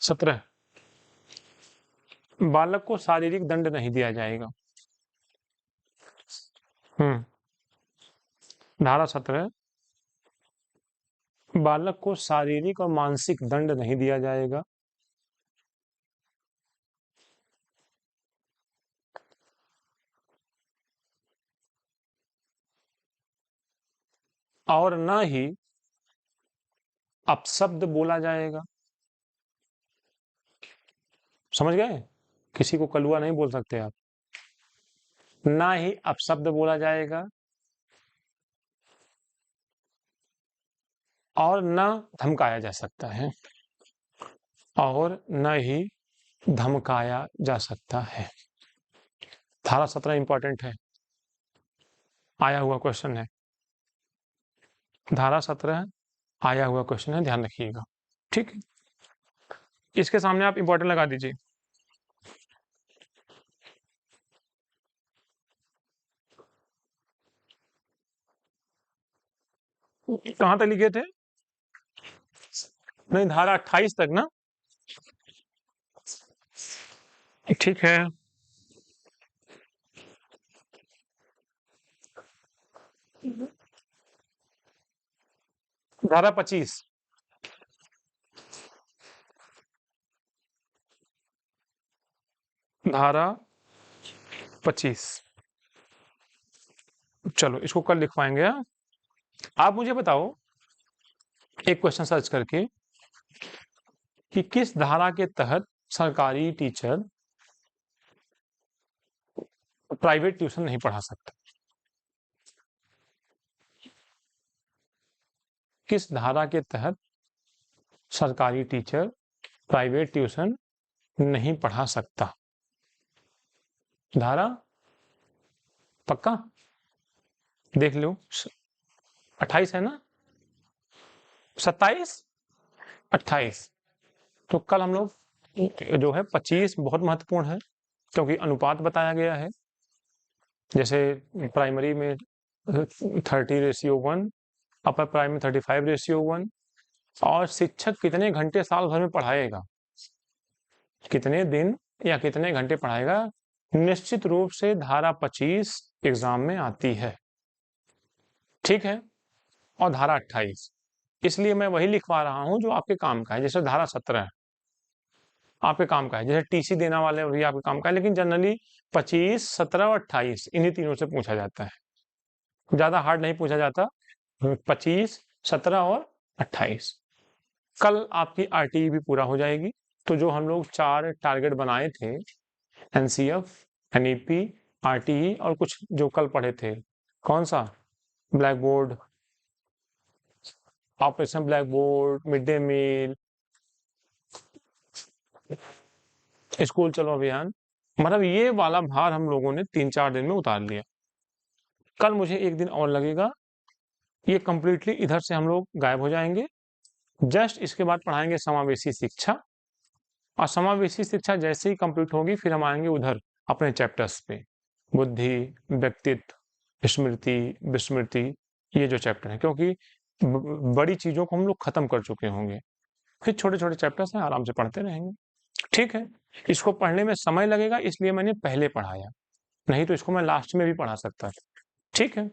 सत्रह, बालक को शारीरिक दंड नहीं दिया जाएगा। धारा 17, बालक को शारीरिक और मानसिक दंड नहीं दिया जाएगा। और न ही अपशब्द बोला जाएगा। समझ गए? किसी को कलुआ नहीं बोल सकते आप। ना ही अपशब्द बोला जाएगा और न धमकाया जा सकता है, और न ही धमकाया जा सकता है। धारा 17 इंपॉर्टेंट है, आया हुआ क्वेश्चन है। धारा 17 आया हुआ क्वेश्चन है, ध्यान रखिएगा। ठीक है, इसके सामने आप इंपॉर्टेंट लगा दीजिए। कहां तक लिखे थे? नहीं, धारा 28 तक ना। ठीक है, धारा 25। धारा 25, चलो इसको कल लिखवाएंगे। आप मुझे बताओ एक क्वेश्चन सर्च करके कि किस धारा के तहत सरकारी टीचर प्राइवेट ट्यूशन नहीं पढ़ा सकता। किस धारा के तहत सरकारी टीचर प्राइवेट ट्यूशन नहीं पढ़ा सकता? धारा पक्का देख लो, 28 है ना, 27, 28। तो कल हम लोग जो है 25 बहुत महत्वपूर्ण है, क्योंकि अनुपात बताया गया है। जैसे प्राइमरी में 30:1, अपर प्राइमरी 35:1, और शिक्षक कितने घंटे साल भर में पढ़ाएगा, कितने दिन या कितने घंटे पढ़ाएगा, निश्चित रूप से धारा 25 एग्जाम में आती है। ठीक है, और धारा 28, इसलिए मैं वही लिखवा रहा हूं जो आपके काम का है। जैसे धारा 17 आपके काम का है, जैसे टीसी देने वाले भी आपके काम का है, लेकिन जनरली 25, 17 और 28 इन्हीं तीनों से पूछा जाता है, ज्यादा हार्ड नहीं पूछा जाता। 25, 17 और 28। कल आपकी आरटीई भी पूरा हो जाएगी। तो जो हम लोग 4 टारगेट बनाए थे, एनसीएफ, एनईपी, आरटीई और कुछ जो कल पढ़े थे, कौन सा, black board, operation black board, mid day meal, school चलो अभियान, मतलब ये वाला भार हम लोगों ने 3-4 दिन में उतार लिया। कल मुझे एक दिन और लगेगा, ये कंप्लीटली इधर से हम लोग गायब हो जाएंगे। जस्ट इसके बाद पढ़ाएंगे समावेशी शिक्षा, और समावेशी शिक्षा जैसे ही कंप्लीट होगी फिर हम आएंगे उधर अपने चैप्टर्स पे, बुद्धि, व्यक्तित्व, स्मृति, विस्मृति, ये जो चैप्टर है, क्योंकि बड़ी चीजों को हम लोग खत्म कर चुके होंगे। फिर छोटे छोटे चैप्टर्स हैं, आराम से पढ़ते रहेंगे। ठीक है, इसको पढ़ने में समय लगेगा, इसलिए मैंने पहले पढ़ाया, नहीं तो इसको मैं लास्ट में भी पढ़ा सकता था। ठीक है।